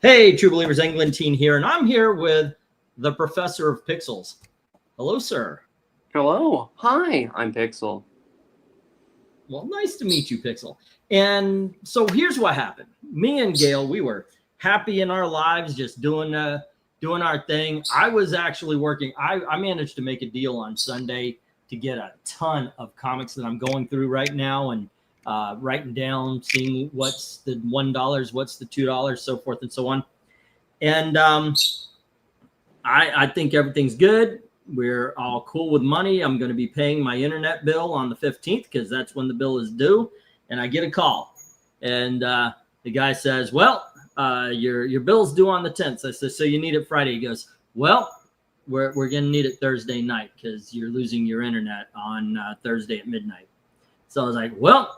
Hey, True Believers Englentine here, and I'm here with the Professor of Pixels. Hello, sir. Hello. Hi, I'm Pixel. Well, nice to meet you, Pixel. And so here's what happened. Me and Gail, we were happy in our lives, just doing our thing. I was actually working. I managed to make a deal on Sunday to get a ton of comics that I'm going through right now and writing down, seeing what's the $1, what's the $2, so forth and so on. And I think everything's good. We're all cool with money. I'm going to be paying my internet bill on the 15th because that's when the bill is due. And I get a call, and the guy says, "Well, your bill's due on the 10th." I said, "So you need it Friday?" He goes, "Well, we're going to need it Thursday night because you're losing your internet on Thursday at midnight." So I was like, "Well,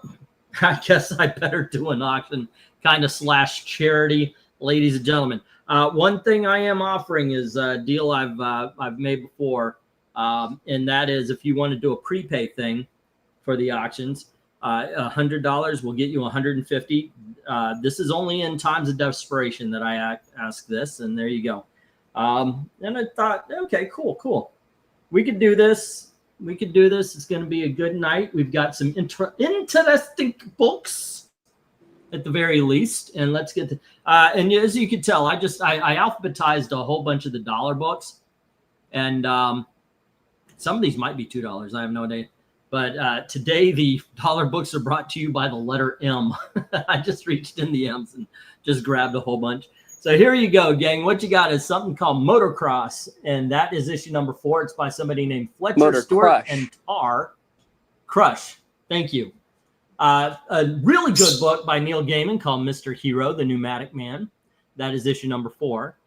I guess I better do an auction kind of / charity, ladies and gentlemen." One thing I am offering is a deal I've made before, and that is if you want to do a prepay thing for the auctions, $100 will get you $150. This is only in times of desperation that I ask this, and there you go. And I thought, okay, cool. We could do this. It's going to be a good night. We've got some interesting books at the very least, and let's get to and as you can tell, I alphabetized a whole bunch of the dollar books, and some of these might be $2. I have no idea, but today the dollar books are brought to you by the letter M. I just reached in the M's and just grabbed a whole bunch. So here you go, gang. What you got is something called Motocross, and that is issue number 4. It's by somebody named Fletcher Stewart and Tar Crush. Thank you. A really good book by Neil Gaiman called Mr. Hero, the Pneumatic Man. That is issue number 4.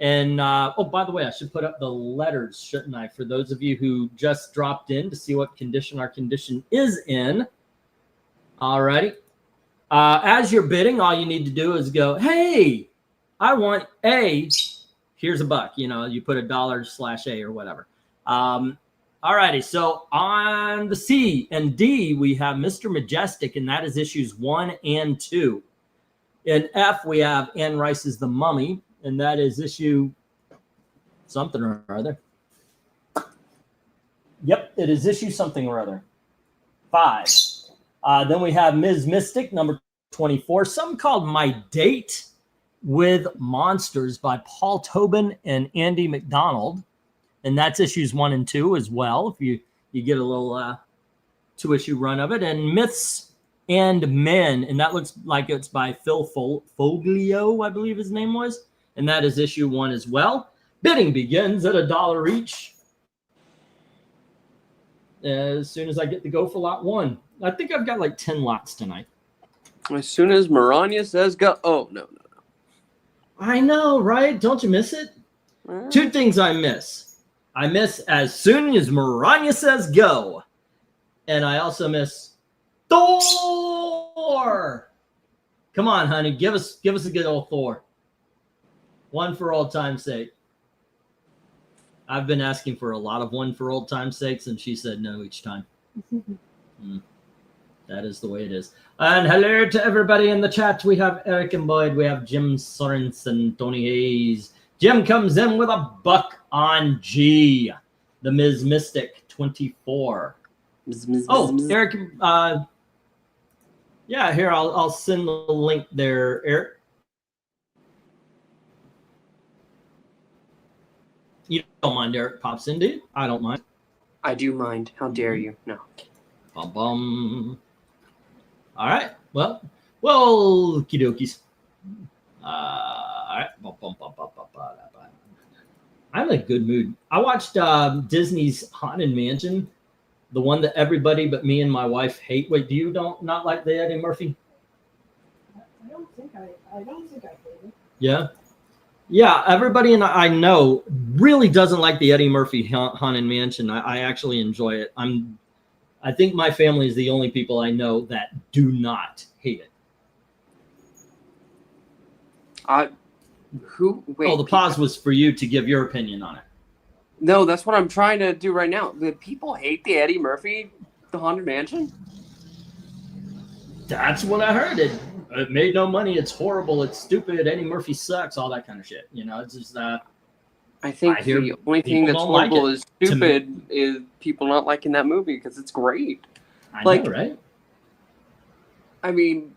And, oh, by the way, I should put up the letters, shouldn't I? For those of you who just dropped in to see what condition our condition is in. All righty. As you're bidding, all you need to do is go, hey, I want A. Here's a buck. You know, you put $1/A or whatever. All righty, so on the C and D, we have Mr. Majestic, and that is issues 1 and 2. In F, we have Anne Rice's The Mummy, and that is issue something or other. Yep, it is issue something or other. 5. Then we have Ms. Mystic, number 24, something called My Date with Monsters by Paul Tobin and Andy McDonald. And that's issues 1 and 2 as well, if you get a little 2-issue run of it. And Myths and Men, and that looks like it's by Phil Foglio, I believe his name was. And that is issue 1 as well. Bidding begins at $1 each. As soon as I get to go for lot 1. I think I've got like 10 lots tonight. As soon as Maranya says go. Oh, no. I know, right? Don't you miss it? 2 things I miss. I miss as soon as Maranya says go. And I also miss Thor. Come on, honey. Give us a good old Thor. One for old time's sake. I've been asking for a lot of one for old time's sakes, and she said no each time. That is the way it is. And hello to everybody in the chat. We have Eric and Boyd. We have Jim Sorensen, Tony Hayes. Jim comes in with a buck on G. The Ms. Mystic, 24. Eric. Yeah, here, I'll send the link there, Eric. You don't mind Eric pops in, do you? I don't mind. I do mind. How dare you? No. Bum. All right. Well, okie dokies. All right. I'm in a good mood. I watched Disney's Haunted Mansion, the one that everybody but me and my wife hate. Wait, do you not like the Eddie Murphy? I don't think I hate it. Yeah. Yeah, everybody I know really doesn't like the Eddie Murphy Haunted Mansion. I actually enjoy it. I think my family is the only people I know that do not hate it. Wait. Oh, the pause was for you to give your opinion on it. No, that's what I'm trying to do right now. The people hate the Eddie Murphy, the Haunted Mansion? That's what I heard. it made no money. It's horrible. It's stupid. Eddie Murphy sucks. All that kind of shit. It's just I think I hear the only thing people that's don't like horrible it. is stupid is people not liking that movie because it's great. I Like- know, right? I mean,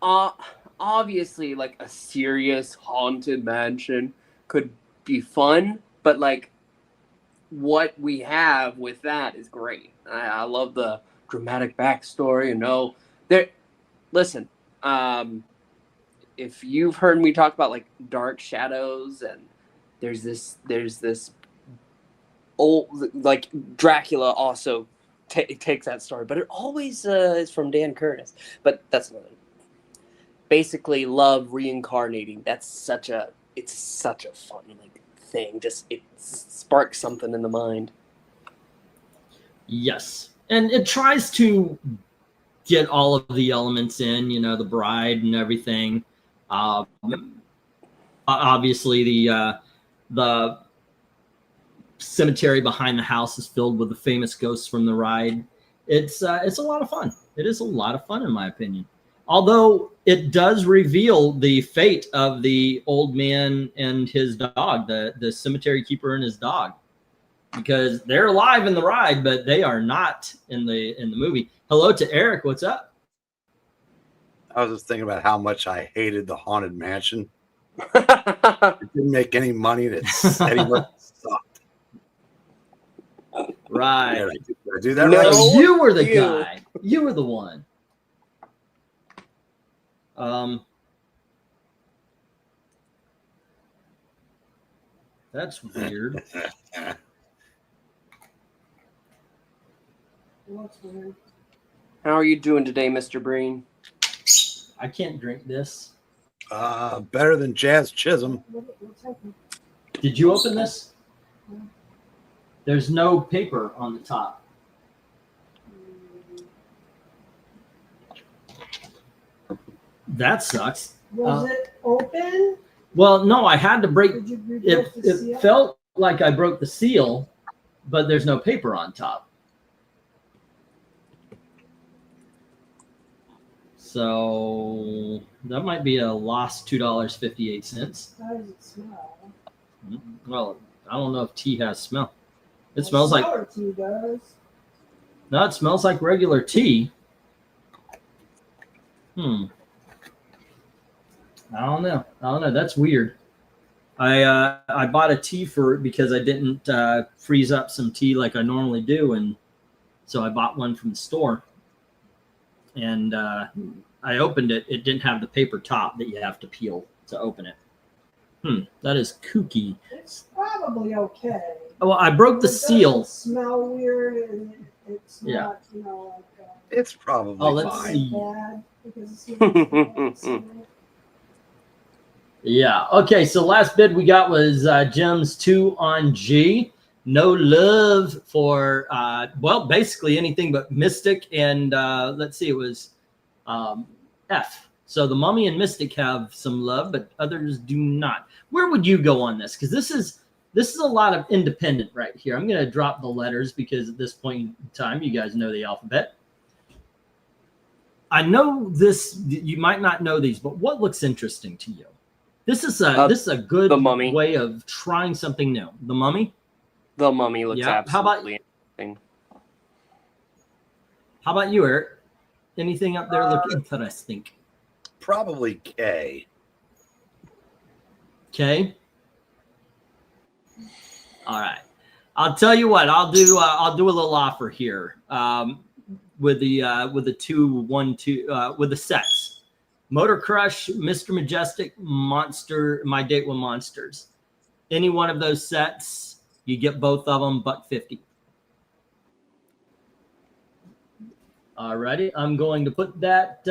obviously, like a serious haunted mansion could be fun, but like what we have with that is great. I love the dramatic backstory. Listen, if you've heard me talk about like Dark Shadows, and there's this old, like Dracula also takes that story, but it always is from Dan Curtis. But that's another. Basically, love reincarnating. It's such a fun like thing. Just it sparks something in the mind. Yes, and it tries to get all of the elements in. The bride and everything. Obviously, the cemetery behind the house is filled with the famous ghosts from the ride. It's a lot of fun. It is a lot of fun, in my opinion. Although it does reveal the fate of the old man and his dog, the cemetery keeper and his dog, because they're alive in the ride, but they are not in the movie. Hello to Eric. What's up? I was just thinking about how much I hated the Haunted Mansion. It didn't make any money. And it's Eddie Murphy sucked. Right. Did I do that No. right? So you were the you. guy. You were the one. That's weird. Looks weird. How are you doing today, Mr. Breen? I can't drink this. Better than Jazz Chisholm. What's happening? Did you open this? There's no paper on the top. That sucks. Was it open? Well, no, I had to break. Did you It, reverse the seal? it felt like I broke the seal, but there's no paper on top. So that might be a lost $2.58. How does it smell? Well, I don't know if tea has smell. It smells like Sour tea does. no, it smells like regular tea. I don't know. That's weird. I bought a tea for it because I didn't freeze up some tea like I normally do, and so I bought one from the store. And I opened it. It didn't have the paper top that you have to peel to open it. That is kooky. It's probably okay. Well, I broke the It doesn't seal. smell weird, and it's Yeah. not, like It's probably Oh, let's fine. see. bad because it's not. Yeah. Okay. So last bid we got was Gems 2 on G. No love for basically anything but Mystic and let's see, it was F. So the Mummy and Mystic have some love, but others do not. Where would you go on this? Because this is a lot of independent right here. I'm going to drop the letters because at this point in time, you guys know the alphabet. I know this. You might not know these, but what looks interesting to you? This is a good The Mummy. way of trying something new. The Mummy. The Mummy looks Yeah. How about- absolutely interesting. How about you, Eric? Anything up there looking interesting? Probably K. Okay. All right. I'll tell you what. I'll do a little offer here with the 2-1-2 with the sets. Motor Crush, Mr. Majestic, Monster, My Date with Monsters. Any one of those sets, you get both of them, $150. Alrighty, I'm going to put that.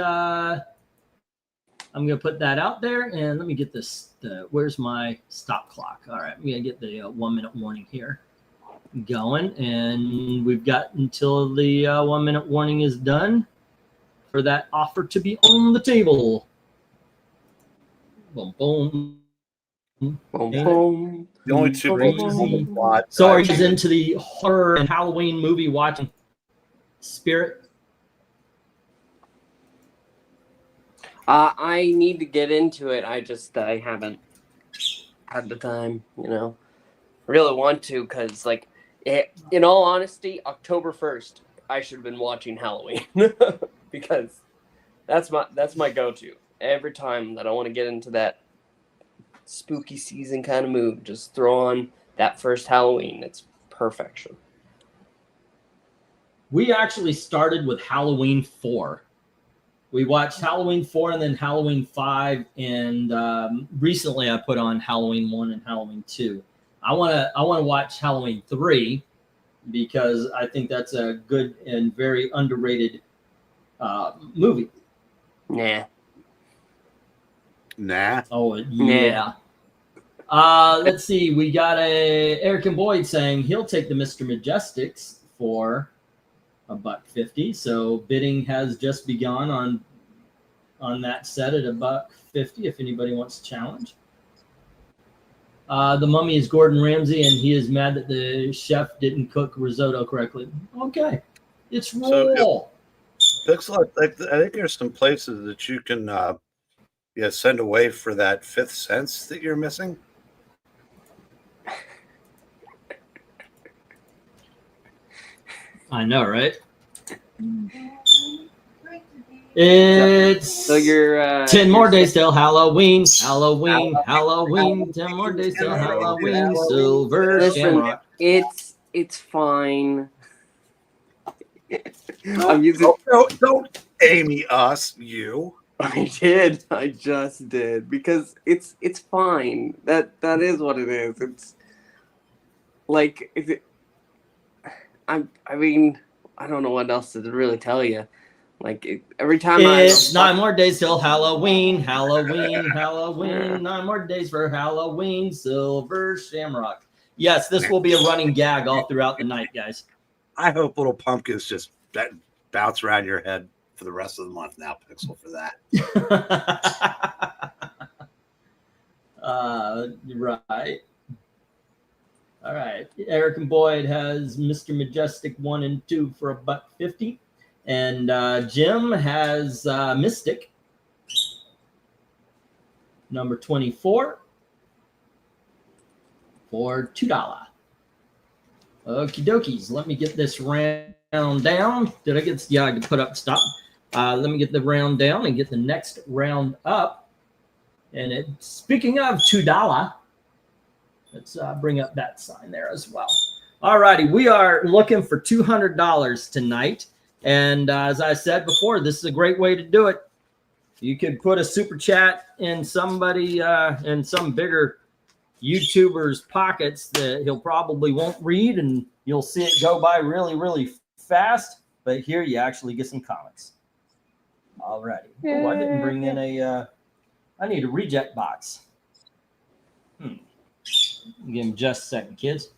I'm going to put that out there, and let me get this. Where's my stop clock? All right, I'm going to get the 1 minute warning here going, and we've got until the 1 minute warning is done for that offer to be on the table. Boom, boom. Boom, Ain't it? boom. The only two Crazy. books on the plot. So are you into the horror and Halloween movie watching spirit? I need to get into it. I haven't had the time, I really want to, because, like, in all honesty, October 1st, I should have been watching Halloween because that's my go-to. Every time that I want to get into that spooky season kind of mood, just throw on that first Halloween. It's perfection. We actually started with Halloween 4. We watched Halloween 4 and then Halloween 5, and recently I put on Halloween 1 and Halloween 2. I want to watch Halloween 3 because I think that's a good and very underrated movie. Nah. Oh yeah. Let's see. We got Eric and Boyd saying he'll take the Mr. Majestics for $1.50. So bidding has just begun on that set at $1.50. If anybody wants to challenge. The Mummy is Gordon Ramsay, and he is mad that the chef didn't cook risotto correctly. Okay, it's raw. So, Pixel, I think there's some places that you can send away for that 5th sense that you're missing. I know, right? It's So you're 10 more days till Halloween, Halloween, Halloween. 10 more days till Halloween. Silver Listen, Shamrock. It's fine. I'm using. Don't Amy us, you. I did. I just did, because it's fine. That is what it is. It's like, I mean, I don't know what else to really tell you. Like, every time It's 9 more days till Halloween, Halloween, Halloween. 9 more days for Halloween, Silver Shamrock. Yes, this will be a running gag all throughout the night, guys. I hope little pumpkins just bounce around your head for the rest of the month now, Pixel, for that. Right. All right. Eric and Boyd has Mr. Majestic 1 and 2 for $1.50. And Jim has Mystic, number 24, for $2. Okie dokies. Let me get this round down. Did I get? Yeah, I can put up stop. Let me get the round down and get the next round up. And speaking of $2, let's bring up that sign there as well. All righty. We are looking for $200 tonight. And as I said before, this is a great way to do it. You could put a super chat in somebody in some bigger YouTuber's pockets that he'll probably won't read, and you'll see it go by really, really fast. But here you actually get some comments. All righty. Oh, I didn't bring in I need a reject box. Give him just a second, kids.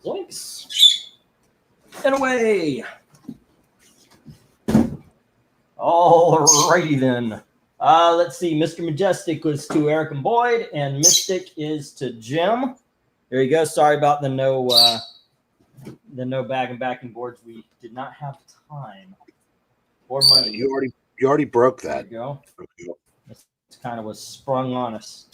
Zoinks. And away. All righty then. Let's see. Mr. Majestic was to Eric and Boyd, and Mystic is to Jim. There you go. Sorry about the no bag and backing boards. We did not have time or money. You already broke that. There you go. This kind of was sprung on us.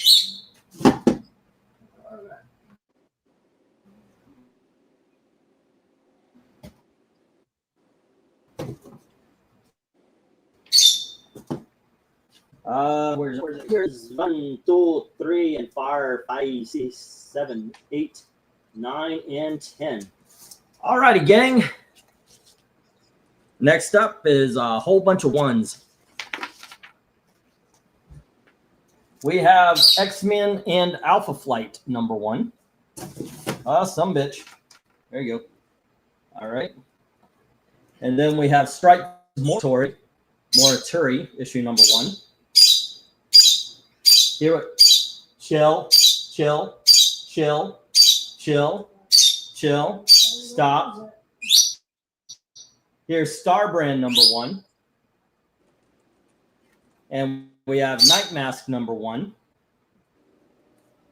Where's it? Here's 1, 2, 3, and 4, 5, 6, 7, 8, 9, and 10. All righty, gang. Next up is a whole bunch of ones. We have X-Men and Alpha Flight, number 1. Some bitch. There you go. All right. And then we have Strike Morituri, issue number 1. Here, chill, stop. Here's Starbrand number 1. And we have Night Mask number 1.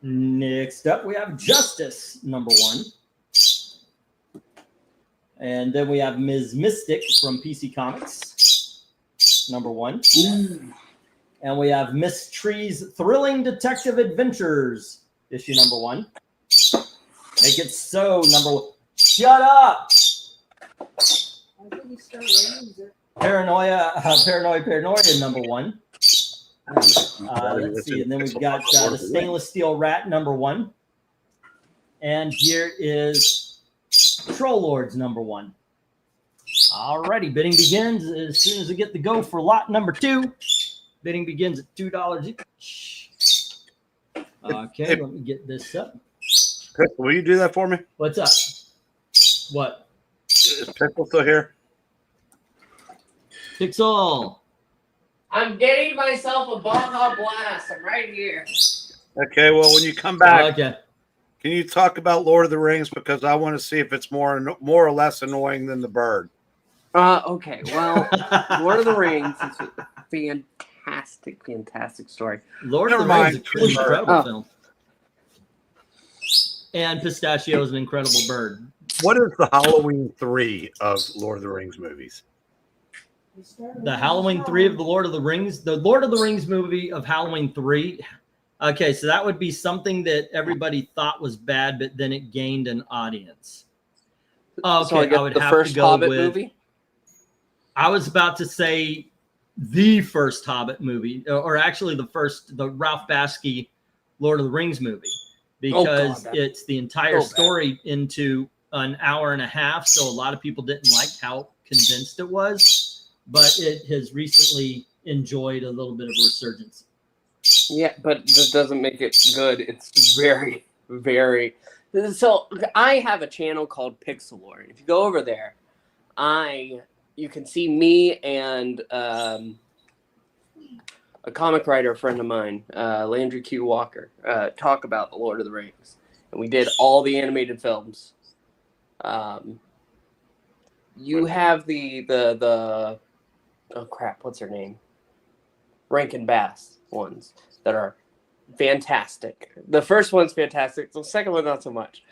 Next up, we have Justice number 1. And then we have Ms. Mystic from PC Comics, #1. And we have Miss Tree's Thrilling Detective Adventures, issue #1. Make it so, #1. Shut up! I think we start reading it. Paranoia, #1. Let's see, and then we've got the Stainless Steel Rat, #1. And here is Troll Lords, #1. Alrighty, bidding begins as soon as we get the go for lot #2. Bidding begins at $2 each. Okay, let me get this up. Will you do that for me? What's up? What? Is Pickle still here? Pixel. I'm getting myself a Baja Blast. I'm right here. Okay, well, when you come back, Okay. can you talk about Lord of the Rings? Because I want to see if it's more or less annoying than the bird. Okay. Well, Lord of the Rings is a fantastic story. Lord Never of the Rings mind. is an incredible Oh. film. And Pistachio is an incredible bird. What is the Halloween 3 of Lord of the Rings movies? We start The reading Halloween 3 of the Lord of the Rings movie of Halloween 3. Okay, so that would be something that everybody thought was bad, but then it gained an audience. Okay, So I guess would the have first to go Hobbit with. movie. I was about to say the first Hobbit movie, or actually the Ralph Bakshi Lord of the Rings movie, because that- it's the entire so bad. story into an hour and a half. So a lot of people didn't like how condensed it was, but it has recently enjoyed a little bit of resurgence. Yeah, but that doesn't make it good. It's very. So I have a channel called Pixel Lore. If you go over there, you can see me and a comic writer friend of mine, Landry Q. Walker, talk about the Lord of the Rings, and we did all the animated films. You have the oh crap, what's her name? Rankin Bass ones that are fantastic. The first one's fantastic. The second one not so much.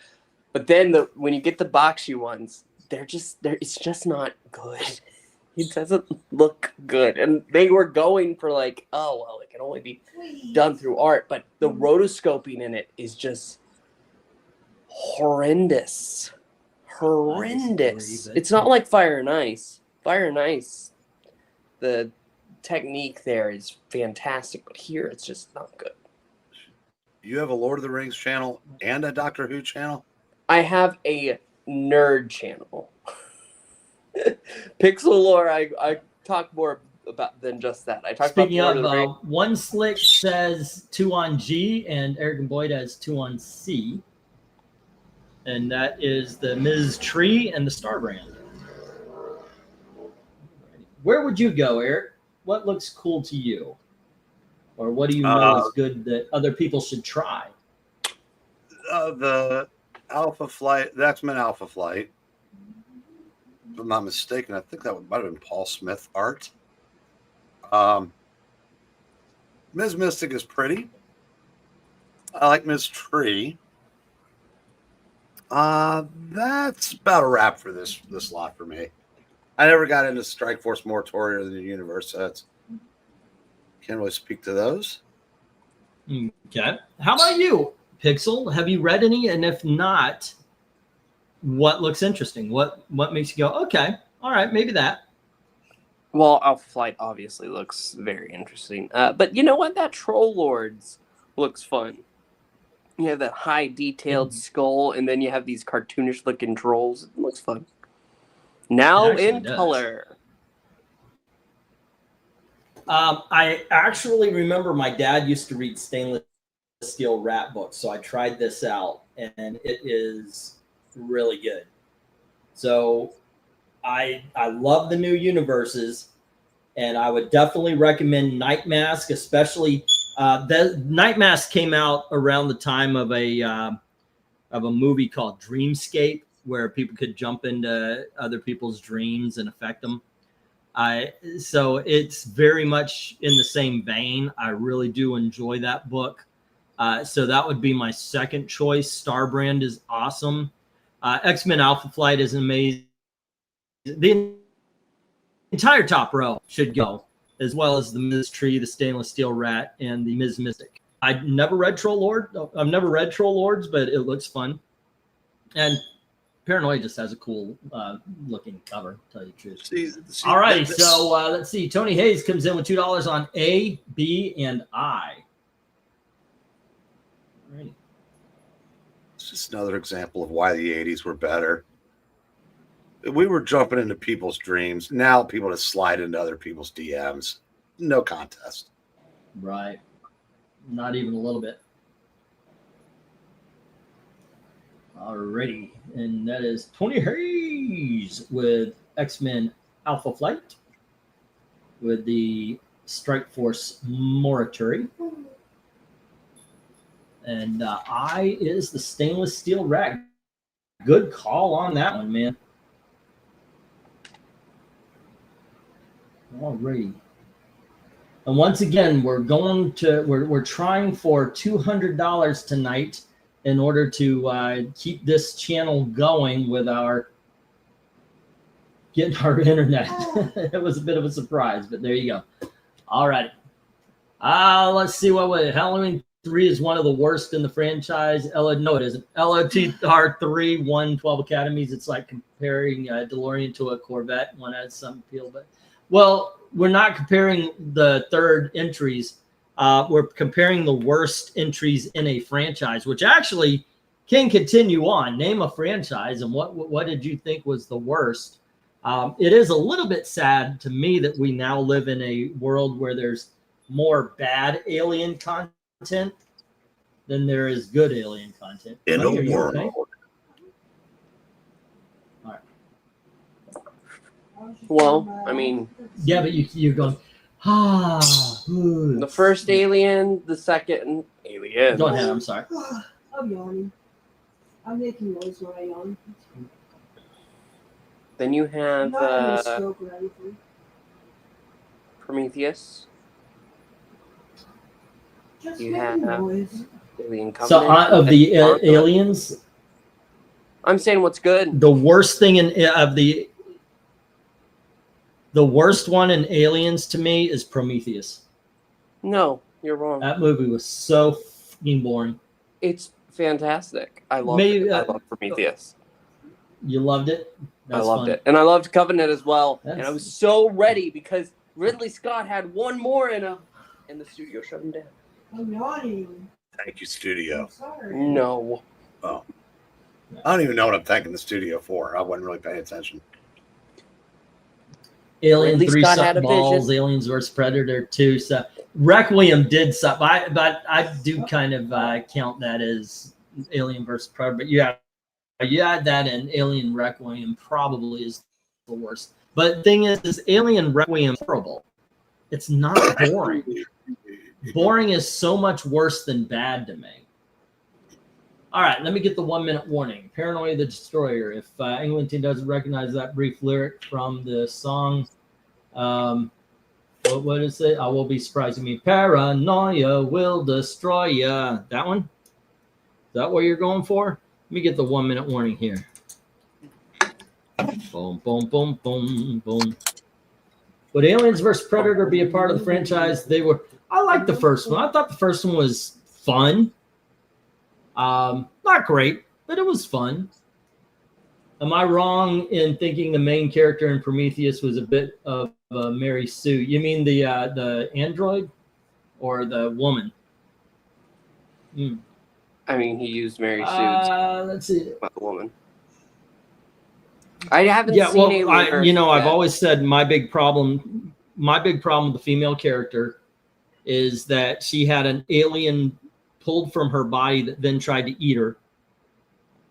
But then when you get the Bakshi ones, it's just not good. It doesn't look good. And they were going for like, oh well, it can only be done through art, but the rotoscoping in it is just horrendous. disagree, but- It's not like Fire and Ice. Fire and Ice, the technique there is fantastic, but here it's just not good. You have a Lord of the Rings channel and a Doctor Who channel? I have a nerd channel. Pixel Lore, I talk more about than just that. I talk Speaking about of, Lord of the Rings. One Slick says 2 on G, and Eric and Boyd has 2 on C. And that is the Ms. Tree and the Star Brand. Where would you go, Eric? What looks cool to you? Or what do you know is good that other people should try? The Alpha Flight, the X-Men Alpha Flight. If I'm not mistaken, I think that might have been Paul Smith art. Ms. Mystic is pretty. I like Ms. Tree. That's about a wrap for this lot for me. I never got into Strike Force Mortoria or the universe, so can't really speak to those. Okay. How about you, Pixel? Have you read any? And if not, what looks interesting? What makes you go, okay, all right, maybe that. Well, Alpha Flight obviously looks very interesting. But you know what? That Troll Lords looks fun. You have that high detailed skull, and then you have these cartoonish looking trolls. It looks fun. Now It actually in does. color. I actually remember my dad used to read stainless steel rat books, so I tried this out, and it is really good. So I love the new universes, and I would definitely recommend Night Mask, especially the Night Mask came out around the time of a movie called Dreamscape, where people could jump into other people's dreams and affect them. So it's very much in the same vein. I really do enjoy that book. So that would be my second choice. Starbrand is awesome. X-Men Alpha Flight is amazing. The entire top row should go, as well as the Ms. Tree, the Stainless Steel Rat, and the Ms. Mystic. I've never read Troll Lord. I've never read Troll Lords, but it looks fun. And Paranoia just has a cool looking cover, to tell you the truth. All right, so let's see. Tony Hayes comes in with $2 on A, B, and I. All right. It's just another example of why the 80s were better. We were jumping into people's dreams. Now people just slide into other people's DMs. No contest. Right. Not even a little bit. Alrighty. And that is Tony Hayes with X-Men Alpha Flight with the Strike Force Morituri. And I is the Stainless Steel Rat. Good call on that one, man. Alrighty. And once again, we're trying for $200 tonight in order to keep this channel going with getting our internet. It was a bit of a surprise, but there you go. All right. Let's see Halloween 3 is one of the worst in the franchise. No, it isn't. LOTR 3 won 12 academies. It's like comparing DeLorean to a Corvette. One has some appeal, but well, we're not comparing the third entries. We're comparing the worst entries in a franchise, which actually can continue on. Name a franchise, and what did you think was the worst? It is a little bit sad to me that we now live in a world where there's more bad alien content than there is good alien content. In Are a you world. okay? Well, I mean, Yeah, but you're going, the first Alien, the second Alien. Go ahead, I'm sorry. I'm yawning. I'm making noise when I yawn. Then you I'm have not having a stroke or anything. Prometheus, Just you making have- noise. Alien Covenant. So of the and aliens, I'm saying what's good. the worst thing the worst one in Aliens to me is Prometheus. No, you're wrong. That movie was so fucking boring. It's fantastic. I love Maybe, it. I love Prometheus. You loved it? I That's loved fun. it. And I loved Covenant as well. And I That's- was so ready because Ridley Scott had one more in him, and the studio shut him down. I'm yawning. Thank you, studio. I'm sorry. No. I don't even know what I'm thanking the studio for. I wasn't really paying attention. Alien Ridley 3 Scott had sucked a balls. vision. Aliens vs Predator 2 sucked. Requiem did suck, but I do kind of count that as Alien vs Predator. But you add that in, Alien Requiem probably is the worst. But the thing is Alien Requiem is horrible. It's not boring. Boring is so much worse than bad to me. All right, let me get the 1 minute warning. Paranoia the Destroyer. If England team doesn't recognize that brief lyric from the song, what is it? I will be surprising me. Paranoia will destroy ya. That one? Is that what you're going for? Let me get the 1 minute warning here. Boom, boom, boom, boom, boom. Would Aliens vs. Predator be a part of the franchise? I liked the first one. I thought the first one was fun. Not great, but it was fun. Am I wrong in thinking the main character in Prometheus was a bit of Mary Sue? You mean the android or the woman? I mean, he used Mary Sue's Let's see. woman. I haven't Yeah, seen well, Alien versus I've yet. always said my big problem with the female character is that she had an alien pulled from her body that then tried to eat her.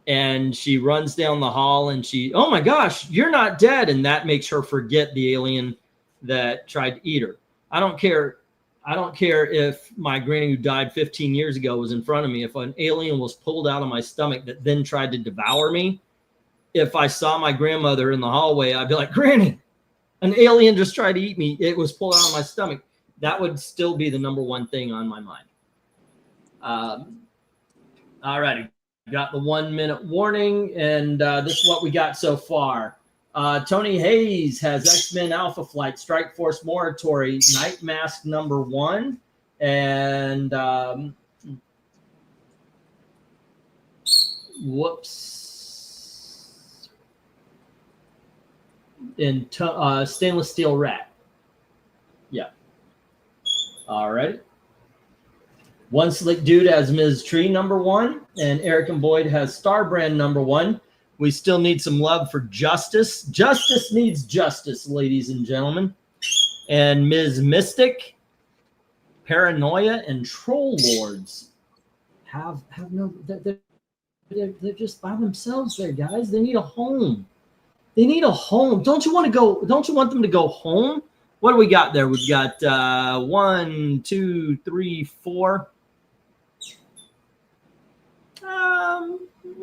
And she runs down the hall and oh my gosh, you're not dead. And that makes her forget the alien that tried to eat her. I don't care if my granny who died 15 years ago was in front of me. If an alien was pulled out of my stomach that then tried to devour me, if I saw my grandmother in the hallway, I'd be like, Granny, an alien just tried to eat me. It was pulled out of my stomach. That would still be the number one thing on my mind. All righty. Got the 1 minute warning, and this is what we got so far. Tony Hayes has X-Men Alpha Flight, Strike Force Morituri, Night Mask #1, and and Stainless Steel Rat. Yeah. All right. One Slick Dude has Ms. Tree #1, and Eric and Boyd has Starbrand #1. We still need some love for Justice. Justice needs justice, ladies and gentlemen. And Ms. Mystic, Paranoia, and Troll Lords have no. They're just by themselves there, guys. They need a home. They need a home. Don't you want to go? Don't you want them to go home? What do we got there? We've got 1, 2, 3, 4.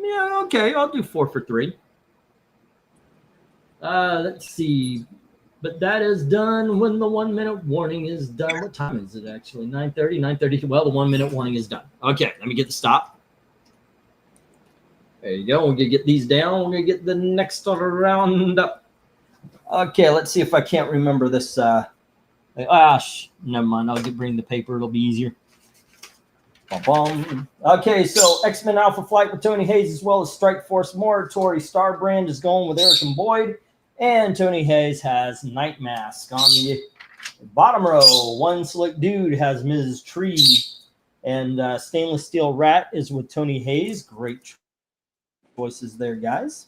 Yeah, okay. I'll do 4 for 3. Let's see. But that is done when the 1 minute warning is done. What time is it actually? 9:30, 9:30. Well, the 1 minute warning is done. Okay, let me get the stop. There you go. We're going to get these down. We're going to get the next round up. Okay, let's see if I can't remember this. Never mind. I'll bring the paper. It'll be easier. Ba-bum. Okay, so X-Men Alpha Flight with Tony Hayes, as well as Strike Force Morituri. Starbrand is going with Eric and Boyd. And Tony Hayes has Night Mask. On the bottom row, One Slick Dude has Ms. Tree. And Stainless Steel Rat is with Tony Hayes. Great choices there, guys.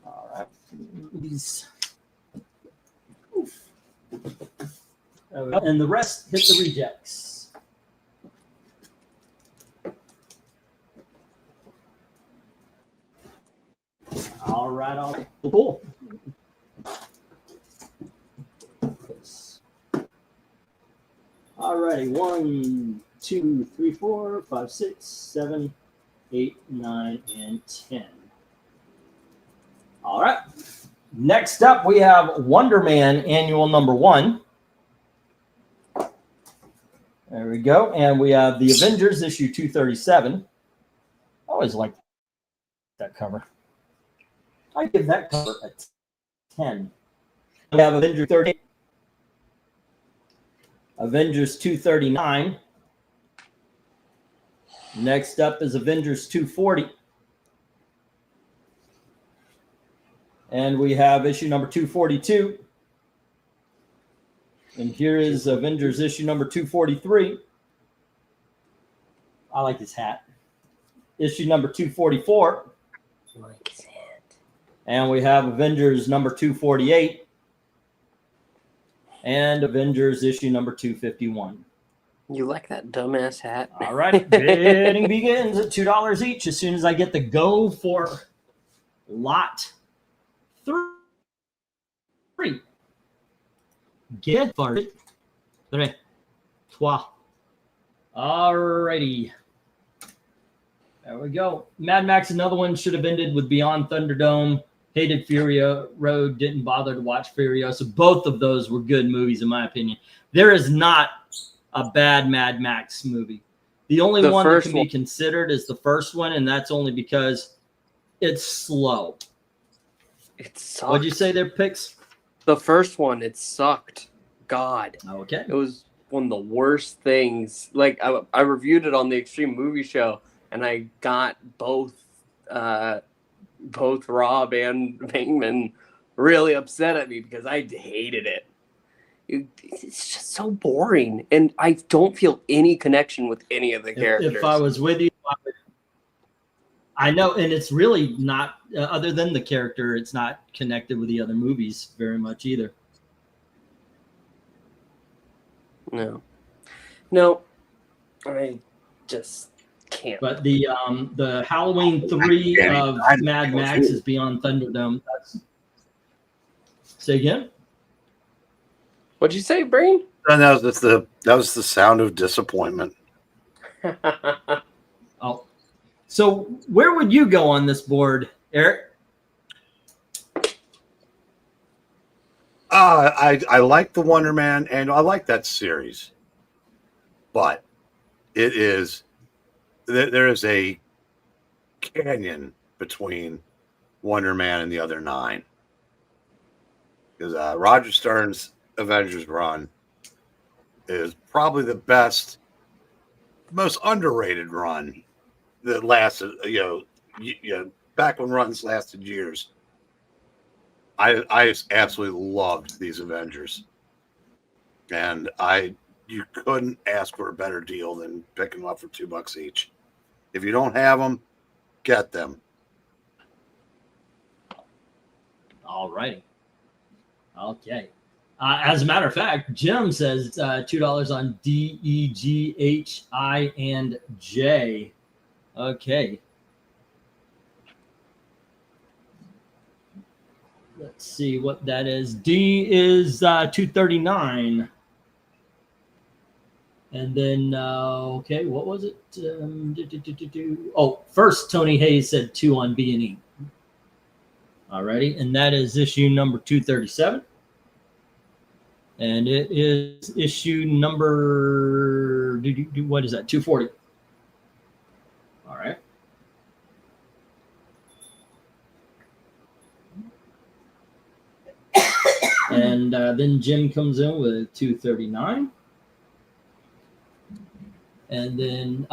All right. These. And the rest hit the rejects. All right. Cool. All righty. 1, 2, 3, 4, 5, 6, 7, 8, 9, and 10. All right. Next up, we have Wonder Man Annual #1. There we go. And we have the Avengers issue 237. I always like that cover. I give that cover a 10. We have Avengers 30. Avengers 239. Next up is Avengers 240. And we have issue number 242. And here is Avengers issue number 243. I like his hat. Issue number 244. I like his hat. And we have Avengers number 248. And Avengers issue number 251. You like that dumbass hat? All right. Bidding begins at $2 each as soon as I get the go for lot 3. Get farted. 3, 4. All righty. There we go. Mad Max, another one, should have ended with Beyond Thunderdome. Hated Furia Road, didn't bother to watch Furiosa. Both of those were good movies, in my opinion. There is not a bad Mad Max movie. The only one that can be considered is the first one, and that's only because it's slow. It sucked. What'd you say there, Pix? The first one, it sucked. God. Okay. It was one of the worst things. Like, I reviewed it on the Extreme Movie Show, and I got both Rob and Bingman really upset at me because I hated it. It's just so boring, and I don't feel any connection with any of the characters. If I was with you, I know, and it's really not, other than the character, it's not connected with the other movies very much either. No, I just can't. But the Halloween 3 of Mad Max is Beyond Thunderdome. Say again? What'd you say, Brain? And that was the sound of disappointment. Oh, so where would you go on this board, Eric? I like the Wonder Man, and I like that series, but there is a canyon between Wonder Man and the other 9. Because Roger Stern's Avengers run is probably the best, most underrated run that lasted, back when runs lasted years. I just absolutely loved these Avengers. And you couldn't ask for a better deal than picking them up for $2 each. If you don't have them, get them. All righty. Okay. As a matter of fact, Jim says $2 on D, E, G, H, I, and J. Okay. Let's see what that is. D is $2.39. And then, okay, what was it? First, Tony Hayes said 2 on B and E. All righty. And that is issue number 237. And it is issue number, what is that? 240. All right. And then Jim comes in with 239. And then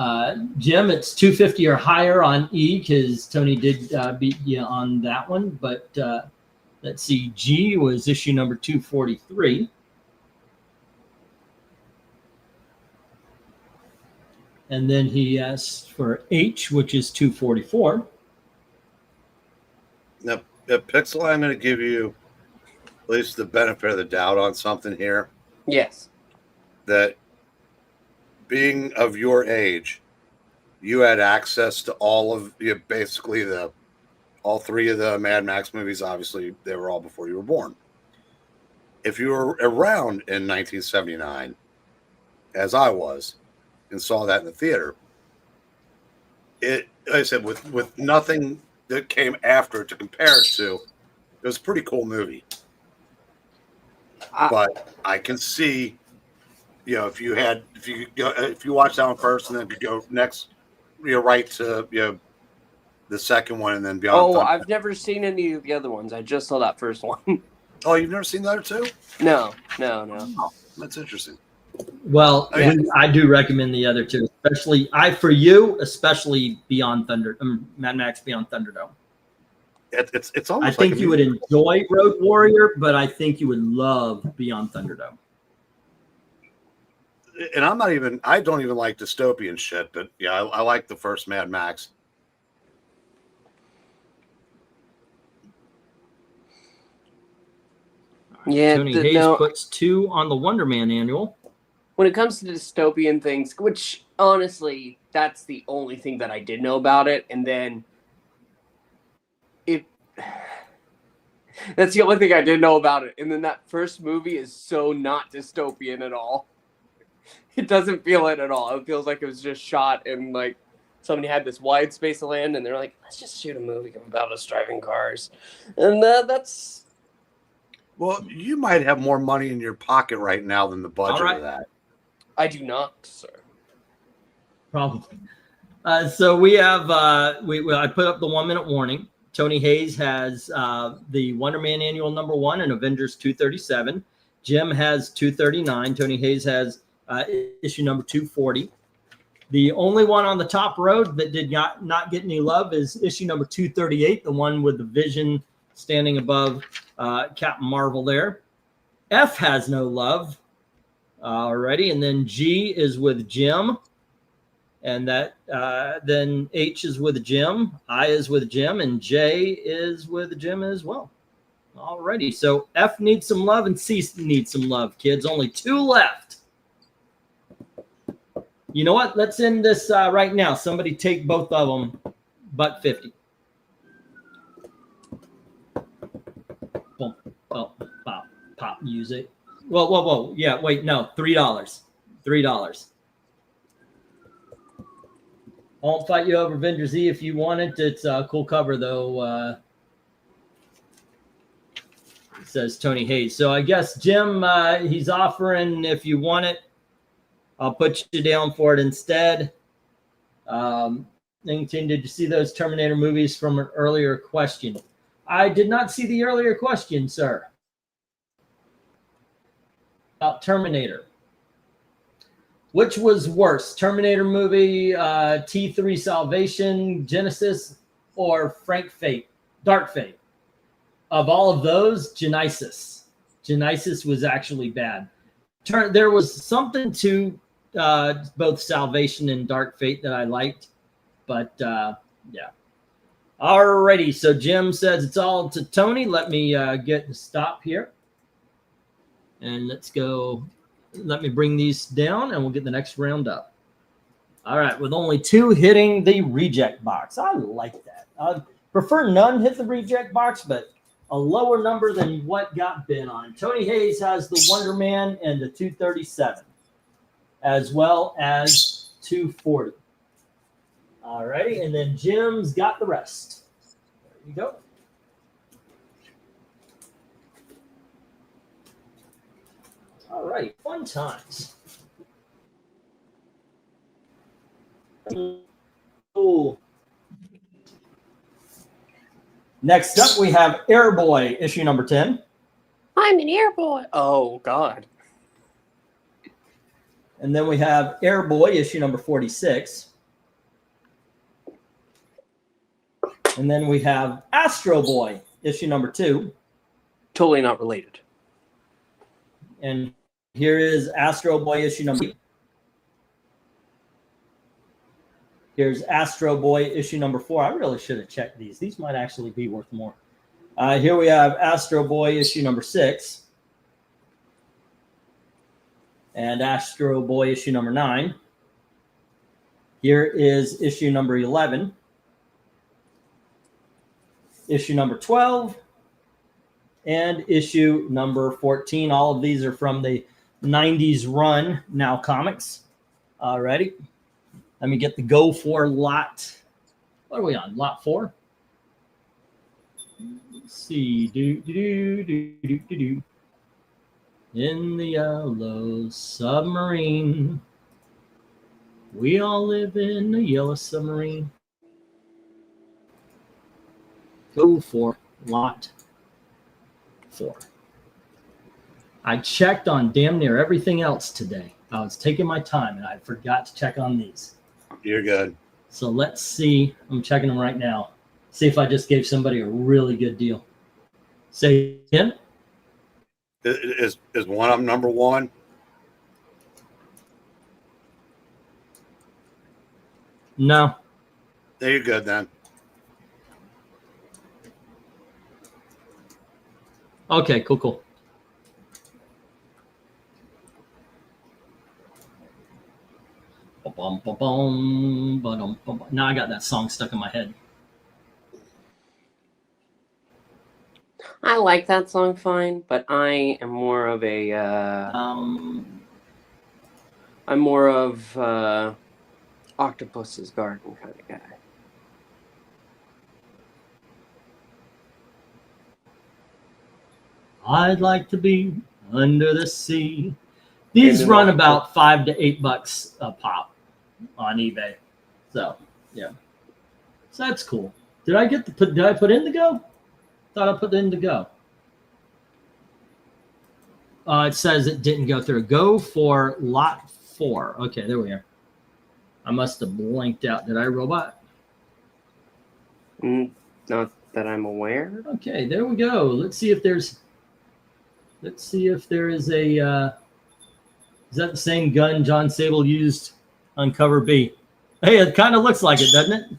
Jim, it's 250 or higher on E because Tony did beat you on that one. But let's see, G was issue number 243. And then he asked for H, which is 244. Now, Pixel, I'm going to give you at least the benefit of the doubt on something here. Yes. That being of your age, you had access to all of basically all 3 of the Mad Max movies. Obviously, they were all before you were born. If you were around in 1979, as I was, and saw that in the theater, like I said, with nothing that came after it to compare it to, it was a pretty cool movie. But I can see, if you watch that one first and then could go next, right to the second one and then Beyond. Oh, Thunder. I've never seen any of the other ones. I just saw that first one. Oh, you've never seen the other 2? No. Oh, that's interesting. Well, Yeah. I do recommend the other 2, especially Beyond Thunder, Mad Max Beyond Thunderdome. It's almost. I think you would enjoy Road Warrior, but I think you would love Beyond Thunderdome. And I don't even like dystopian shit, but yeah, I like the first Mad Max. Yeah, Tony Hayes puts 2 on the Wonder Man annual. When it comes to dystopian things, which honestly, that's the only thing that I did know about it, and then that's the only thing I did know about it. And then that first movie is so not dystopian at all. It doesn't feel it at all. It feels like it was just shot in like somebody had this wide space of land and they're like, let's just shoot a movie about us driving cars. And that's... Well, you might have more money in your pocket right now than the budget of that. I do not, sir. Probably. So we have, I put up the 1 minute warning. Tony Hayes has the Wonder Man annual number 1 and Avengers 237. Jim has 239. Tony Hayes has issue number 240. The only one on the top road that did not get any love is issue number 238, the one with the Vision standing above Captain Marvel there. F has no love already. And then G is with Jim. And that then H is with Jim, I is with Jim, and J is with Jim as well. Alrighty, so F needs some love and C needs some love, kids. Only 2 left. You know what? Let's end this right now. Somebody take both of them, but 50. Boom. Oh, pop music. Whoa. Yeah, wait, no, $3. $3. I won't fight you over Avengers E if you want it. It's a cool cover, though. Says Tony Hayes. So I guess, Jim, he's offering, if you want it, I'll put you down for it instead. Did you see those Terminator movies from an earlier question? I did not see the earlier question, sir. About Terminator. Which was worse, Terminator movie, T3 Salvation, Genesis, or Frank Fate, Dark Fate? Of all of those, Genesis. Genesis was actually bad. There was something to both Salvation and Dark Fate that I liked, but yeah. Alrighty, so Jim says it's all to Tony. Let me get the stop here. And let's go. Let me bring these down and we'll get the next round up. All right, with only 2 hitting the reject box. I like that. I prefer none hit the reject box, but a lower number than what got bid on. Tony Hayes has the Wonder Man and the 237, as well as 240. All righty, and then Jim's got the rest. There you go. All right, fun times. Cool. Next up, we have Airboy, issue number 10. I'm an airboy. Oh, God. And then we have Airboy, issue number 46. And then we have Astro Boy, issue number 2. Totally not related. And here is Astro Boy, issue number 8. Here's Astro Boy, issue number 4. I really should have checked these. These might actually be worth more. Here we have Astro Boy, issue number 6. And Astro Boy, issue number 9. Here is issue number 11. Issue number 12. And issue number 14. All of these are from the 90s run, Now Comics. Alrighty. Let me get the go for lot. What are we on? Lot 4? Let's see. In the yellow submarine. We all live in the yellow submarine. Go for lot 4. I checked on damn near everything else today. I was taking my time and I forgot to check on these. You're good. So let's see. I'm checking them right now. See if I just gave somebody a really good deal. Say again? Is one of them number 1? No. There you're good then. Okay, cool. Now I got that song stuck in my head. I like that song fine, but I am more of a I'm more of Octopus's Garden kind of guy. I'd like to be under the sea. These run about $5 to $8 a pop on eBay. So yeah, so that's cool. Did I put Indigo? Thought I put Indigo. It says it didn't go through. Go for lot 4. Okay, there we are. I must have blanked out. Did I, robot? Not that I'm aware. Okay, there we go. Let's see if there is a. Is that the same gun John Sable used on cover B? Hey, it kind of looks like it, doesn't it?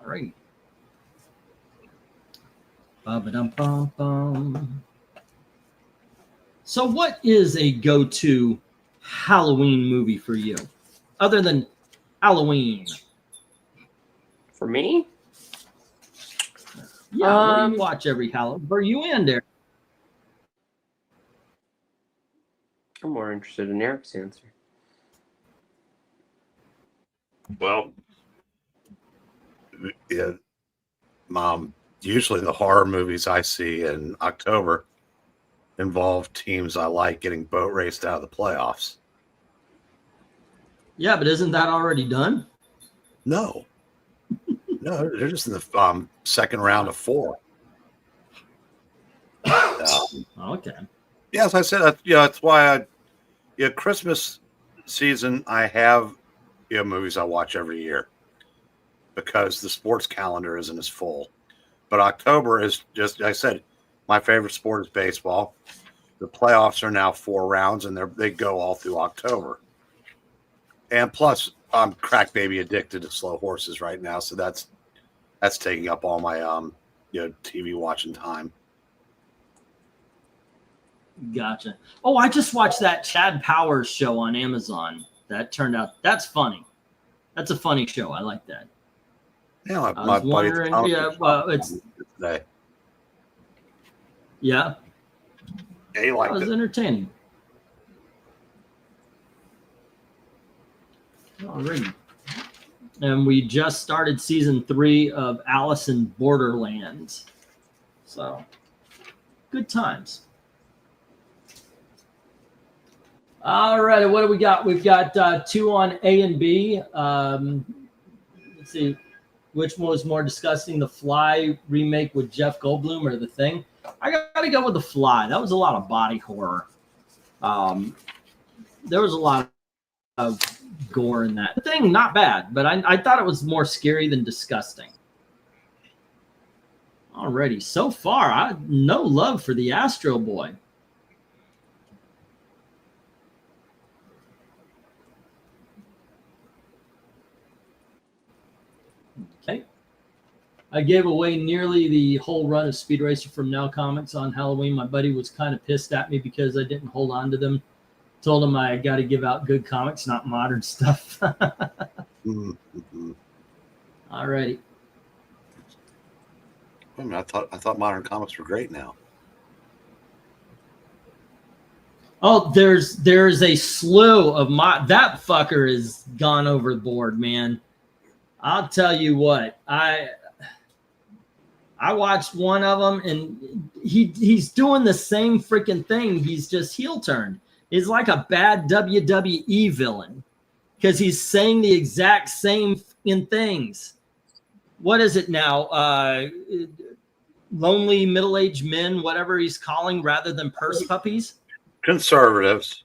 All right. Ba-ba-dum-bum-bum. So what is a go-to Halloween movie for you, other than Halloween? For me? Yeah, what do you watch every Halloween? For you and Eric. I'm more interested in Eric's answer. Well, yeah, Mom. Usually the horror movies I see in October involve teams I like getting boat raced out of the playoffs. Yeah, but isn't that already done? No, they're just in the second round of 4. Okay. Yeah, as I said, that's why Christmas season, I have movies I watch every year because the sports calendar isn't as full. But October is just, like I said, my favorite sport is baseball. The playoffs are now 4 rounds, and they go all through October. And plus, I'm crack baby addicted to slow horses right now, so that's taking up all my TV watching time. Gotcha. Oh, I just watched that Chad Powers show on Amazon. That turned out that's funny. That's a funny show. I like that. Yeah, I my was buddy wondering. Tom- Yeah, well, it's today. yeah. He That liked was it. entertaining. Alrighty. And we just started season 3 of Alice in Borderlands. So, good times. All right, what do we got? We've got 2 on A and B. Let's see, which one was more disgusting, the Fly remake with Jeff Goldblum or The Thing? I got to go with The Fly. That was a lot of body horror. There was a lot of gore in that. The Thing, not bad, but I thought it was more scary than disgusting. Alrighty, so far, no love for the Astro Boy. Okay. I gave away nearly the whole run of Speed Racer from Now Comics on Halloween. My buddy was kind of pissed at me because I didn't hold on to them. Told him I got to give out good comics, not modern stuff. Mm-hmm. All righty. Wait a minute, I thought modern comics were great now. Oh, there's a slew of that fucker is gone overboard, man. I'll tell you what, I watched one of them and he's doing the same freaking thing. He's just heel turned. He's like a bad WWE villain because he's saying the exact same things. What is it now? Lonely middle-aged men, whatever he's calling, rather than purse puppies. Conservatives.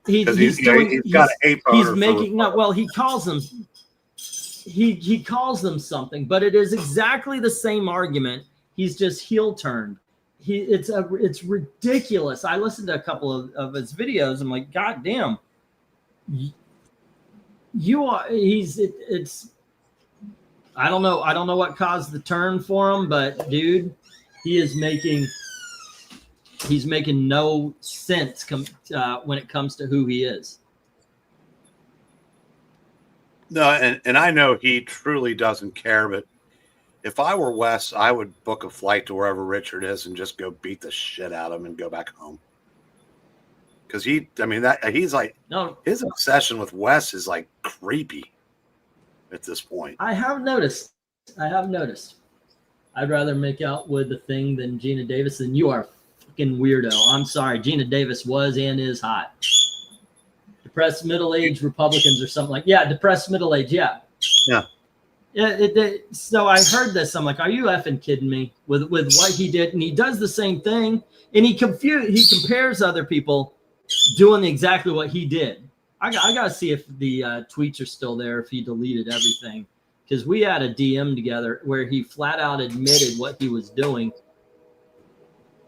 He's got a hate he's voter making for- no. Well, he calls them. He calls them something, but it is exactly the same argument. He's just heel turned. It's ridiculous. I listened to a couple of his videos. I'm like, God damn. You are. It's. I don't know. I don't know what caused the turn for him, but dude, he's making no sense when it comes to who he is. No, and I know he truly doesn't care, but if I were Wes, I would book a flight to wherever Richard is and just go beat the shit out of him and go back home. Because he's like, No, his obsession with Wes is like creepy at this point. I have noticed. I'd rather make out with The Thing than Gina Davis, and you are a fucking weirdo. I'm sorry. Gina Davis was and is hot. Depressed middle-aged Republicans or something like depressed middle-aged, yeah. So I heard this. I'm like, are you effing kidding me with what he did? And he does the same thing, and he compares other people doing exactly what he did. I got to see if the tweets are still there, if he deleted everything. Because we had a DM together where he flat out admitted what he was doing.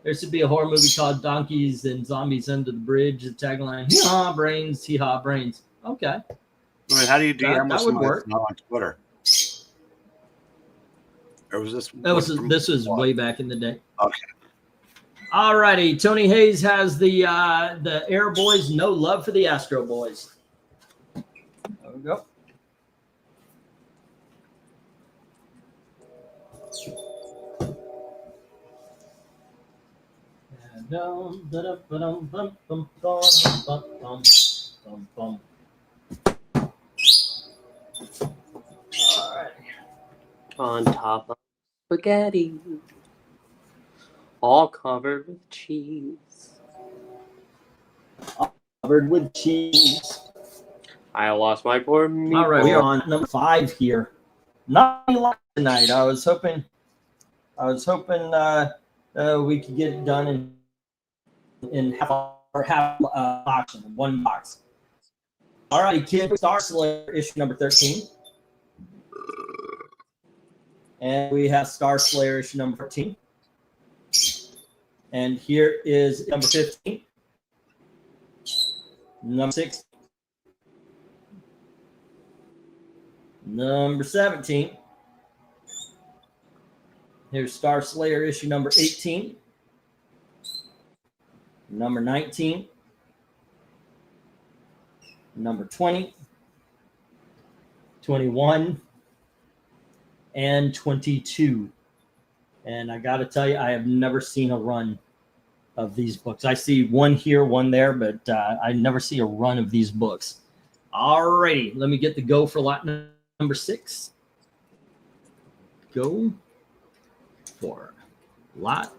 There should be a horror movie called Donkeys and Zombies Under the Bridge. The tagline, hee-haw, brains, hee-haw, brains. Okay. I mean, how do you DM That with would somebody work. that's not on Twitter? Or was this? This was way back in the day. Okay. All righty. Tony Hayes has the Air Boys, no love for the Astro Boys. There we go. All right. On top of spaghetti, all covered with cheese. Covered with cheese. I lost my poor meatball. All right, we are on number 5 here. Not a lot tonight. I was hoping we could get it done in in half auction, one box. All right, Kid Star Slayer issue number 13. And we have Star Slayer issue number 14. And here is number 15. Number 6. Number 17. Here's Star Slayer issue number 18. Number 19. Number 20. 21. And 22. And I got to tell you, I have never seen a run of these books. I see one here, one there, but I never see a run of these books. All righty, let me get the go for lot number 6. Go for lot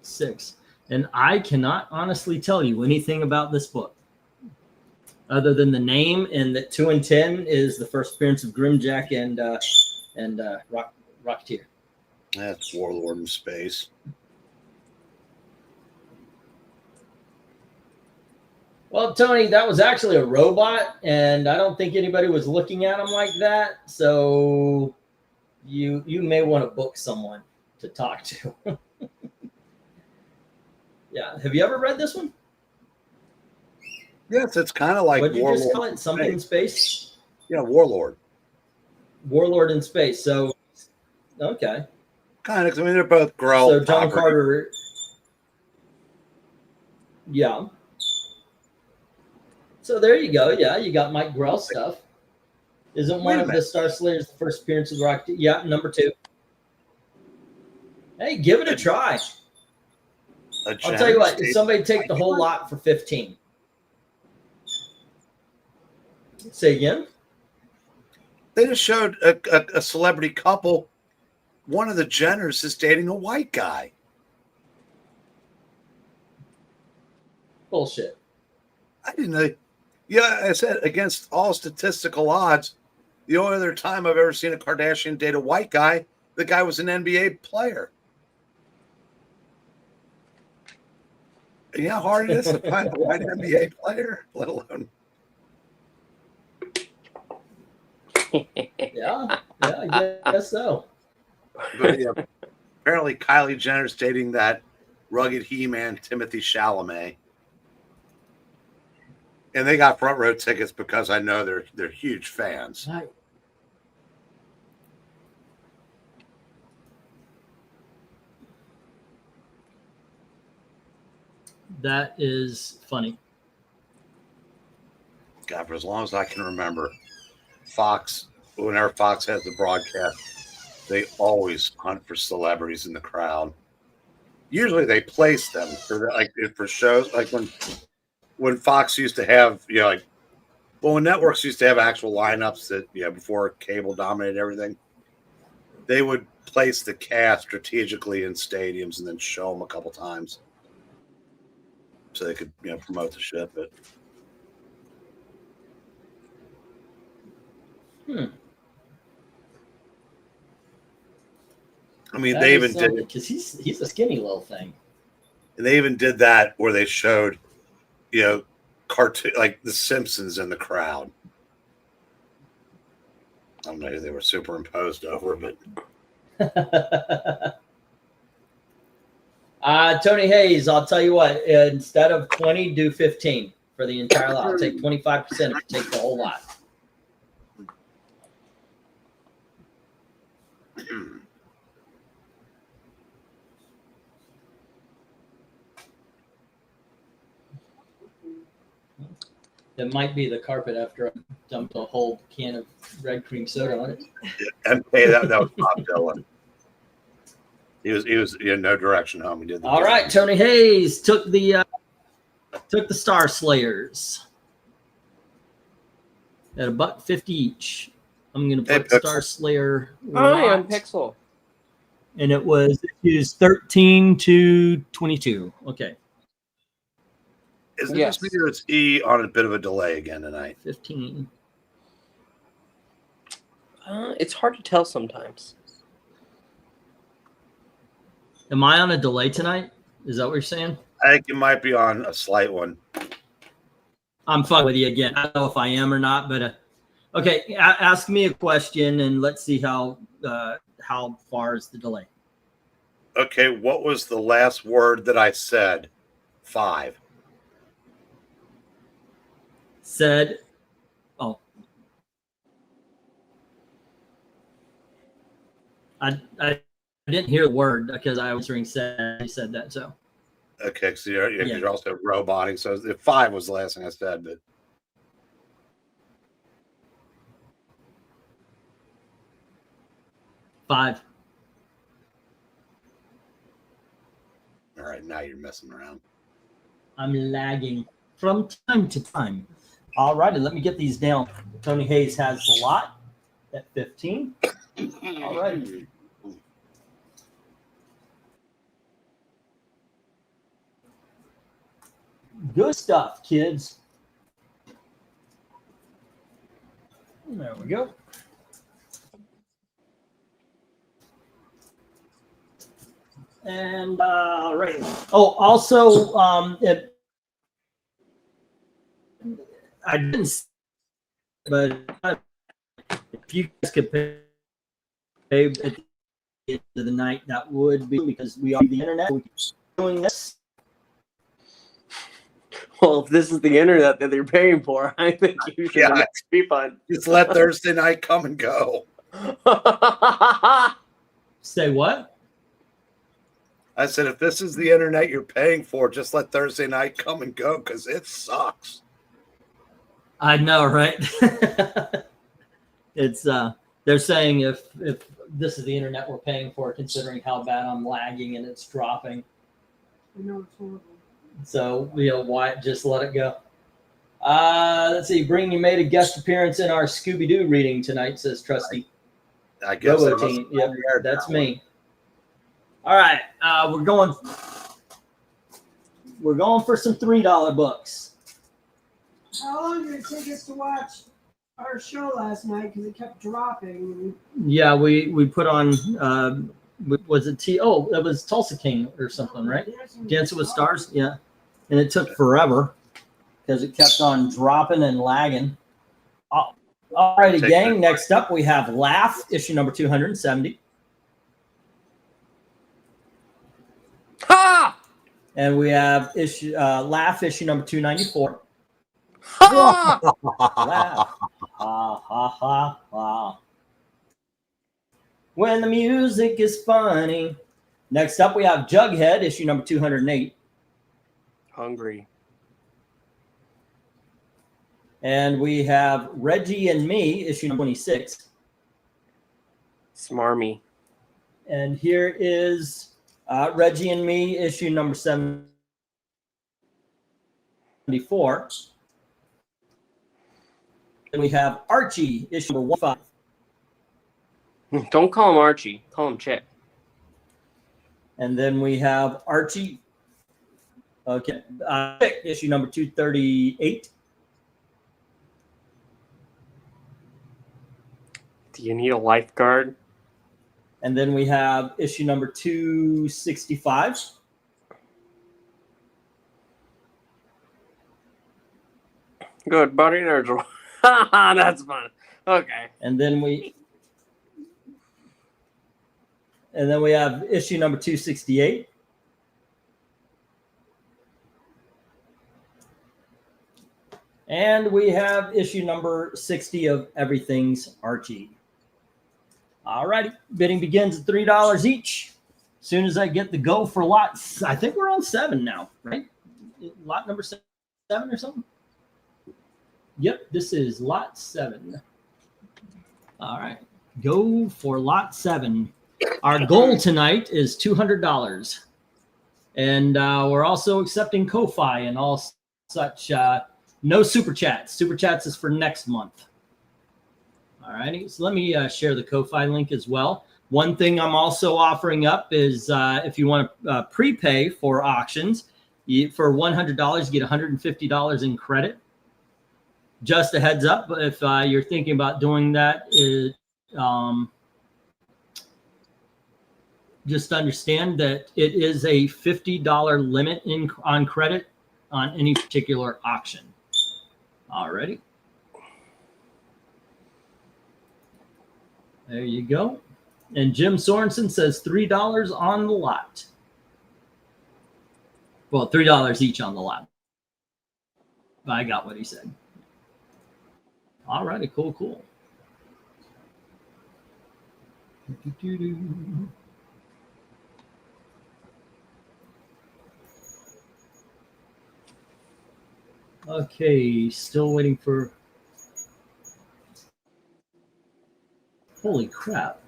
6. And I cannot honestly tell you anything about this book other than the name, and that 2 and 10 is the first appearance of Grimjack and Rocketeer. That's Warlord in space. Well, Tony, that was actually a robot, and I don't think anybody was looking at him like that. So you may want to book someone to talk to. Yeah. Have you ever read this one? Yes, it's kind of like What did you Warlord just call it? Something in space? Yeah, Warlord. Warlord in space. So, okay. Kind of. I mean, they're both Grell. So John property. Carter. Yeah. So there you go. Yeah, you got Mike Grell stuff. Isn't one of the Star Slayers the first appearance of the Rock? Yeah, number 2. Hey, give it a try. I'll tell you what. If somebody take the whole lot for 15. Say again. They just showed a celebrity couple. One of the Jenners is dating a white guy. Bullshit. I didn't know. Yeah, I said against all statistical odds, the only other time I've ever seen a Kardashian date a white guy, the guy was an NBA player. You know how hard it is to find a white NBA player, let alone. Yeah, I guess so. But yeah, apparently Kylie Jenner's dating that rugged He-Man Timothy Chalamet. And they got front row tickets because I know they're huge fans. Right. That is funny. God, for as long as I can remember, Fox, whenever Fox has the broadcast, they always hunt for celebrities in the crowd. Usually they place them for shows, like when Fox used to have, when networks used to have actual lineups that, before cable dominated everything, they would place the cast strategically in stadiums and then show them a couple times so they could, promote the shit. But I mean, they even did it because he's a skinny little thing, and they even did that where they showed, cartoon like The Simpsons in the crowd. I don't know if they were superimposed over, but Tony Hayes, I'll tell you what, instead of 20, do 15 for the entire lot. I'll take 25% if you take the whole lot. It might be the carpet after I dumped a whole can of red cream soda on it. And hey, that was Bob Dylan. He was No Direction Home. He did. All right, Tony Hayes took the Star Slayers at $1.50 each. I'm gonna put Star Slayer. Hi, I'm Pixel. And it was issues 13 to 22. Okay. Isn't this me or it's E on a bit of a delay again tonight? 15. It's hard to tell sometimes. Am I on a delay tonight? Is that what you're saying? I think you might be on a slight one. I'm fine with you again. I don't know if I am or not, but okay. Ask me a question and let's see how far is the delay. Okay, what was the last word that I said? 5. Said, oh, I didn't hear the word because I was hearing said. You said that, so Okay, so you're Yeah. also roboting. So 5 was the last thing I said, but 5. all right, now you're messing around. I'm lagging from time to time. All righty, let me get these down. Tony Hayes has the lot at 15. All right. Good stuff, kids. There we go. And right. Oh, also, I didn't, but if you guys could pay at the end of the night, that would be because we are the internet. We keep doing this. Well, if this is the internet that they're paying for, I think you should Yeah. get a refund. Just let Thursday night come and go. Say what? I said, if this is the internet you're paying for, just let Thursday night come and go because it sucks. I know, right? It's they're saying if this is the internet we're paying for, considering how bad I'm lagging and it's dropping. I know it's horrible. So, why just let it go? Let's see. You made a guest appearance in our Scooby-Doo reading tonight, says Trusty. I guess I must Robo-Teen. have Yep, heard that's that me. All right. We're going for some $3 books. How long did it take us to watch our show last night? Because it kept dropping. Yeah, we put on, was it it was Tulsa King or something, right? Dancing with Stars, yeah. And it took forever because it kept on dropping and lagging. All righty, Take gang. that. Next up, we have Laugh, issue number 270. Ha! And we have Laugh, issue number 294. Ha! Laugh. Ha, ha, ha, ha. When the music is funny. Next up, we have Jughead, issue number 208. Hungry. And we have Reggie and Me, issue number 26. Smarmy. And here is Reggie and Me, issue number 74. And we have Archie, issue number 15. Don't call him Archie. Call him Chick. And then we have Archie, okay, issue number 238. Do you need a lifeguard? And then we have issue number 265. Good, buddy. That's fun. Okay. And then we have issue number 268. And we have issue number 60 of Everything's Archie. All righty. Bidding begins at $3 each. As soon as I get the go for lots, I think we're on 7 now, right? Lot number 7 or something? Yep, this is lot 7. All right. Go for lot 7. Our goal tonight is $200. And we're also accepting Ko-Fi and all such. No Super Chats. Super Chats is for next month. All righty. So let me share the Ko-Fi link as well. One thing I'm also offering up is if you want to prepay for auctions, for $100, you get $150 in credit. Just a heads up, if you're thinking about doing that, just understand that it is a $50 limit on credit on any particular auction. Alrighty. There you go. And Jim Sorensen says $3 on the lot. Well, $3 each on the lot. I got what he said. All righty, cool. Okay, still waiting for. Holy crap.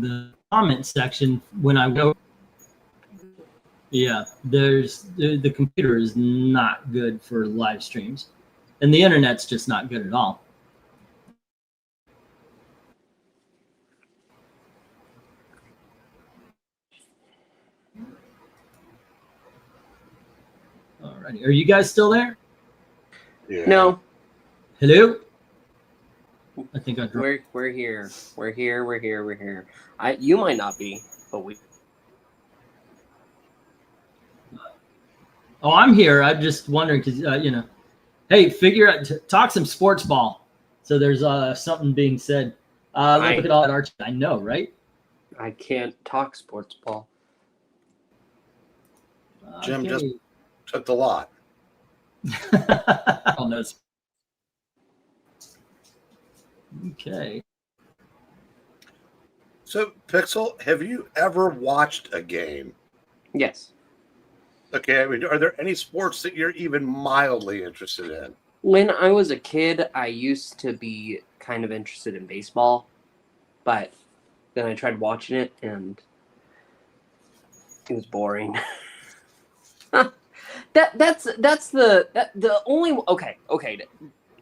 The comment section, when I go. Yeah, the computer is not good for live streams, and the internet's just not good at all. All righty, are you guys still there? Yeah. No, Hello? I think I dropped. we're here. We're here. You might not be, but we. Oh, I'm here. I'm just wondering because hey, figure out talk some sports ball. So there's something being said. Look at all that Archie. I know, right? I can't talk sports ball. Jim just took the lot. Oh, no. Okay. So, Pixel, have you ever watched a game? Yes. Okay, I mean, are there any sports that you're even mildly interested in? When I was a kid, I used to be kind of interested in baseball, but then I tried watching it and it was boring. That's the only okay to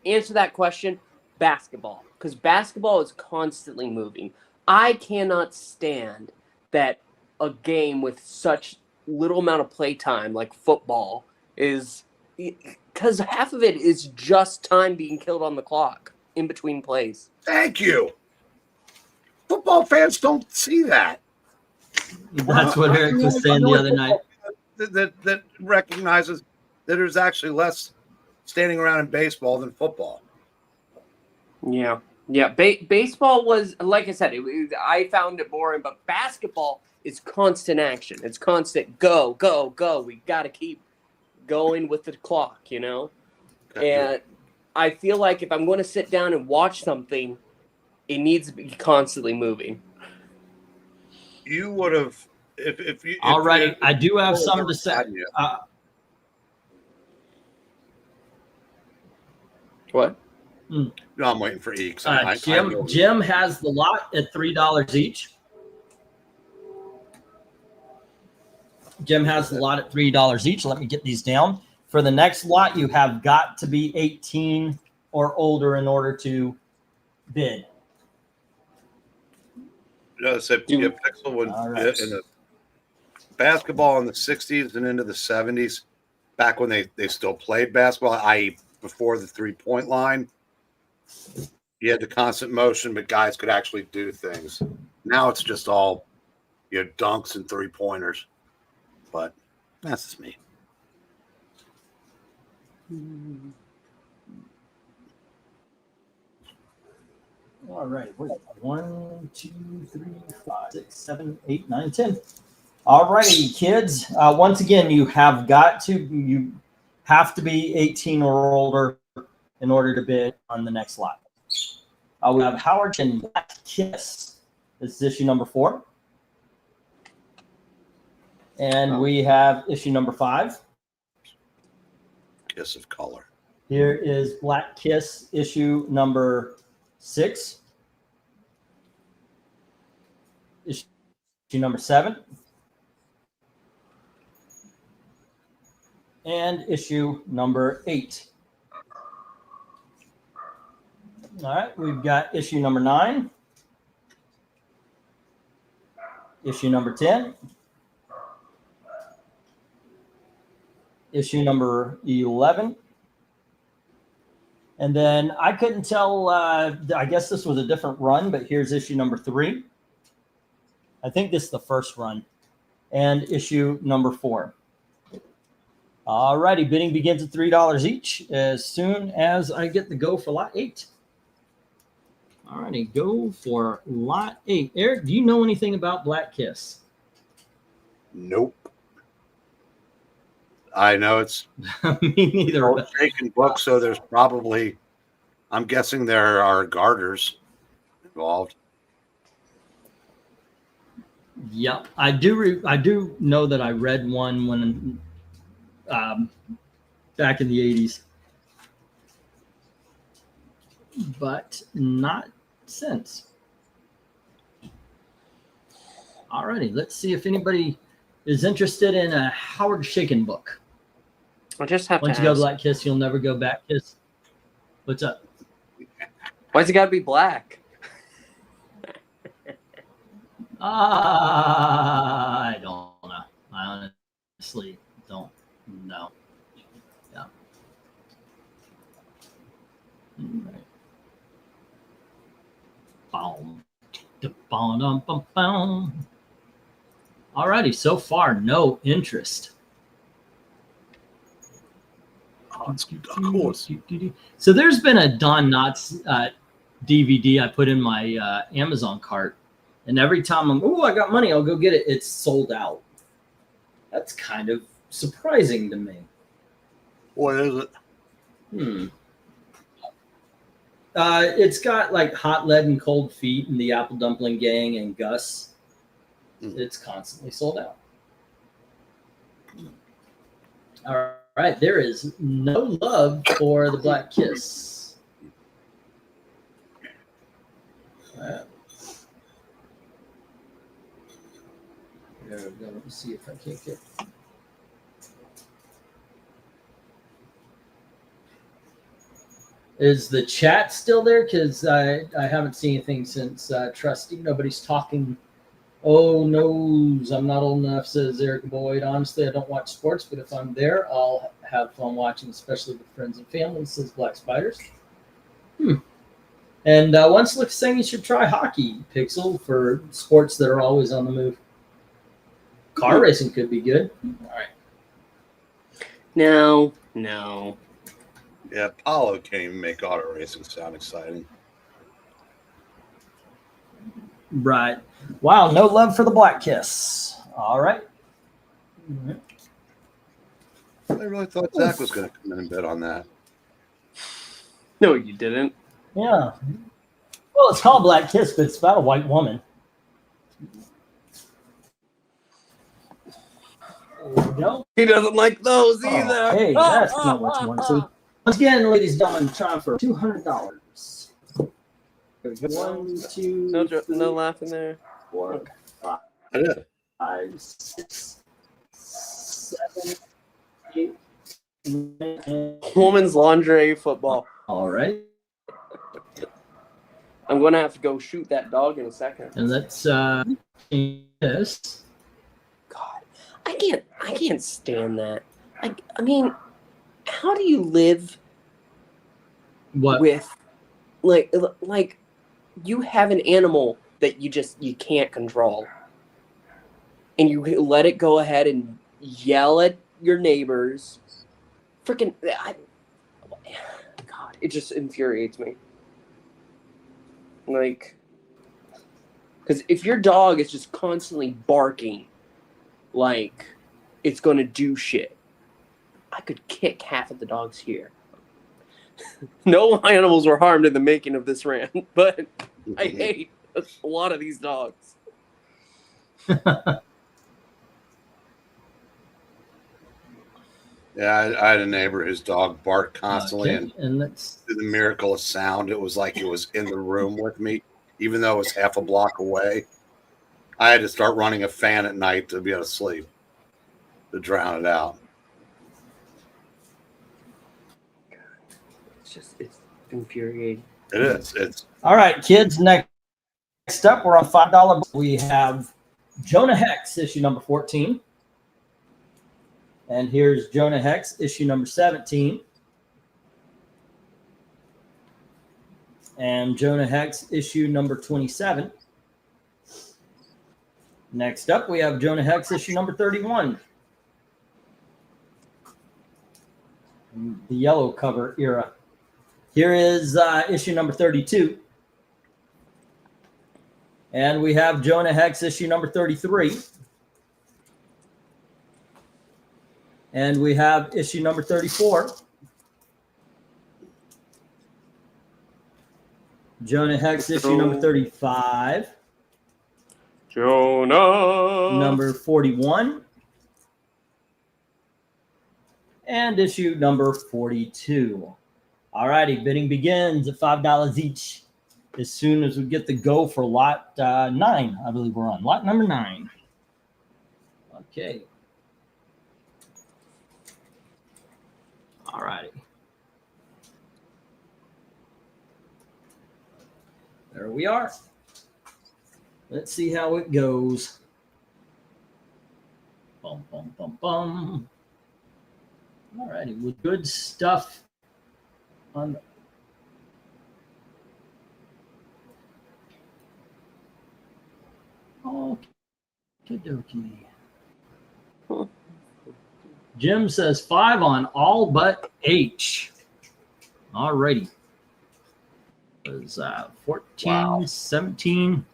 answer that question. Basketball, because basketball is constantly moving. I cannot stand that a game with such little amount of play time like football is, because half of it is just time being killed on the clock in between plays. Thank you. Football fans don't see that. That's what Eric was saying the other night. That recognizes that there's actually less standing around in baseball than football. Yeah. Baseball was, like I said, I found it boring, but basketball is constant action. It's constant go. We got to keep going with the clock, And I feel like if I'm going to sit down and watch something, it needs to be constantly moving. You would have, if you. All right, I do have something to say. What? No, I'm waiting for Eeks. Jim has the lot at $3 each. Jim has the lot at $3 each. Let me get these down. For the next lot, you have got to be 18 or older in order to bid. So Pixel would in the basketball in the 60s and into the 70s, back when they still played basketball, i.e. before the 3-point line. You had the constant motion, but guys could actually do things. Now it's just all dunks and 3-pointers. But that's just me. All right. Wait. 1, 2, 3, 5, 6, 7, 8, 9, 10. All righty, kids. Once again, you have to be 18 or older in order to bid on the next lot. We have Howard and Black Kiss. This is issue number 4. And we have issue number 5. Kiss of color. Here is Black Kiss issue number 6. Issue number 7. And issue number 8. All right, we've got issue number 9, issue number 10, issue number 11, And then I couldn't tell. I guess this was a different run, but here's issue number 3. I think this is the first run, and issue number 4. All righty, bidding begins at $3 each as soon as I get the go for lot 8. All righty, go for lot 8. Eric, do you know anything about Black Kiss? Nope. I know it's Me neither. an shaken book, so there's probably, I'm guessing there are garters involved. Yep, I do. I do know that I read one when back in the 80s, but not since. All righty, let's see if anybody is interested in a Howard Shaken book. I just have Once to you go ask, Black Kiss, you'll never go back Kiss. What's up? why's it got to be black? I don't know. I honestly don't know. Yeah. All righty. So far, no interest. Of course. So there's been a Don Knotts DVD I put in my Amazon cart, and every time I got money, I'll go get it. It's sold out. That's kind of surprising to me. What is it? It's got like Hot Lead and Cold Feet and the Apple Dumpling Gang and Gus. It's constantly sold out. All right, there is no love for the Black Kiss. There we go. Let me see if I can't get. Is the chat still there? Because I haven't seen anything since Trusty. Nobody's talking. Oh, noes. I'm not old enough, says Eric Boyd. Honestly, I don't watch sports, but if I'm there, I'll have fun watching, especially with friends and family, says Black Spiders. And once Slick saying you should try hockey, Pixel, for sports that are always on the move. Car racing could be good. All right. No. Yeah, Apollo can't even make auto racing sound exciting. Right. Wow, no love for the Black Kiss. All right. I really thought Zach was going to come in and bid on that. No, you didn't. Yeah. Well, it's called Black Kiss, but it's about a white woman. There we go. He doesn't like those either. Hey, that's not what you want to see. Once again, ladies and gentlemen, trying for $200. There we go. 1, 2, No laughing there. 4, I did. 5, 6, 7, 8, 9. Woman's lingerie football. All right. I'm gonna have to go shoot that dog in a second. And let's yes. God, I can't stand that. I mean, how do you live What? with like you have an animal that you can't control, and you let it go ahead and yell at your neighbors? Freaking God, it just infuriates me. Like, because if your dog is just constantly barking, like it's gonna do shit, I could kick half of the dogs here. No animals were harmed in the making of this rant, but I hate a lot of these dogs. Yeah, I had a neighbor, his dog barked constantly, Okay, and let's. through the miracle of sound, it was like it was in the room with me, even though it was half a block away. I had to start running a fan at night to be able to sleep, to drown it out. It's infuriating. It is. It's All right, kids. Next up, we're on $5. We have Jonah Hex, issue number 14. And here's Jonah Hex, issue number 17. and Jonah Hex issue number 27. Next up, we have Jonah Hex issue number 31. The yellow cover era. Here is issue number 32. And we have Jonah Hex issue number 33. And we have issue number 34. Jonah Hex issue number 35. Jonah. Number 41. And issue number 42. All righty, bidding begins at $5 each. As soon as we get the go for lot 9, I believe we're on lot number 9. Okay. All righty. There we are. Let's see how it goes. Bum, bum, bum, bum. All righty, with good stuff on the okie dokie. Jim says 5 on all but H. All righty. It was 14, Wow. 17,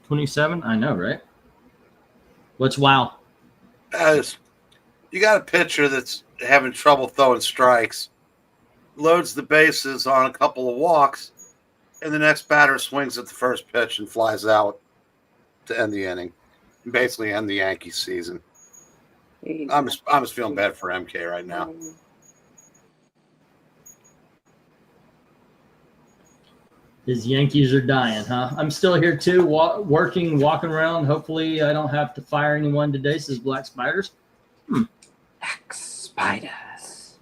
27. I know, right? What's wow? You got a pitcher that's having trouble throwing strikes, loads the bases on a couple of walks, and the next batter swings at the first pitch and flies out to end the inning, and basically end the Yankees season. I'm just feeling bad for MK right now. His Yankees are dying, huh? I'm still here too, walking around. Hopefully, I don't have to fire anyone today. Says Black Spiders. Black spiders.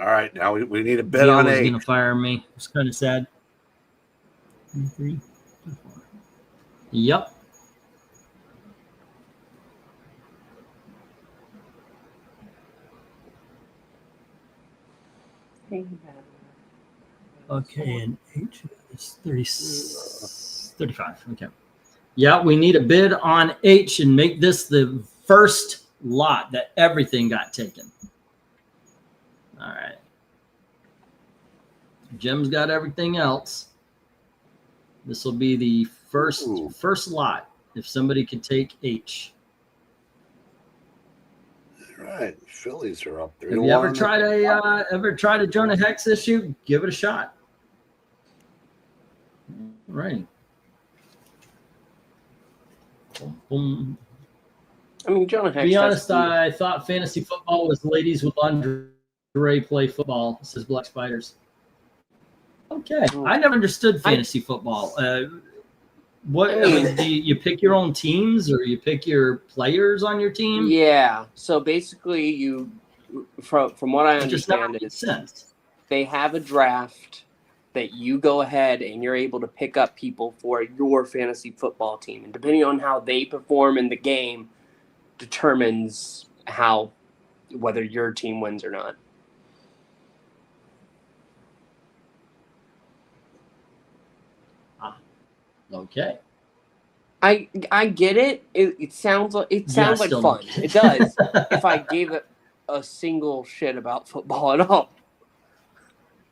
All right, now we need a bid Gil on was 8. gonna fire me. It's kind of sad. 3, 4. Yep. Okay, and H is 30, 35. Okay. Yeah, we need a bid on H and make this the first lot that everything got taken. All right. Jim's got everything else. This will be the first lot if somebody could take H. All right, Phillies are up there. Have you ever tried a Jonah Hex issue? Give it a shot. All right. Boom, boom. I mean, Jonah To Hex. be honest, I thought fantasy football was ladies with lingerie play football, says Black Spiders. Okay. I never understood fantasy football. Do you pick your own teams or you pick your players on your team? Yeah. So basically, you, from what I It just never understand, made is sense. they have a draft that you go ahead and you're able to pick up people for your fantasy football team, and depending on how they perform in the game, determines whether your team wins or not. Okay. I get it. It sounds like still fun. don't get It does. If I gave it a single shit about football at all.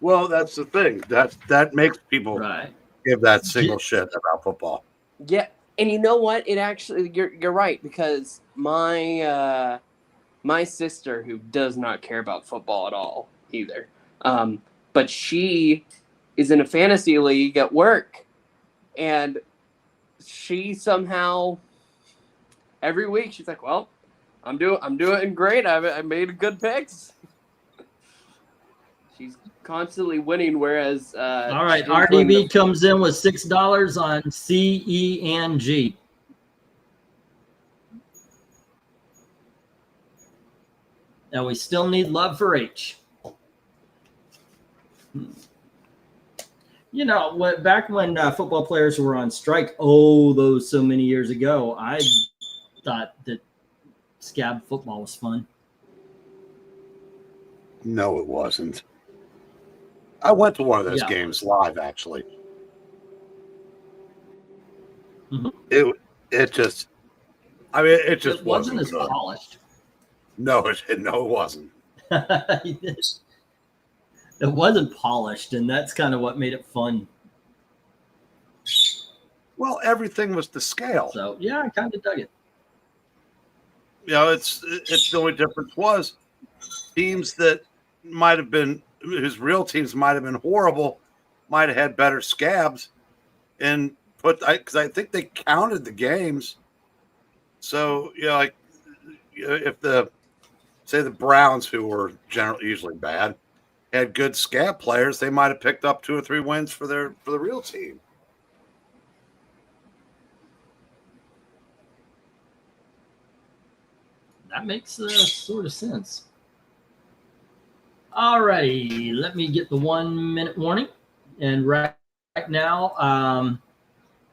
Well, that's the thing. That makes people Right. give that single shit about football. Yeah, and you know what? It actually you're right, because my sister, who does not care about football at all either, but she is in a fantasy league at work, and she somehow every week she's like, "Well, I'm doing great. I made good picks." She's constantly winning, whereas All right. James winning RDB the- comes in with $6 on C, E, and G. Now we still need love for H. You know, back when football players were on strike, those so many years ago, I thought that scab football was fun. No, it wasn't. I went to one of those Yeah. games live, actually. Mhm. It just, I mean, it just It wasn't as good. polished. No, it wasn't. It wasn't polished, and that's kind of what made it fun. Well, everything was to scale. So yeah, I kind of dug it. You know, it's the only difference was teams that might have been whose real teams might have been horrible, might have had better scabs, and because I think they counted the games. So like if the Browns, who were usually bad, had good scab players, they might have picked up 2 or 3 wins for the real team. That makes sort of sense. Alrighty, let me get the 1 minute warning. And right now,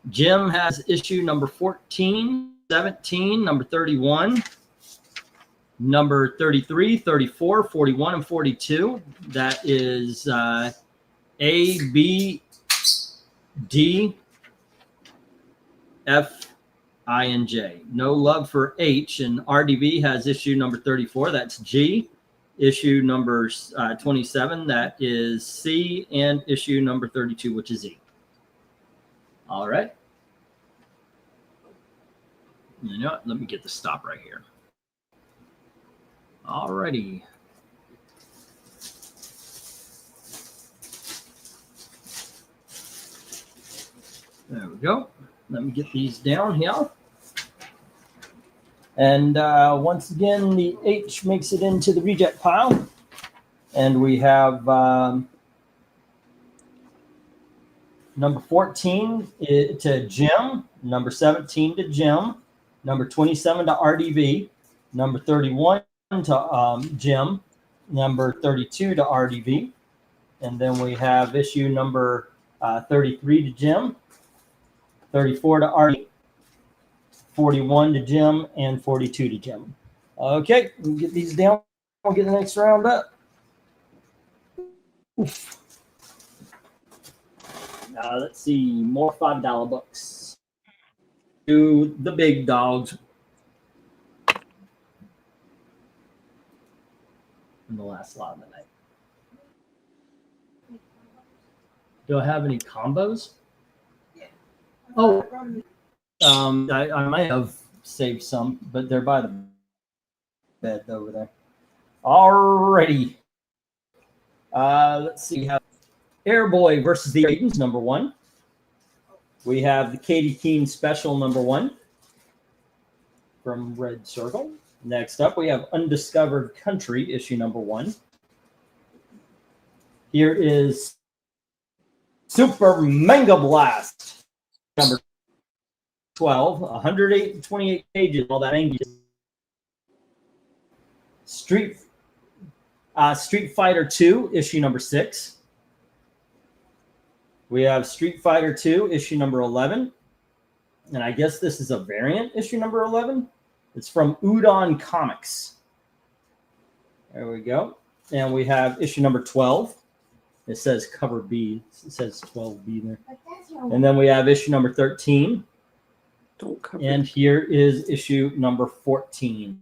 Jim has issue number 14, 17, number 31, number 33, 34, 41, and 42. That is A, B, D, F, I, and J. No love for H. And RDV has issue number 34. That's G. Issue number 27. That is C. And issue number 32, which is E. All right. You know what? Let me get the stop right here. All righty. There we go. Let me get these down here. And once again, the H makes it into the reject pile. And we have number 14 to Jim, number 17 to Jim, number 27 to RDV, number 31 to Jim, number 32 to RDV. And then we have issue number 33 to Jim, 34 to RDV, 41 to Jim, and 42 to Jim. Okay, we'll get these down. We'll get the next round up. Oof. Let's see, more $5 books. To the big dogs. In the last lot of the night. Do I have any combos? Oh, I might have saved some, but they're by the bed over there. Alrighty. Let's see. We have Airboy versus the Raidens, number 1. We have the Katie Keene special, number 1, from Red Circle. Next up, we have Undiscovered Country, issue number 1. Here is Super Mega Blast, number 12, 128 pages, all that angry. Street Fighter 2, issue number 6. We have Street Fighter 2, issue number 11. And I guess this is a variant, issue number 11. It's from Udon Comics. There we go. And we have issue number 12. It says cover B. It says 12B there. And then we have issue number 13. Don't cover. And here is issue number 14.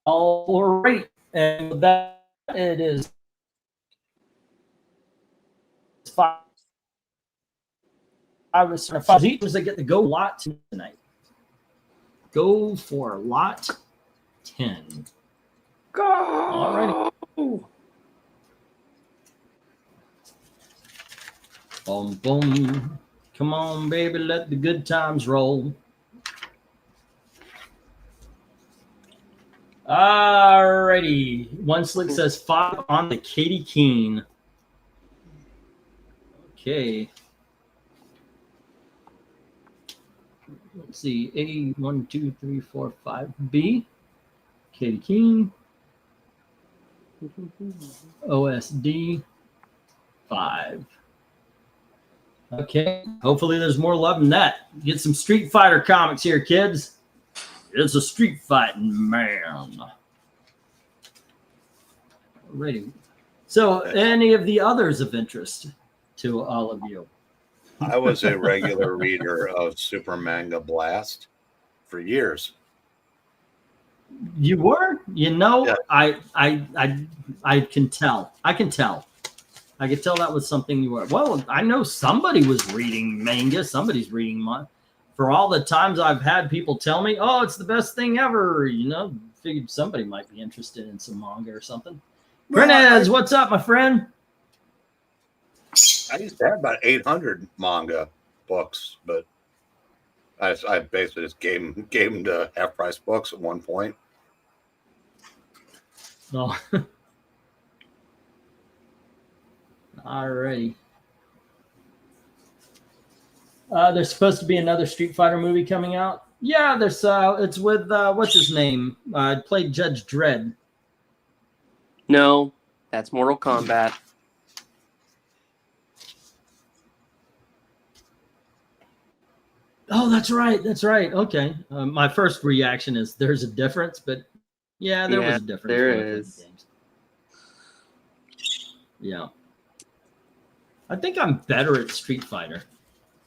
All right. And with that, it is 5 each as they get to go lot tonight. Go for lot 10. Go. All right. Boom, boom. Come on, baby, let the good times roll. All righty. One slick says 5 on the Katie Keene. Okay. Let's see. A 1, 2, 3, 4, 5. B. Katie Keene. OSD 5. Okay. Hopefully there's more love than that. Get some Street Fighter comics here, kids. It's a street fighting man. Alrighty. So, any of the others of interest to all of you? I was a regular reader of Super Manga Blast for years. You were, Yeah. I can tell. I could tell that was something you were. Well, I know somebody was reading manga. Somebody's reading for all the times I've had people tell me, "Oh, it's the best thing ever." Figured somebody might be interested in some manga or something. Well, Grenez, what's up, my friend? I used to have about 800 manga books, but I basically just gave them to half price books at one point. Oh. Alrighty. There's supposed to be another Street Fighter movie coming out. Yeah, there's. It's with what's his name? Played Judge Dredd. No, that's Mortal Kombat. Oh, that's right. That's right. Okay. My first reaction is there's a difference, but yeah, there was a difference. There when it came is. to games. Yeah. I think I'm better at Street Fighter.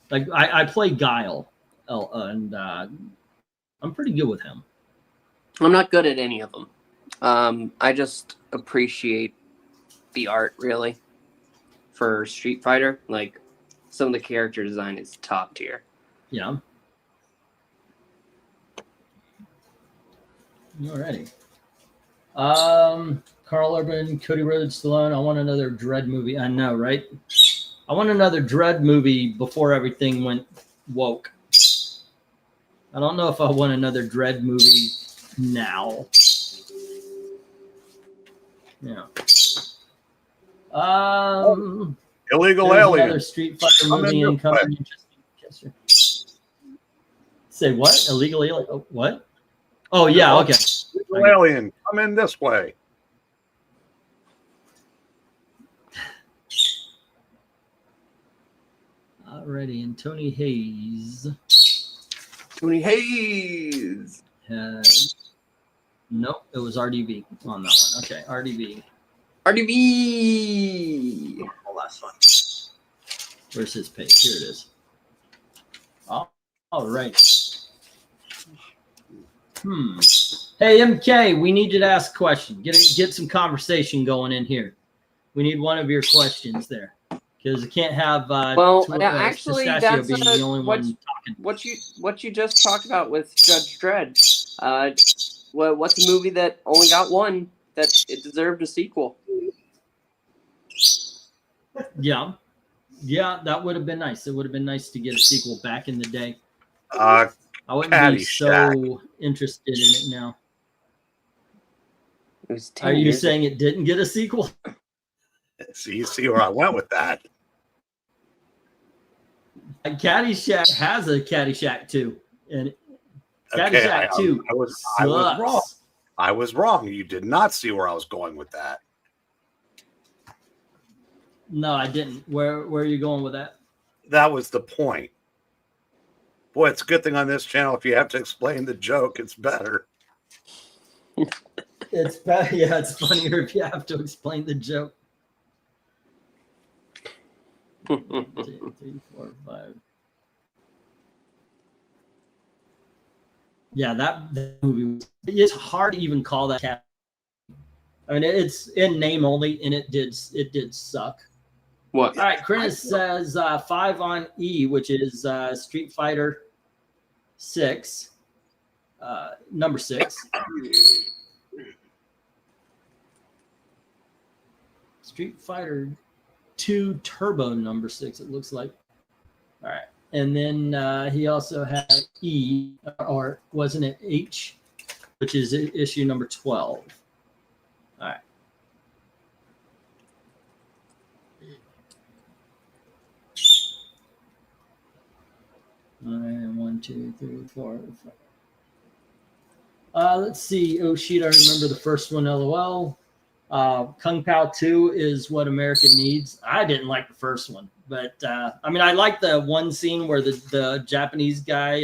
Like I play Guile, and I'm pretty good with him. I'm not good at any of them. I just appreciate the art, really, for Street Fighter. Like, some of the character design is top tier. Yeah. Alrighty. Carl Urban, Cody Rhodes, Stallone. I want another Dread movie. I know, right? I want another Dread movie before everything went woke. I don't know if I want another Dread movie now. Yeah. Illegal there's Alien. another Street Fighter Come movie in this way. incoming. Interesting. Say what? Illegal Alien? Oh, what? Oh yeah. Okay. Illegal Alien. Come in this way. Alrighty, and Tony Hayes Tony Hayes. had. Nope, it was RDV on that one. Okay, RDV. RDB. The last one. Where's his page? Here it is. Oh, all right. Hey, MK, we need you to ask a question. Get some conversation going in here. We need one of your questions there. Because you can't have actually, Pistachio that's being the only one talking. What you just talked about with Judge Dredd. What's a movie that only got one that it deserved a sequel? Yeah, that would have been nice. It would have been nice to get a sequel back in the day. Uh, I wouldn't be so Caddyshack. interested in it now. It was 10 Are you years saying it didn't get a sequel? so you see where I went with that. Caddyshack has a Caddyshack 2, and Okay, Caddyshack 2 I was wrong. sucks. I was wrong. You did not see where I was going with that. No, I didn't. Where are you going with that? That was the point. Boy, it's a good thing on this channel. If you have to explain the joke, it's better. It's better. Yeah, it's funnier if you have to explain the joke. 1, 2, 3, 4, 5. Yeah, that movie. It's hard to even call that cat. I mean, it's in name only, and it did suck. What? All right, Chris says 5 on E, which is Street Fighter 6, number 6. Street Fighter 2 Turbo number 6, it looks like. All right. And then he also had E, or wasn't it H, which is issue number 12. All right. All right, 1, 2, 3, 4, 5. Let's see. Oh, shit, I remember the first one, LOL. Kung Pao 2 is what America needs. I didn't like the first one, but I mean, I like the one scene where the Japanese guy,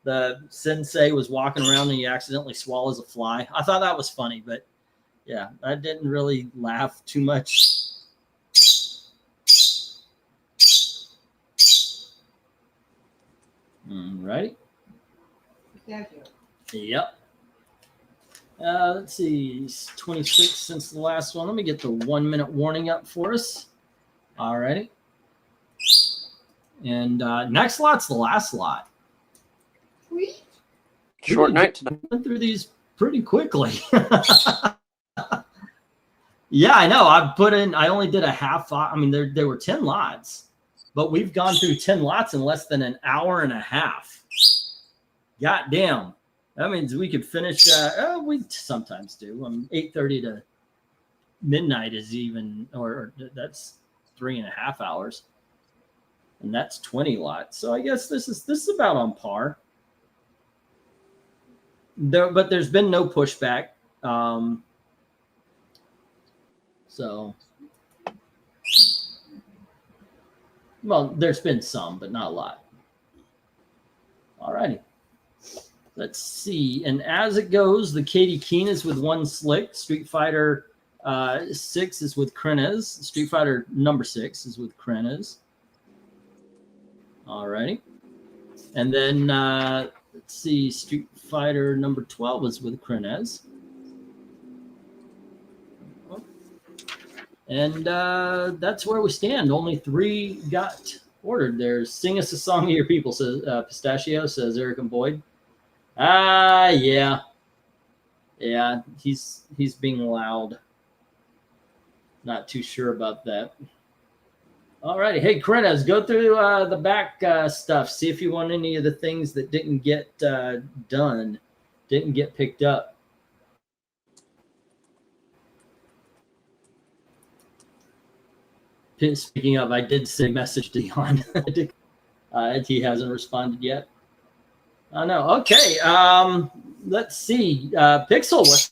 the sensei, was walking around and he accidentally swallows a fly. I thought that was funny, but Yeah, I didn't really laugh too much. Right. Thank you. Yep. Let's see, 26 since the last one. Let me get the 1 minute warning up for us. All righty. And next lot's the last lot. Sweet. Short night tonight. Went through these pretty quickly. Yeah, I know. I only did a half. I mean, there were 10 lots, but we've gone through 10 lots in less than an hour and a half. God damn. That means we could finish. We sometimes do. 8:30 to midnight is even, or that's 3.5 hours, and that's 20 lots. So I guess this is about on par. But there's been no pushback. So, well, there's been some, but not a lot. All righty. Let's see. And as it goes, the Katie Keene is with 1 slick. Street Fighter 6 is with Krenez. Street Fighter number 6 is with Krenez. All righty. And then, let's see, Street Fighter number 12 is with Krenez. And that's where we stand. Only 3 got ordered. There's Sing Us a Song of Your People, says Pistachio, says Eric and Boyd. Yeah. Yeah, he's being loud. Not too sure about that. All righty. Hey, Krenez, go through the back stuff. See if you want any of the things that didn't get done, didn't get picked up. Speaking of, I did send a message to Jan. He hasn't responded yet. Oh, no. Okay. Let's see. Pixel, what's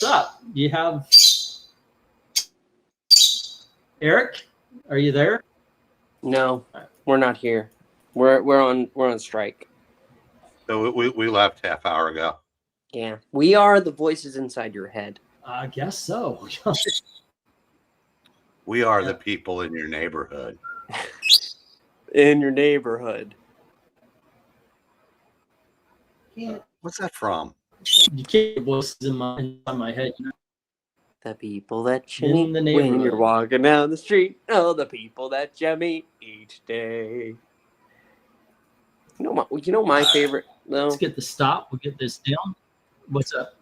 up? Do you have Eric? Are you there? No, we're not here. We're on strike. So we left half hour ago. Yeah, we are the voices inside your head. I guess so. We are the people in your neighborhood. In your neighborhood. Can't. What's that from? You can't hear voices in my head. You know? The people that you In meet the when neighborhood. you're walking down the street. Oh, the people that you meet each day. You know my favorite though. Let's get the stop. We'll get this down. What's up?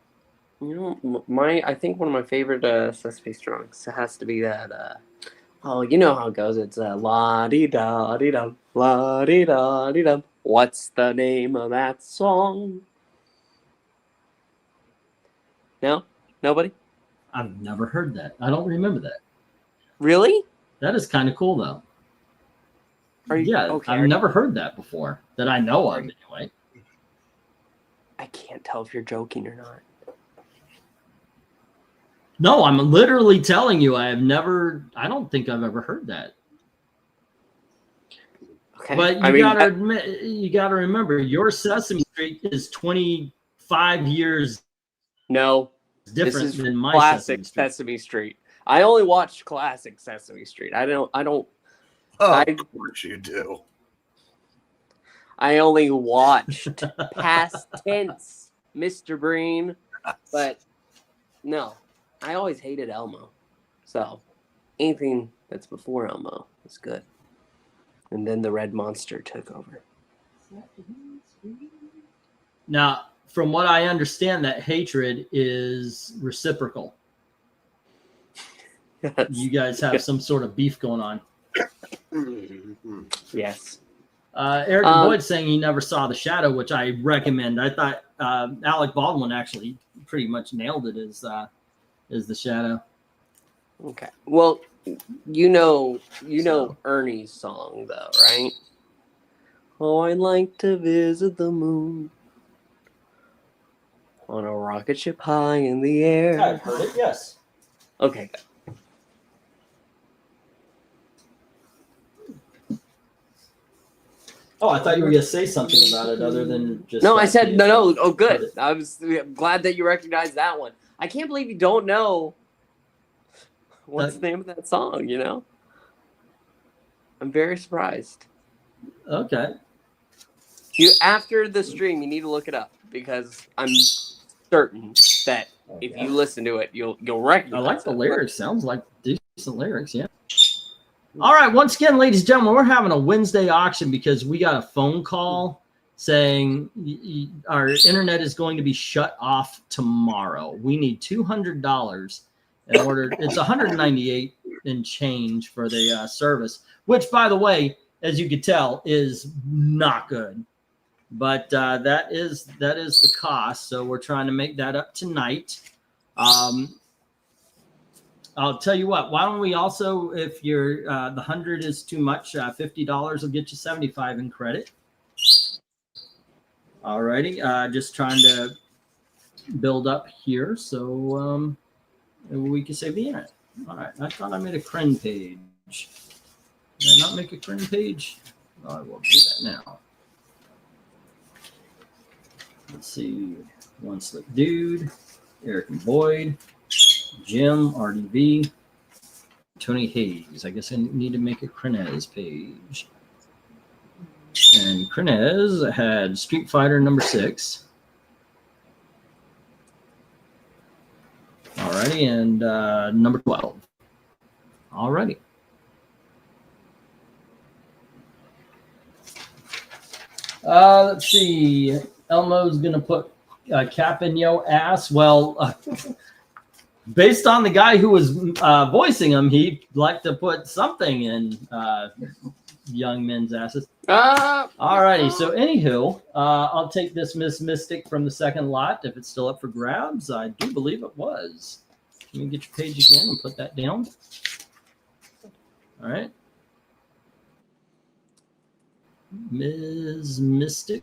You know I think one of my favorite Sesame songs has to be that. Oh, you know how it goes. It's la di da di dum, la di da di dum. What's the name of that song? No, nobody. I've never heard that. I don't remember that. Really? That is kind of cool, though. Yeah, okay? I've never heard that before, that I know of, anyway. I can't tell if you're joking or not. No, I'm literally telling you, I don't think I've ever heard that. Okay, But you gotta remember, your Sesame Street is 25 years no, different this is than my classic Sesame Street. I only watched classic Sesame Street. I don't. Oh, of course you do. I only watched past tense, Mr. Breen. But no, I always hated Elmo. So anything that's before Elmo is good. And then the Red Monster took over. Now, from what I understand, that hatred is reciprocal. Yes. You guys have some sort of beef going on. Yes. Eric Boyd saying he never saw The Shadow, which I recommend. I thought Alec Baldwin actually pretty much nailed it as The Shadow. Okay. Well, you know Ernie's song though, right? Oh, I'd like to visit the moon on a rocket ship high in the air. I've heard it, yes. Okay. Oh, I thought you were going to say something about it other than just... No, I said no. Oh, good. I was glad that you recognized that one. I can't believe you don't know what's the name of that song, you know? I'm very surprised. Okay. After the stream, you need to look it up because I'm certain that if you listen to it, you'll recognize I like the it. lyrics. Sounds like decent lyrics, yeah. All right, once again, ladies and gentlemen, we're having a Wednesday auction because we got a phone call saying our internet is going to be shut off tomorrow. We need $200 in order. It's 198 and change for the service, which, by the way, as you could tell, is not good. But that is the cost. So we're trying to make that up tonight. I'll tell you what. Why don't we also, if you're the 100 is too much, $50 will get you 75 in credit. All righty. Just trying to build up here so we can save the internet. All right. I thought I made a Crin page. Did I not make a Crin page? I will do that now. Let's see. One Slick Dude, Eric and Boyd, Jim, RDV, Tony Hayes. I guess I need to make a Crinez page. And Crinez had Street Fighter number 6. Alrighty, and number 12. Alrighty. Let's see. Elmo's gonna put cap in yo ass. Well, based on the guy who was voicing him, he'd like to put something in young men's asses. Alrighty. So anywho, I'll take this Miss Mystic from the second lot if it's still up for grabs. I do believe it was. Let me get your page again and put that down. All right. Ms. Mystic,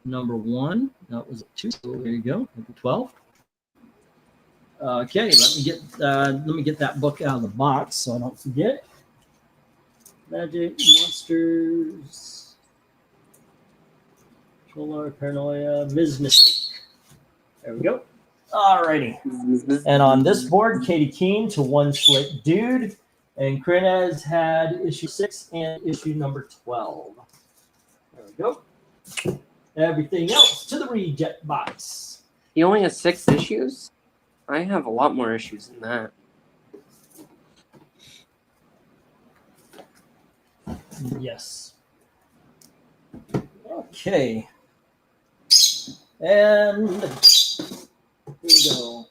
number 1. That was 2. So there you go. Number 12. Okay, let me get that book out of the box so I don't forget. Magic, monsters, Troller, Paranoia, Ms. Mystic. There we go. Alrighty. And on this board, Katie Keene to One Slick Dude. And Crinez had issue 6 and issue number 12. There we go. Everything else to the reject box. He only has 6 issues? I have a lot more issues than that. Yes. Okay. And here we go.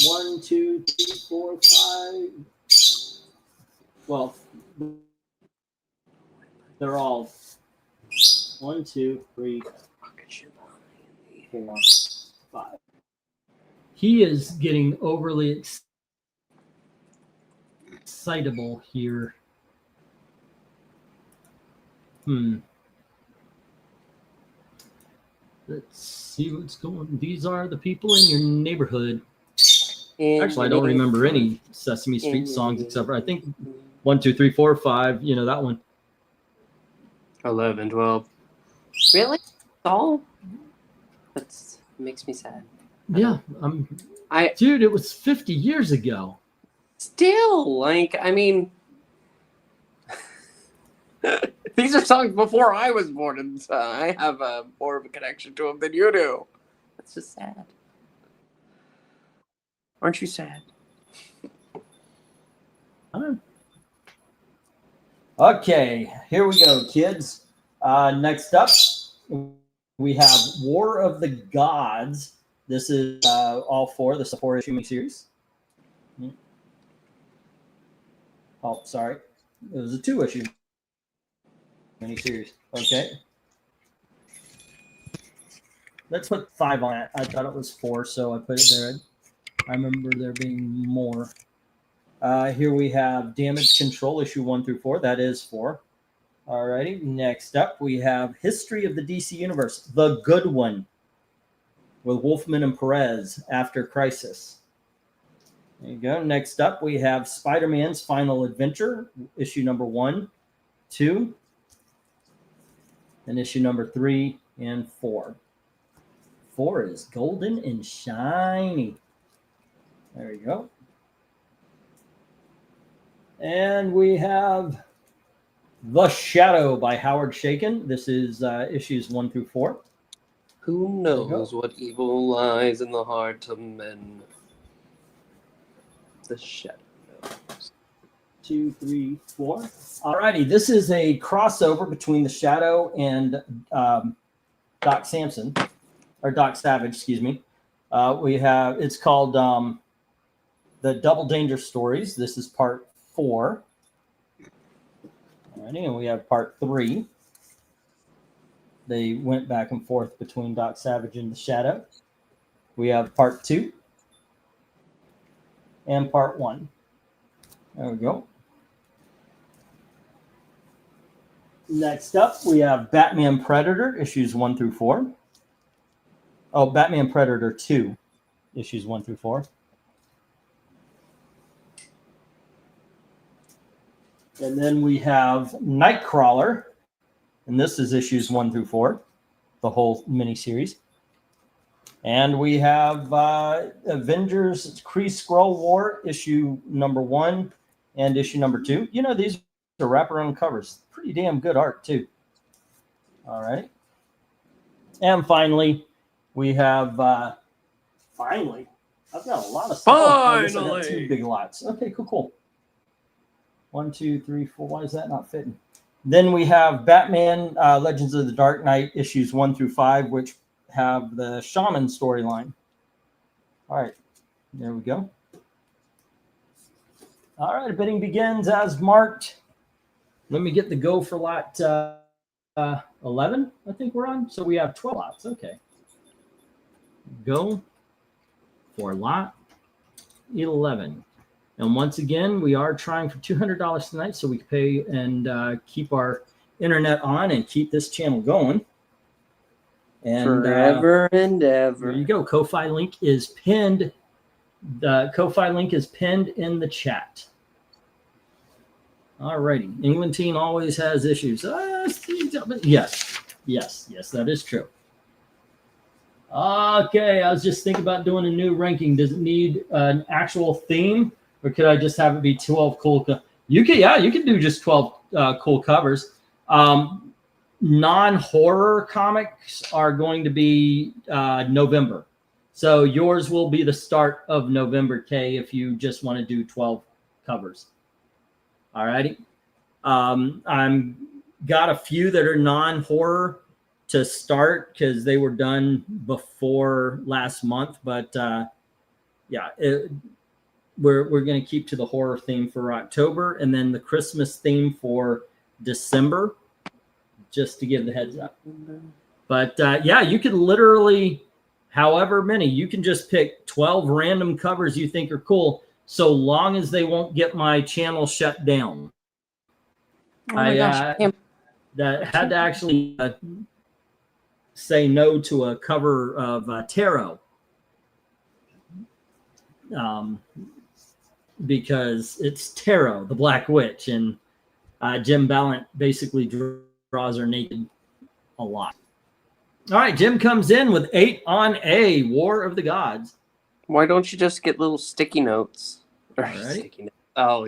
1, 2, 3, 4, 5. Well, they're all 1, 2, 3, 4, 5. He is getting overly excitable here. Let's see what's going. These are the people in your neighborhood. Actually, I don't remember any Sesame Street songs except for I think 1, 2, 3, 4, 5. You know that one. 11, 12. Really? All? That makes me sad. Yeah, dude, it was 50 years ago. Still, like, I mean, these are songs before I was born, and I have more of a connection to them than you do. That's just sad. Aren't you sad? Okay, here we go, kids. Next up, we have War of the Gods. This is all 4. This is a 4-issue miniseries. Oh, sorry. It was a 2-issue miniseries. Okay. Let's put 5 on it. I thought it was 4, so I put it there. I remember there being more. Here we have Damage Control, issue 1 through 4. That is 4. Alrighty. Next up, we have History of the DC Universe, the good one, with Wolfman and Perez after Crisis. There you go. Next up, we have Spider-Man's Final Adventure, issue number 1, 2, and issue number 3 and 4. 4 is golden and shiny. There we go. And we have The Shadow by Howard Chaykin. This is issues 1 through 4. Who knows what evil lies in the heart of men? The Shadow. 2, 3, 4. Alrighty, this is a crossover between The Shadow and Doc Samson, or Doc Savage, excuse me. It's called The Double Danger Stories. This is part 4. Alrighty, and we have part 3. They went back and forth between Doc Savage and The Shadow. We have part 2 and part 1. There we go. Next up, we have Batman Predator, issues 1 through 4. Oh, Batman Predator 2, issues 1 through 4. And then we have Nightcrawler, and this is issues 1 through 4, the whole miniseries. And we have Avengers Kree Skrull War, issue number 1 and issue number 2. You know, these are wraparound covers. Pretty damn good art, too. All right. And finally, we have, finally, I've got a lot of stuff. I guess I got 2 big lots. Okay, cool. 1, 2, 3, 4. Why is that not fitting? Then we have Batman Legends of the Dark Knight, issues 1 through 5, which have the Shaman storyline. All right. There we go. All right. Bidding begins as marked. Let me get the go for lot 11, I think we're on. So we have 12 lots. Okay. Go for lot 11. And once again, we are trying for $200 tonight so we can pay and keep our internet on and keep this channel going. And Forever and ever. There you go. Ko-Fi link is pinned. The Ko-Fi link is pinned in the chat. All righty. England team always has issues. Yes, that is true. Okay, I was just thinking about doing a new ranking. Does it need an actual theme, or could I just have it be 12 cool? You can do just 12 cool covers. Non-horror comics are going to be November. So yours will be the start of November, K, if you just want to do 12 covers. All righty. I'm got a few that are non-horror to start because they were done before last month. But we're going to keep to the horror theme for October, and then the Christmas theme for December, just to give the heads up. But you could literally, however many, you can just pick 12 random covers you think are cool, so long as they won't get my channel shut down. Oh my gosh. That had to actually say no to a cover of Tarot. Because it's Tarot, the Black Witch, and Jim Ballant basically draws her naked a lot. All right, Jim comes in with 8 on A, War of the Gods. Why don't you just get little sticky notes? Sticky notes. Oh,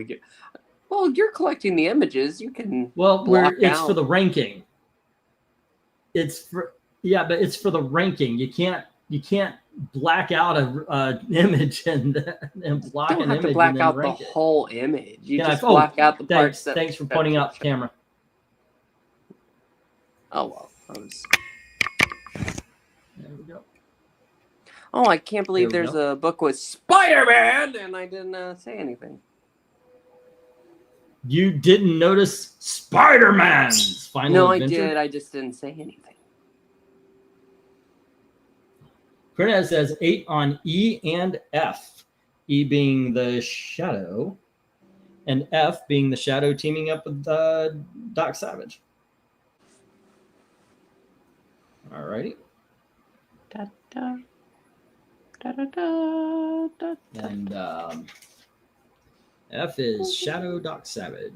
well, you're collecting the images. You can. Well, it's for the ranking. It's for but it's for the ranking. You can't black out an image and block an image. You don't have to black out the whole image. You just black out the parts. Thanks for pointing out the camera. Oh well. There we go. Oh, I can't believe there's a book with Spider-Man, and I didn't say anything. You didn't notice Spider-Man's final adventure? No, I did. I just didn't say anything. Cornez says 8 on E and F. E being the Shadow, and F being the Shadow teaming up with Doc Savage. All righty. Da, da, da, da, da, da, And F is Shadow Doc Savage.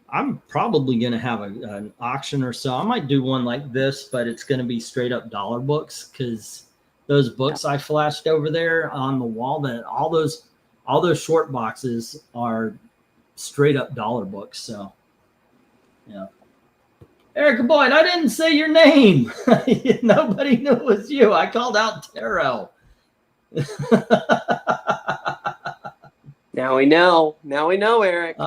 I'm probably going to have an auction or so. I might do one like this, but it's going to be straight up dollar books because those books I flashed over there on the wall, that all those short boxes are straight up dollar books. So, yeah. Erica Boyd, I didn't say your name. Nobody knew it was you. I called out Taro. Now we know. Now we know, Eric.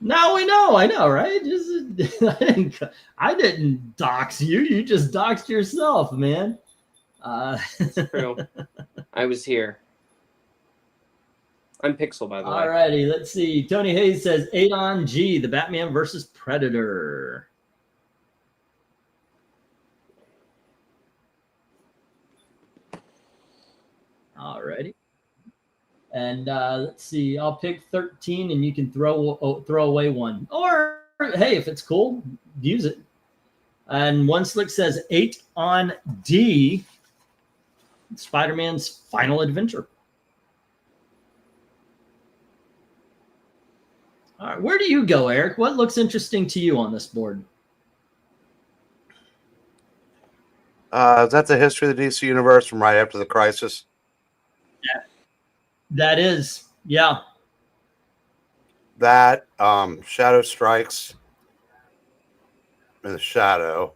Now we know. I know, right? I didn't dox you. You just doxed yourself, man. True. I was here. I'm Pixel, by the way. Alrighty, let's see. Tony Hayes says 8 on G, the Batman versus Predator. Alrighty. And let's see. I'll pick 13, and you can throw away one. Or hey, if it's cool, use it. And One Slick says 8 on D, Spider-Man's Final Adventure. All right, where do you go, Eric? What looks interesting to you on this board? That's the history of the DC universe from right after the crisis. That is, yeah. That Shadow Strikes in the Shadow.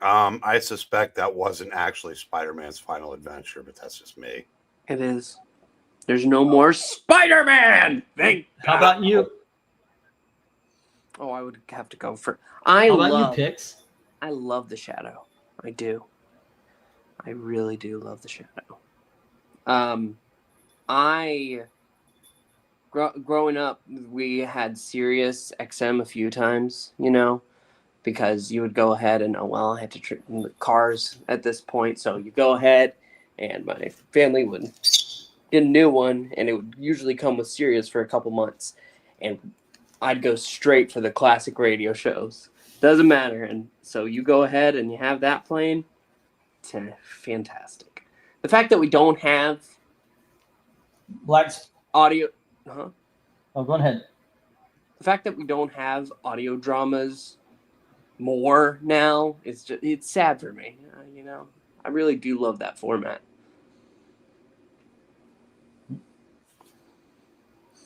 I suspect that wasn't actually Spider-Man's Final Adventure, but that's just me. It is. There's no more Spider-Man. Thank How God. about you? Oh, I would have to go for. How about you, Pix? I love the Shadow. I do. I really do love the Shadow. Growing up, we had Sirius XM a few times, because you would go ahead and, I had to the cars at this point, so you go ahead and my family would get a new one, and it would usually come with Sirius for a couple months, and I'd go straight for the classic radio shows. Doesn't matter. And so you go ahead and you have that playing. It's fantastic. The fact that we don't have Black's. audio, Oh, go ahead. the fact that we don't have audio dramas more now, it's sad for me. I really do love that format.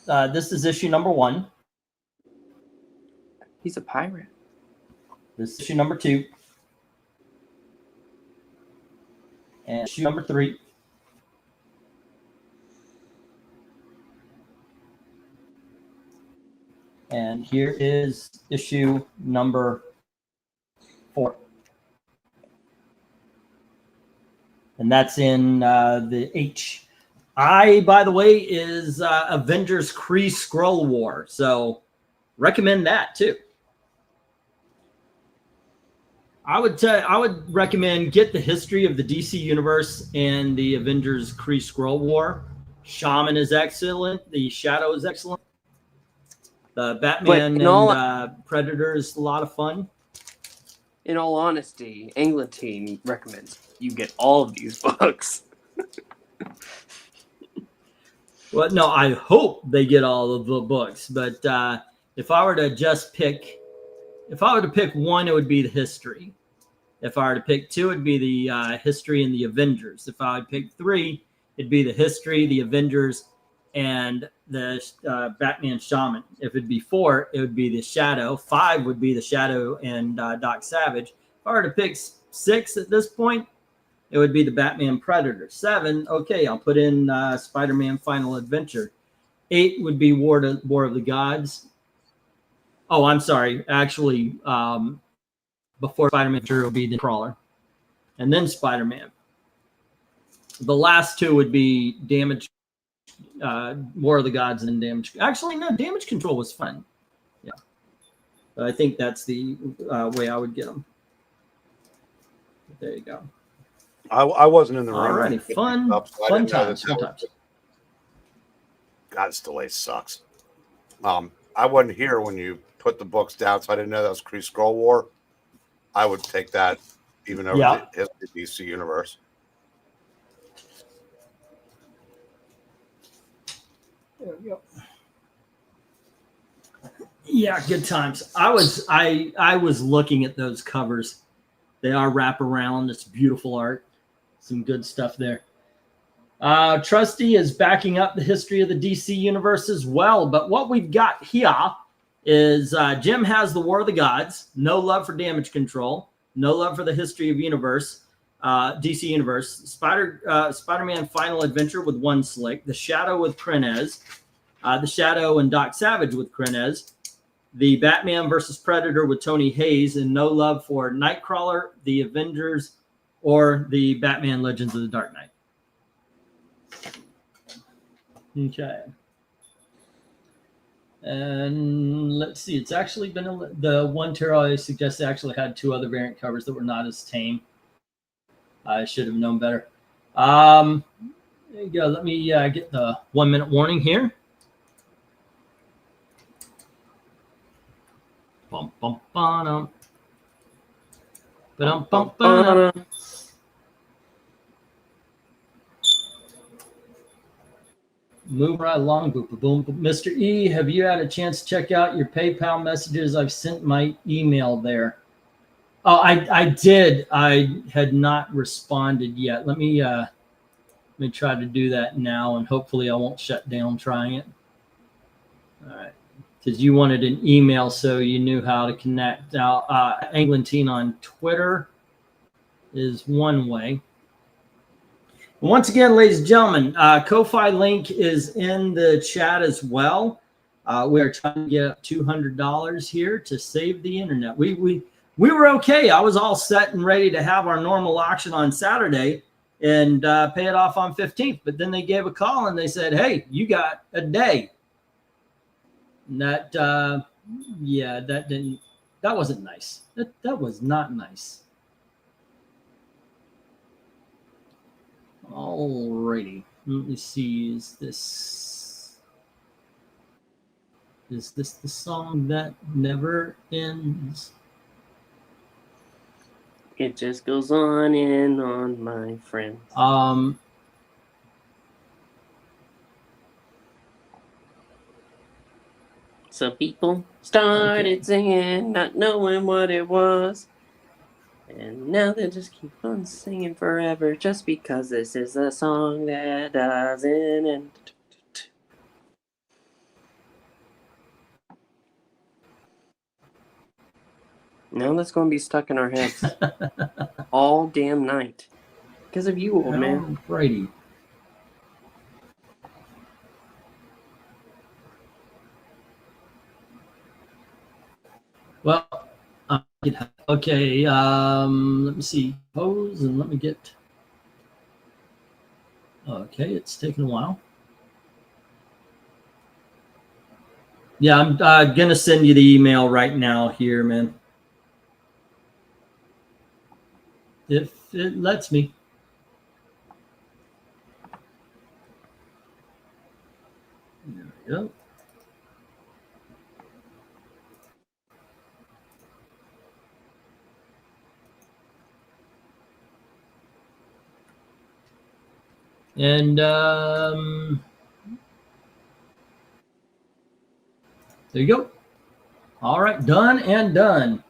This is issue number 1. He's a pirate. This is issue number 2. And issue number 3. And here is issue number 4. And that's in the H. I, by the way, is Avengers Kree Skrull War. So recommend that too. I would recommend get the history of the DC universe and the Avengers Kree Skrull War. Shaman is excellent. The Shadow is excellent. The Batman and Predator is a lot of fun. In all honesty, Englentine recommends you get all of these books. Well, no, I hope they get all of the books. But if I were to just pick, one, it would be the history. If I were to pick 2, it'd be the history and the Avengers. If I would pick 3, it'd be the history, the Avengers, and the Batman Shaman. If it'd be 4, it would be the Shadow. 5 would be the Shadow and Doc Savage. If I were to pick 6 at this point, it would be the Batman Predator. 7, okay, I'll put in Spider-Man Final Adventure. 8 would be War of the Gods. Oh, I'm sorry. Actually, before Spider-Man would be the Crawler. And then Spider-Man. The last 2 would be Damage, War of the Gods, and then Damage. Actually, no, Damage Control was fun. Yeah. But I think that's the way I would get them. There you go. I wasn't in the room. Alrighty, fun times. God, this delay sucks. I wasn't here when you put the books down, so I didn't know that was Kree Skrull War. I would take that even over the DC universe. There we go. Yeah, good times. I was looking at those covers. They are wraparound. It's beautiful art. Some good stuff there. Trusty is backing up the history of the DC universe as well. But what we've got here is Jim has the War of the Gods, no love for damage control, no love for the history of universe, DC universe, Spider-Man Final Adventure with One Slick, The Shadow with Krenez, The Shadow and Doc Savage with Krenez, the Batman versus Predator with Tony Hayes, and no love for Nightcrawler, the Avengers, or the Batman Legends of the Dark Knight. Okay. And let's see, it's actually been the one tier I suggested actually had 2 other variant covers that were not as tame. I should have known better. There you go. Let me get the 1-minute warning here. Bum, bum, ba-dum. Ba-dum, bum, ba-dum. Move right along, boom, boom, boom. Mr. E, have you had a chance to check out your PayPal messages? I've sent my email there. Oh, I did. I had not responded yet. Let me try to do that now, and hopefully I won't shut down trying it. All right, because you wanted an email so you knew how to connect. Now, Anglantine on Twitter is one way. Once again, ladies and gentlemen, Ko-Fi link is in the chat as well. We are trying to get up $200 here to save the internet. We were okay. I was all set and ready to have our normal auction on Saturday and pay it off on 15th. But then they gave a call and they said, hey, you got a day. And that, yeah, that wasn't nice. That was not nice. Alrighty, let me see. Is this the song that never ends? It just goes on and on, my friend. Some people started singing, not knowing what it was. And now they just keep on singing forever just because this is a song that doesn't end. Now that's going to be stuck in our heads all damn night. Because of you, old man. Alrighty. Well, okay, let me see. Pose and let me get. Okay, it's taking a while. Yeah, I'm going to send you the email right now here, man. If it lets me. There we go. And there you go. All right, done and done.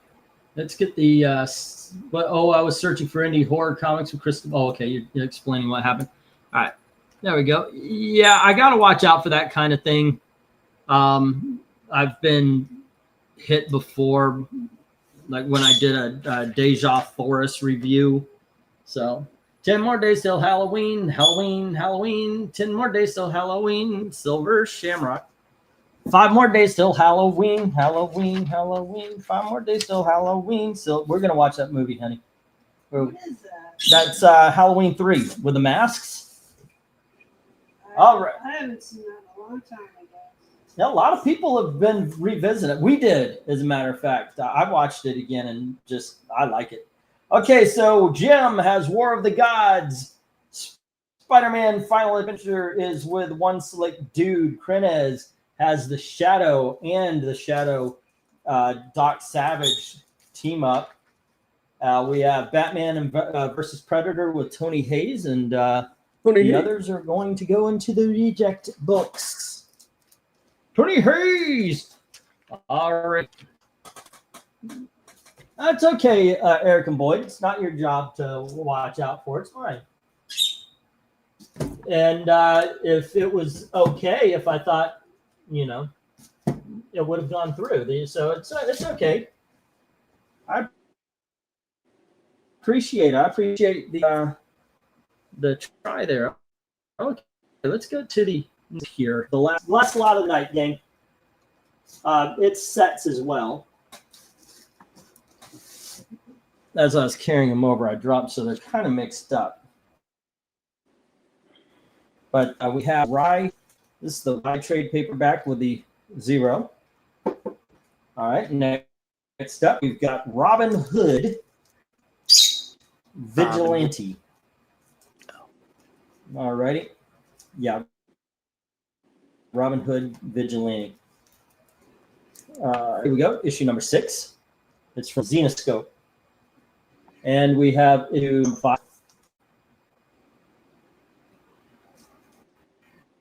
Let's get the I was searching for indie horror comics with Chris. Oh, okay, you're explaining what happened. All right, there we go. Yeah, I got to watch out for that kind of thing. I've been hit before, like when I did a Deja Forest review. So 10 more days till Halloween, Halloween, Halloween. 10 more days till Halloween, Silver Shamrock. 5 more days till Halloween, Halloween, Halloween. 5 more days till Halloween. So we're gonna watch that movie, honey. What is that? That's Halloween 3 with the masks. All right. I haven't seen that in a long time, I guess. Now, a lot of people have been revisiting it. We did, as a matter of fact. I watched it again and I like it. Okay, so Jim has War of the Gods. Spider-Man Final Adventure is with One Slick Dude. Krenez has the Shadow and the Shadow Doc Savage team up. We have Batman versus Predator with Tony Hayes, and the others are going to go into the reject books. Tony Hayes. All right. That's okay, Eric and Boyd. It's not your job to watch out for. It's mine. And if it was okay, if I thought, it would have gone through. So it's okay. I appreciate it. I appreciate the try there. Okay, let's go to the last lot of the night, gang. It's sets as well. As I was carrying them over, I dropped, so they're kind of mixed up. But we have Rye. This is the Rye trade paperback with the 0. All right, next up, we've got Robin Hood Vigilante. All righty. Yeah. Robin Hood Vigilante. Here we go. Issue number 6. It's from Zenoscope. And we have issue 5.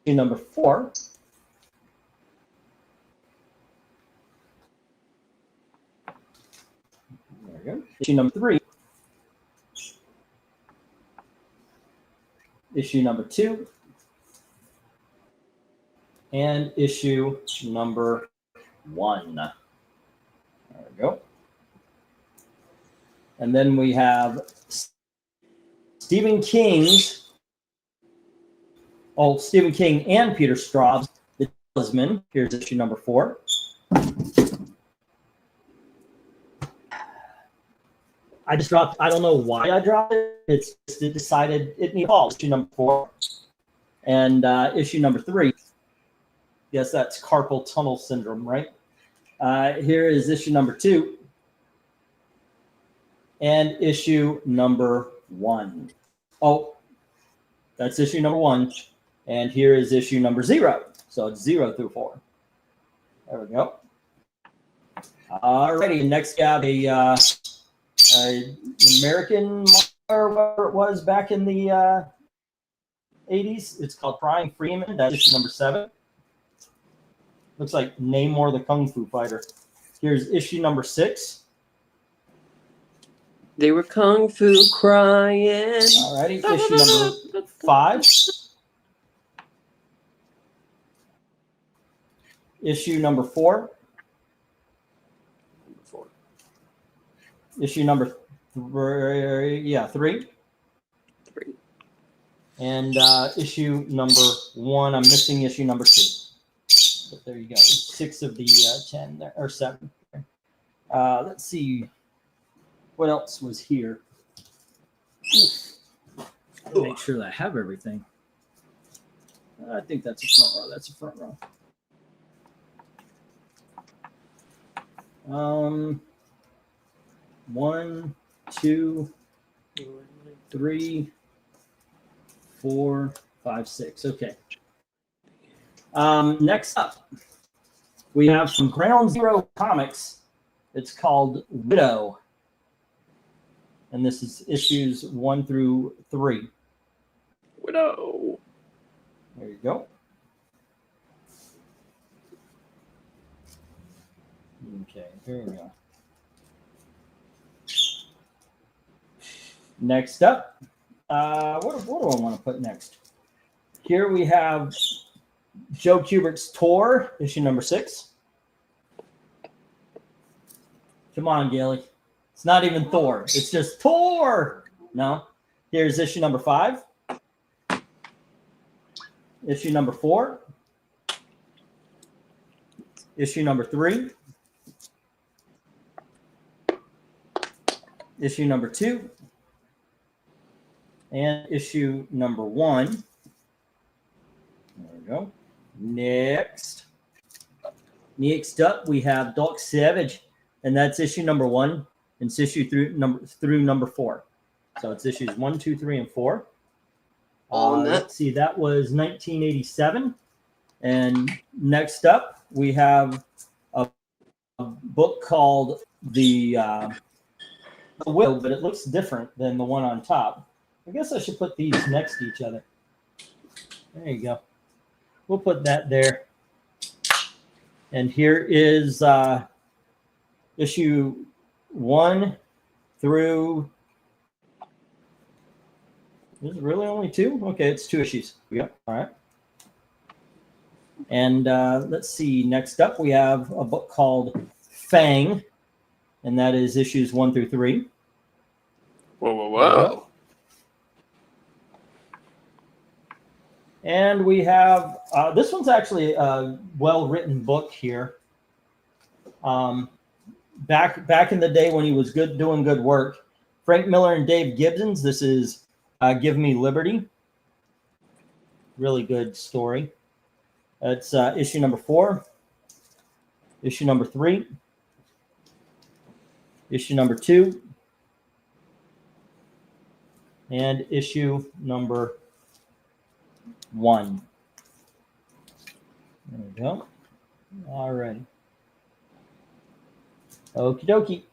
Issue number 4. There we go. Issue number 3. Issue number 2. And issue number 1. There we go. And then we have Stephen King and Peter Straub's The Talisman. Here's issue number 4. I just dropped, I don't know why I dropped it. It decided it needed all. Issue number 4. And issue number 3. Yes, that's carpal tunnel syndrome, right? Here is issue number 2. And issue number 1. Oh, that's issue number 1. And here is issue number 0. So it's 0 through 4. There we go. Alrighty, next we have a American or whatever it was back in the 80s. It's called Crying Freeman. That's issue number 7. Looks like Namor the Kung Fu Fighter. Here's issue number 6. They were kung fu crying. Alrighty, issue number 5. Issue number 4. Issue number 3. Yeah, 3. 3. And issue number 1. I'm missing issue number 2. But there you go. 6 of the 10 there, or 7. Let's see. What else was here? Make sure that I have everything. I think that's a front row. That's a front row. 1, 2, 3, 4, 5, 6. Okay. Next up, we have some Ground Zero comics. It's called Widow. And this is issues 1 through 3. Widow. There you go. Okay, here we go. Next up, what do I want to put next? Here we have Joe Kubert's Tor, issue number 6. Come on, Gailey. It's not even Thor. It's just Tor. No. Here's issue number 5. Issue number 4. Issue number 3. Issue number 2. And issue number 1. There we go. Next up, we have Doc Savage, and that's issue number 1. And it's issue through number 4. So it's issues 1, 2, 3, and 4. Let's see, that was 1987. And next up, we have a book called The Will, but it looks different than the one on top. I guess I should put these next to each other. There you go. We'll put that there. And here is issue 1 through. Is it really only 2? Okay, it's 2 issues. Yep. All right. And let's see. Next up, we have a book called Fang, and that is issues 1 through 3. Whoa. And we have this one's actually a well-written book here. Back in the day when he was doing good work, Frank Miller and Dave Gibbons. This is Give Me Liberty. Really good story. It's issue number 4, issue number 3, issue number 2, and issue number 1. There we go. All right. Okie dokie.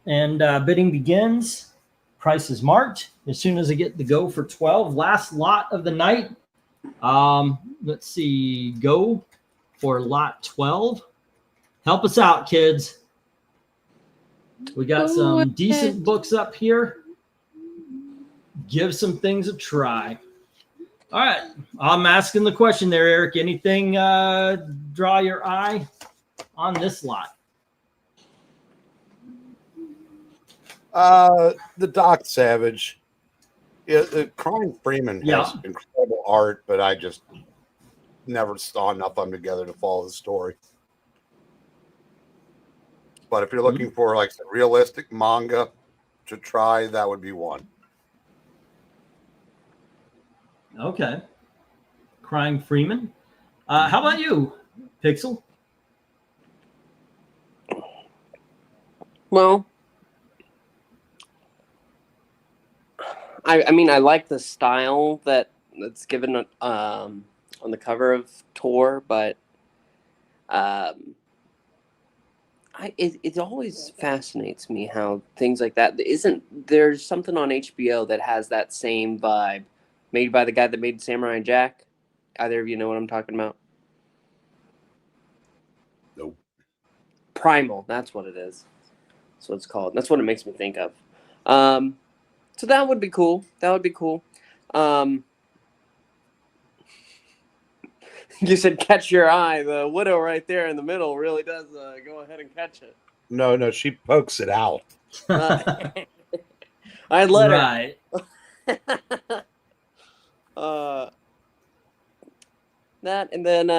And bidding begins. Price is marked. As soon as I get the go for 12, last lot of the night. Let's see. Go for lot 12. Help us out, kids. We got some decent books up here. Give some things a try. All right. I'm asking the question there, Eric. Anything draw your eye on this lot? The Doc Savage. Yeah, the Crying Freeman has incredible art, but I just never saw enough of them together to follow the story. But if you're looking for like some realistic manga to try, that would be one. Okay. Crying Freeman. How about you, Pixel? Well, I mean, I like the style that's given on the cover of Tor, but it always fascinates me how things like that there's something on HBO that has that same vibe, made by the guy that made Samurai Jack. Either of you know what I'm talking about? Nope. Primal, that's what it is. That's what it's called. That's what it makes me think of. So that would be cool. You said catch your eye. The widow right there in the middle really does go ahead and catch it. No, she pokes it out. I'd let Right. her. That, and then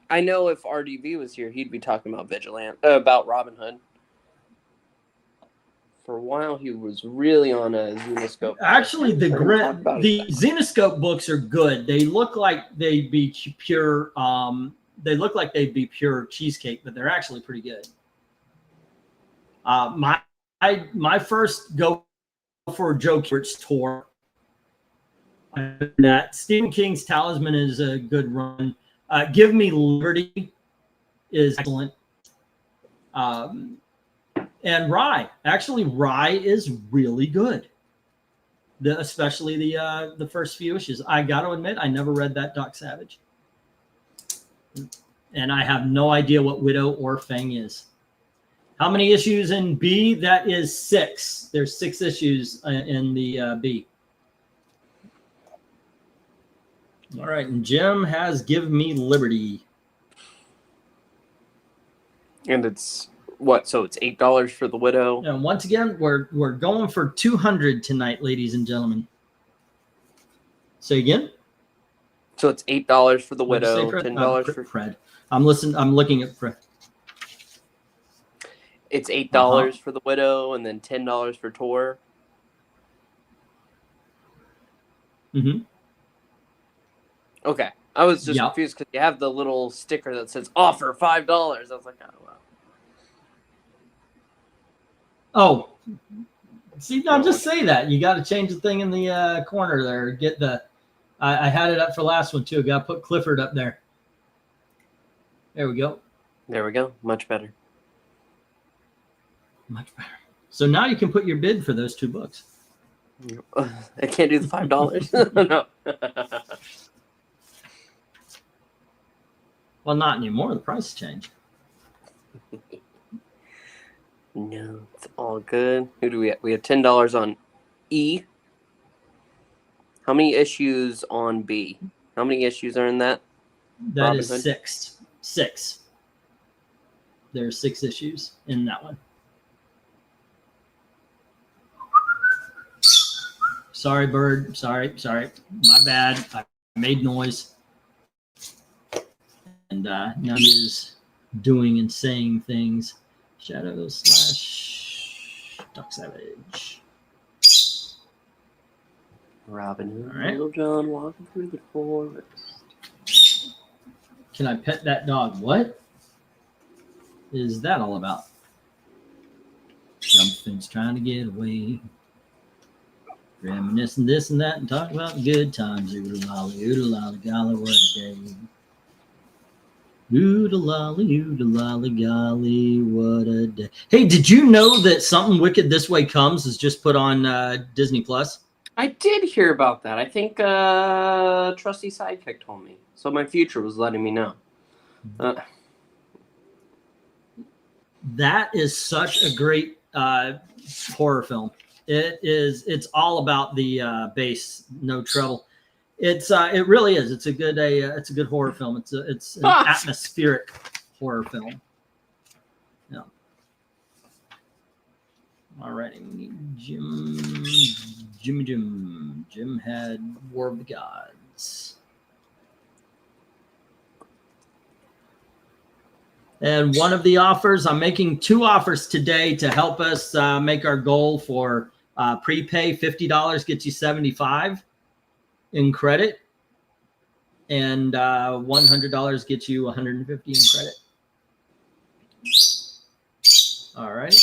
I know if RDV was here, he'd be talking about Robin Hood. For a while, he was really on a Zenoscope. Actually, the Zenoscope books are good. They look like they'd be pure. They look like they'd be pure cheesecake, but they're actually pretty good. My first go for Joe Kurt's Tor. That Stephen King's Talisman is a good run. Give Me Liberty is excellent. And Rye. Actually, Rye is really good. Especially the first few issues. I got to admit, I never read that Doc Savage. And I have no idea what Widow or Fang is. How many issues in B? That is 6. There's 6 issues in the B. All right, and Jim has Give Me Liberty. And it's what? So it's $8 for the widow. And once again, we're going for 200 tonight, ladies and gentlemen. Say again. So it's $8 for the What'd you widow, say, Fred? $10 for Fred. I'm looking at Fred. It's $8 for the widow, and then $10 for Tor. Mm-hmm. Okay, I was just confused because you have the little sticker that says offer $5. I was like, oh wow. Oh, see, now just say that. You got to change the thing in the corner there. Get the. I had it up for last one too. Got to put Clifford up there. There we go. There we go. Much better. Much better. So now you can put your bid for those 2 books. I can't do the $5. No. Well, not anymore. The price changed. No, it's all good. Who do we have? We have $10 on E. How many issues on B? How many issues are in that? That Robin is Hood? six. There are 6 issues in that one. Sorry, bird. Sorry. My bad. I made noise. And now he is doing and saying things. Shadow / Duck Savage. Robin Hood, All right. Little John walking through the forest. Can I pet that dog? What is that all about? Something's trying to get away. Reminiscing this and that and talking about the good times. Oodle lolly, golly, what a day. Oodle lolly, golly, what a day. Hey, did you know that Something Wicked This Way Comes is just put on Disney Plus? I did hear about that. I think Trusty Sidekick told me. So my future was letting me know. That is such a great horror film. It's all about the bass, no trouble. It really is. It's a good horror film. It's an atmospheric horror film. Yeah. All righty, we need Jim. Jim had War of the Gods. And one of the offers, I'm making 2 offers today to help us make our goal for prepay. $50 gets you 75 in credit, and $100 gets you 150 in credit. All right,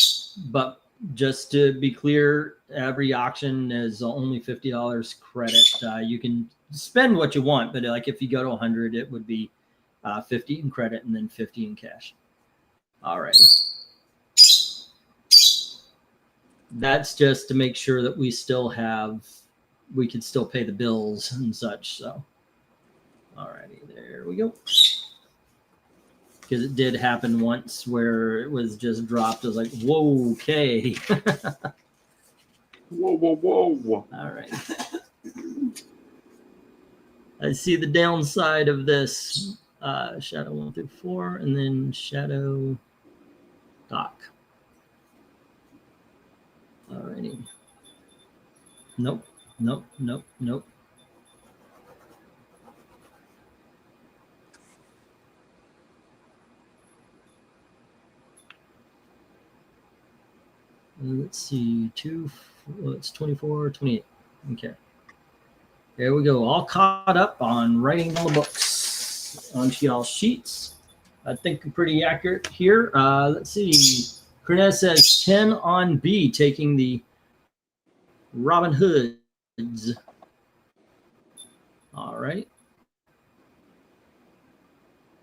but just to be clear, every auction is only $50 credit. You can spend what you want, but like if you go to 100, it would be 50 in credit and then 50 in cash. All right. That's just to make sure that we can still pay the bills and such. So, all righty, there we go. Because it did happen once where it was just dropped. I was like, whoa, okay. Whoa. All right. I see the downside of this. Shadow 1 through 4, and then Shadow Doc. Alrighty. Nope. Let's see, it's 24, 28. Okay. There we go. All caught up on writing all the books onto y'all sheets. I think I'm pretty accurate here. Let's see. Cornez says 10 on B, taking the Robin Hoods. All right.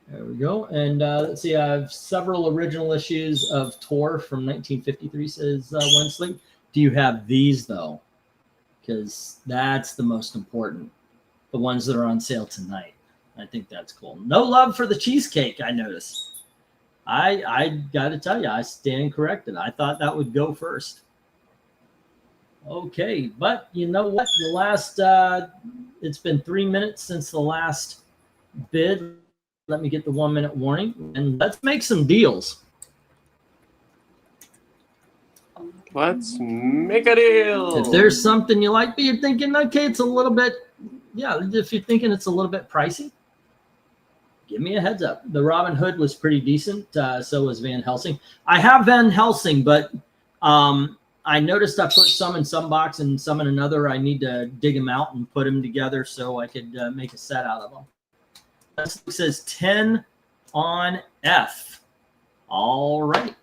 There we go. And let's see. I have several original issues of Tor from 1953, says Wensley. Do you have these, though? Because that's the most important. The ones that are on sale tonight. I think that's cool. No love for the cheesecake, I noticed. I got to tell you, I stand corrected. I thought that would go first. Okay, but you know what? The last, it's been 3 minutes since the last bid. Let me get the 1 minute warning, and let's make some deals. Let's make a deal. If there's something you like, but you're thinking, okay, it's a little bit, yeah, if you're thinking it's a little bit pricey, give me a heads up. The Robin Hood was pretty decent. So was Van Helsing. I have Van Helsing, but I noticed I put some in some box and some in another. I need to dig them out and put them together so I could make a set out of them. It says 10 on F. All right.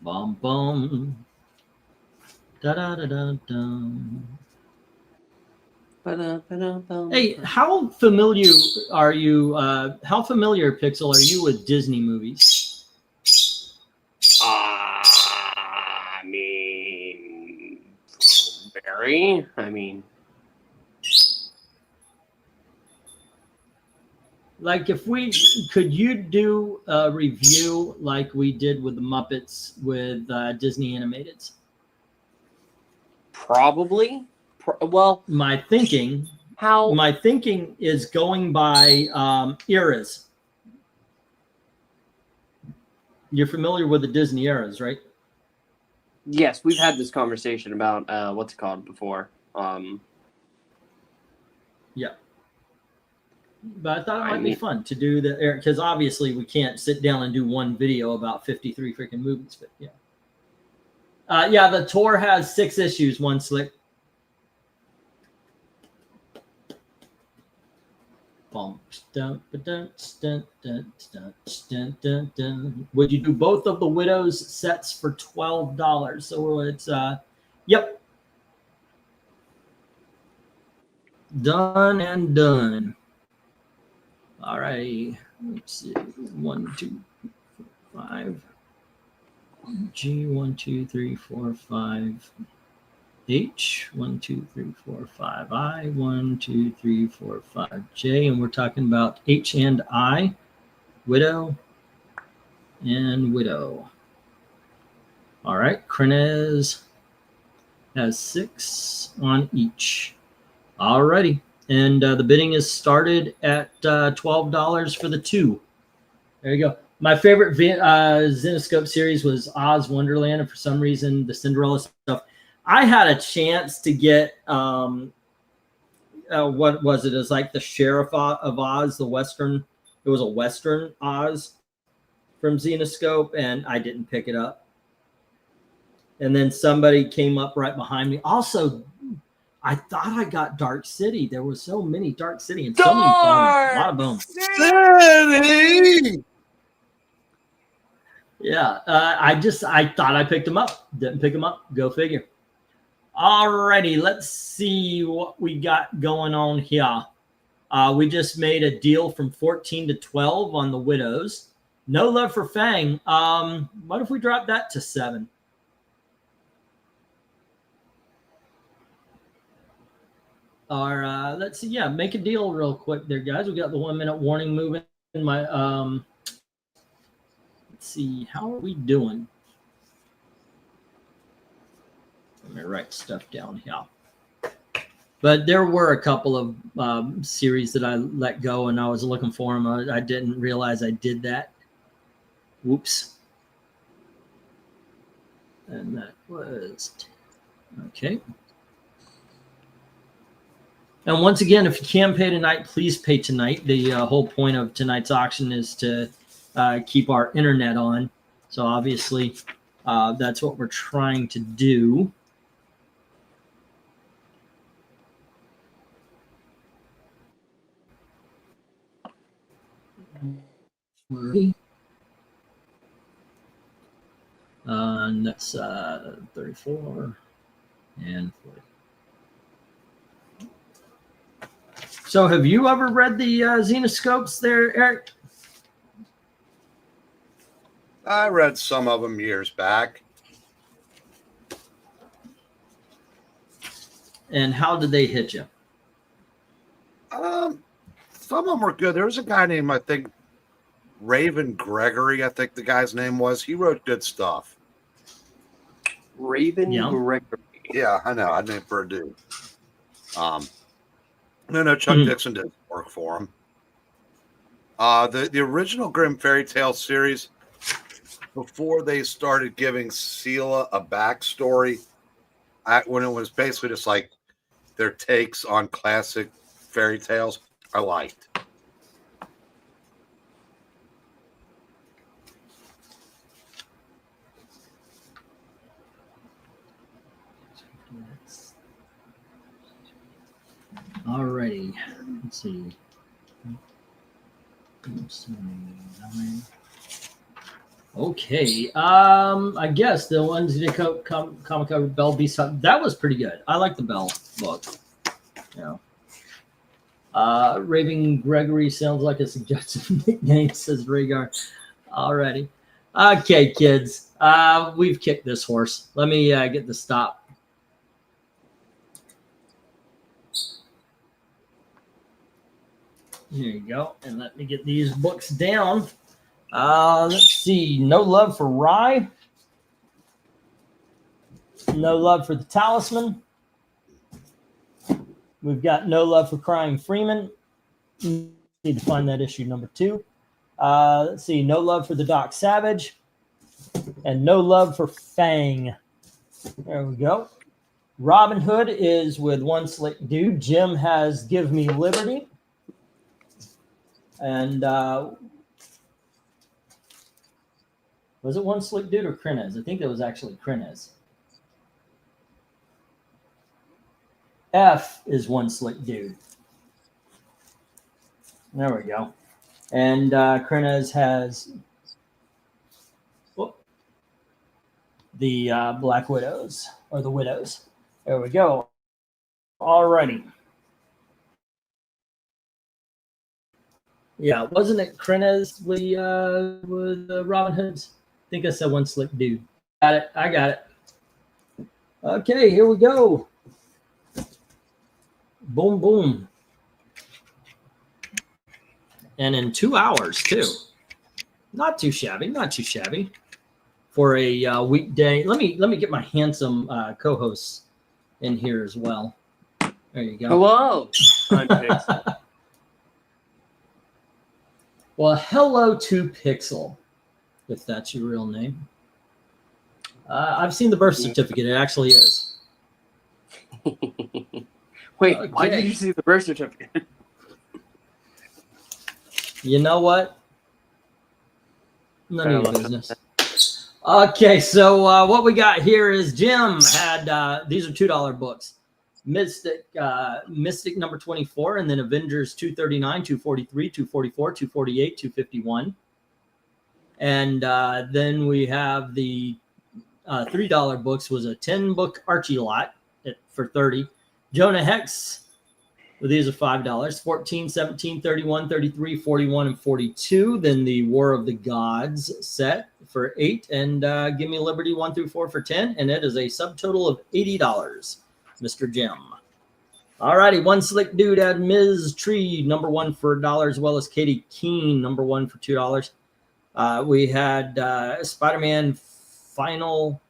Bum bum. Da da da da dum. Hey, how familiar are you? How familiar, Pixel, are you with Disney movies? I mean, very. I mean, Like if we could you do a review like we did with the Muppets with Disney Animateds? Probably. Well, My thinking is going by eras. You're familiar with the Disney eras, right? Yes, we've had this conversation about what's it called before. Yeah. But I thought it might be fun to do the era because obviously we can't sit down and do one video about 53 freaking movies. But yeah. Yeah, the tour has 6 issues, one slick. Would you do both of the Widows sets for $12? So it's yep. Done and done. All right. Let's see. 1, 2, 5. G 1, 2, 3, 4, 5. H 1, 2, 3, 4, 5. I 1, 2, 3, 4, 5. J, and we're talking about H and I, Widow and Widow. All right, Krenez has 6 on each. All righty, and the bidding is started at $12 for the 2. There you go. My favorite Zenescope series was Oz Wonderland, and for some reason, the Cinderella stuff. I had a chance to get what was it? It was like the Sheriff of Oz, the Western. It was a Western Oz from Zenescope, and I didn't pick it up. And then somebody came up right behind me. Also, I thought I got Dark City. There were so many Dark City and so many bones. A lot of bones. City! Yeah, I thought I picked them up. Didn't pick them up. Go figure. Alrighty, let's see what we got going on here. We just made a deal from 14 to 12 on the Widows. No love for Fang. What if we drop that to 7? Or let's see. Yeah, make a deal real quick there, guys. We got the 1-minute warning moving. My let's see. How are we doing? Let me write stuff down here. But there were a couple of series that I let go, and I was looking for them. I didn't realize I did that. Whoops. And that was okay. And once again, if you can pay tonight, please pay tonight. The whole point of tonight's auction is to keep our internet on. So obviously, that's what we're trying to do. And that's 34 and 40. So have you ever read the Zenescopes there, Eric? I read some of them years back. And how did they hit you? Some of them were good. There was a guy named, I think, Raven Gregory, I think the guy's name was. He wrote good stuff. Raven Gregory. Yeah, I know. I'd name for a dude. No, Chuck Dixon didn't work for him. The original Grimm Fairy Tale series, before they started giving Sela a backstory, when it was basically just like their takes on classic fairy tales, I liked. Alrighty, let's see. Okay, I guess the ones that comic cover Bell Beast, that was pretty good. I like the Bell book. Yeah. Raven Gregory sounds like a suggested nickname, says Rhaegar. Alrighty. Okay, kids. We've kicked this horse. Let me get the stop. Here you go. And let me get these books down. Let's see. No Love for Rye. No Love for the Talisman. We've got No Love for Crying Freeman. Need to find that issue number 2. Let's see. No Love for the Doc Savage. And No Love for Fang. There we go. Robin Hood is with One Slick Dude. Jim has Give Me Liberty. And was it One Slick Dude or Krenez? I think it was actually Krenez. F is One Slick Dude. There we go. And Krenez has the Black Widows, or the Widows. There we go. Alrighty. Yeah, wasn't it Krenez with Robin Hoods? I think I said One Slick Dude. Got it. I got it. Okay, here we go. Boom, boom. And in 2 hours, too. Not too shabby. Not too shabby for a weekday. Let me get my handsome co-hosts in here as well. There you go. Hello. I'm Pixel. Well, hello to Pixel, if that's your real name. I've seen the birth certificate. It actually is. Wait, Okay. why did you see the birth certificate? You know what? None I of your love business. Okay, so what we got here is Jim had these are $2 books. Mystic number 24, and then Avengers 239, 243, 244, 248, 251. And then we have the $3 books was a 10-book Archie lot for $30. Jonah Hex, well, these are $5. 14, 17, 31, 33, 41, and 42. Then the War of the Gods set for $8. And Give Me Liberty 1 through 4 for $10. And it is a subtotal of $80. Mr. Jim. All righty. One Slick Dude had Ms. Tree, number 1 for $1, as well as Katie Keene, number 1 for $2. We had Spider-Man Final.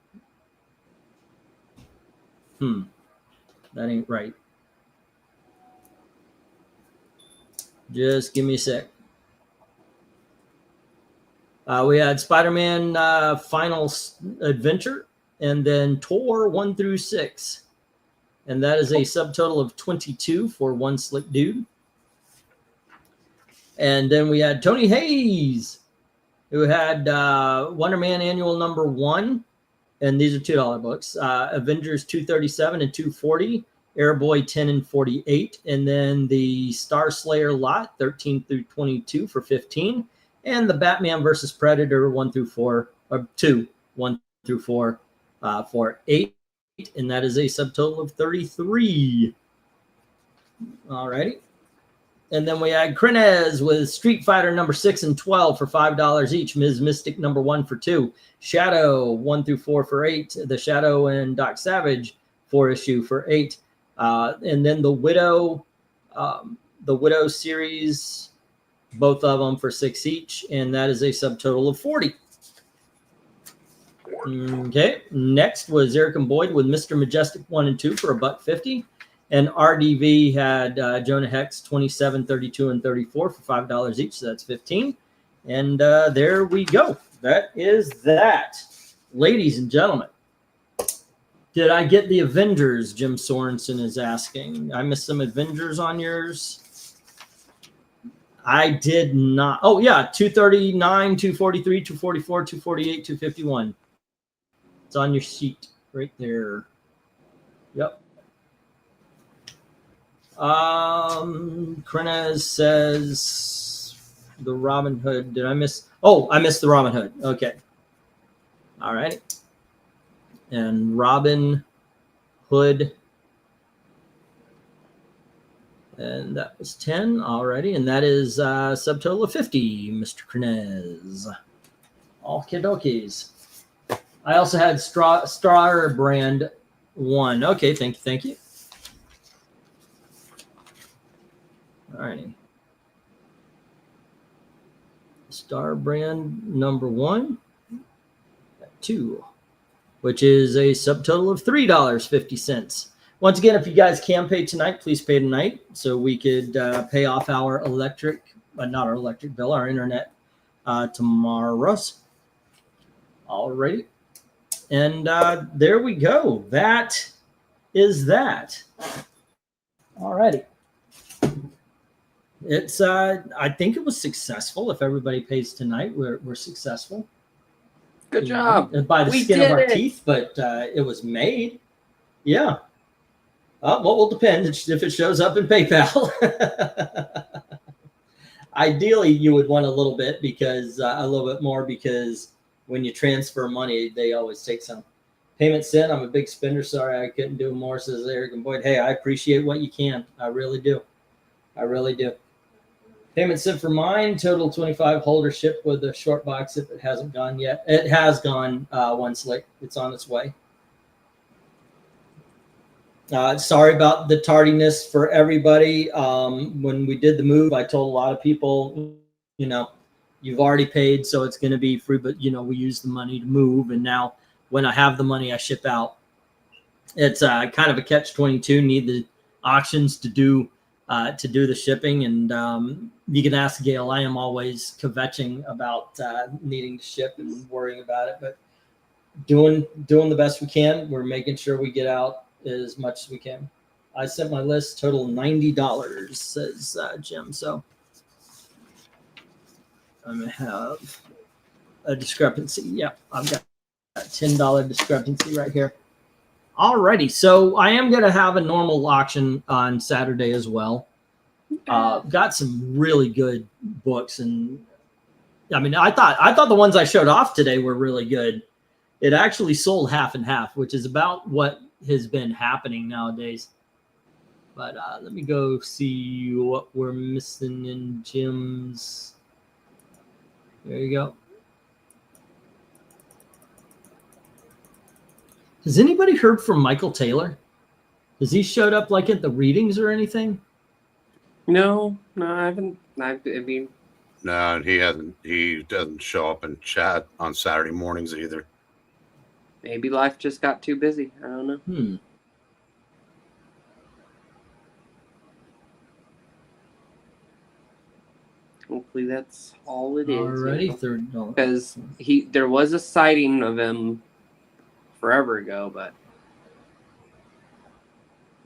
That ain't right. Just give me a sec. We had Spider-Man Final Adventure, and then Tor 1 through 6. And that is a subtotal of 22 for One Slick Dude. And then we had Tony Hayes, who had Wonder Man Annual number 1. And these are $2 books. Avengers 237 and 240. Airboy 10 and 48. And then the Star Slayer lot 13 through 22 for 15. And the Batman versus Predator 1 through 4, or 2, 1 through 4 for 8. And that is a subtotal of 33. All righty. And then we had Krenez with Street Fighter number 6 and 12 for $5 each. Ms. Mystic number 1 for 2. Shadow 1 through 4 for 8. The Shadow and Doc Savage 4 issue for 8. And then the Widow series, both of them for 6 each. And that is a subtotal of 40. Okay, next was Eric and Boyd with Mr. Majestic 1 and 2 for $1.50. And RDV had Jonah Hex 27, 32, and 34 for $5 each. So that's 15. And there we go. That is that. Ladies and gentlemen, did I get the Avengers? Jim Sorensen is asking. I missed some Avengers on yours. I did not. Oh, yeah, 239, 243, 244, 248, 251. It's on your sheet right there. Yep. Krenez says the Robin Hood. Did I miss? Oh, I missed the Robin Hood. Okay. All right. And Robin Hood. And that was 10 already. And that is a subtotal of 50, Mr. Krenez. Okie dokies. I also had Star Brand 1. Okay, thank you. All righty. Star brand number 1, 2, which is a subtotal of $3.50. Once again, if you guys can pay tonight, please pay tonight so we could pay off our not our electric bill, our internet tomorrow's. Alrighty. And there we go. That is that. Alrighty. It's I think it was successful. If everybody pays tonight, we're successful. Good job. By the We skin of did our it. teeth, but it was made. Yeah. Well, will depend if it shows up in PayPal. Ideally, you would want a little bit more because when you transfer money, they always take some. Payment sent. I'm a big spender. Sorry, I couldn't do more, says Eric and Boyd. Hey, I appreciate what you can. I really do. I really do. Payment sent for mine. Total 25. Holder shipped with a short box if it hasn't gone yet. It has gone one slick. It's on its way. Sorry about the tardiness for everybody. When we did the move, I told a lot of people, you've already paid, so it's going to be free. But, we use the money to move. And now when I have the money, I ship out. It's kind of a catch-22. Need the auctions to do the shipping. And you can ask Gail. I am always kvetching about needing to ship and worrying about it. But doing the best we can. We're making sure we get out as much as we can. I sent my list, total $90, says Jim. So I'm gonna have a discrepancy. Yep, I've got a $10 discrepancy right here. Alrighty, so I am gonna have a normal auction on Saturday as well. Got some really good books, and I mean, I thought the ones I showed off today were really good. It actually sold half and half, which is about what has been happening nowadays. But let me go see what we're missing in Jim's. There you go. Has anybody heard from Michael Taylor? Has he showed up like at the readings or anything? No, I haven't. I mean, No, he hasn't. He doesn't show up in chat on Saturday mornings either. maybe life just got too busy. I don't know. Hopefully that's all it is. Alrighty, $30. Because there was a sighting of him forever ago, but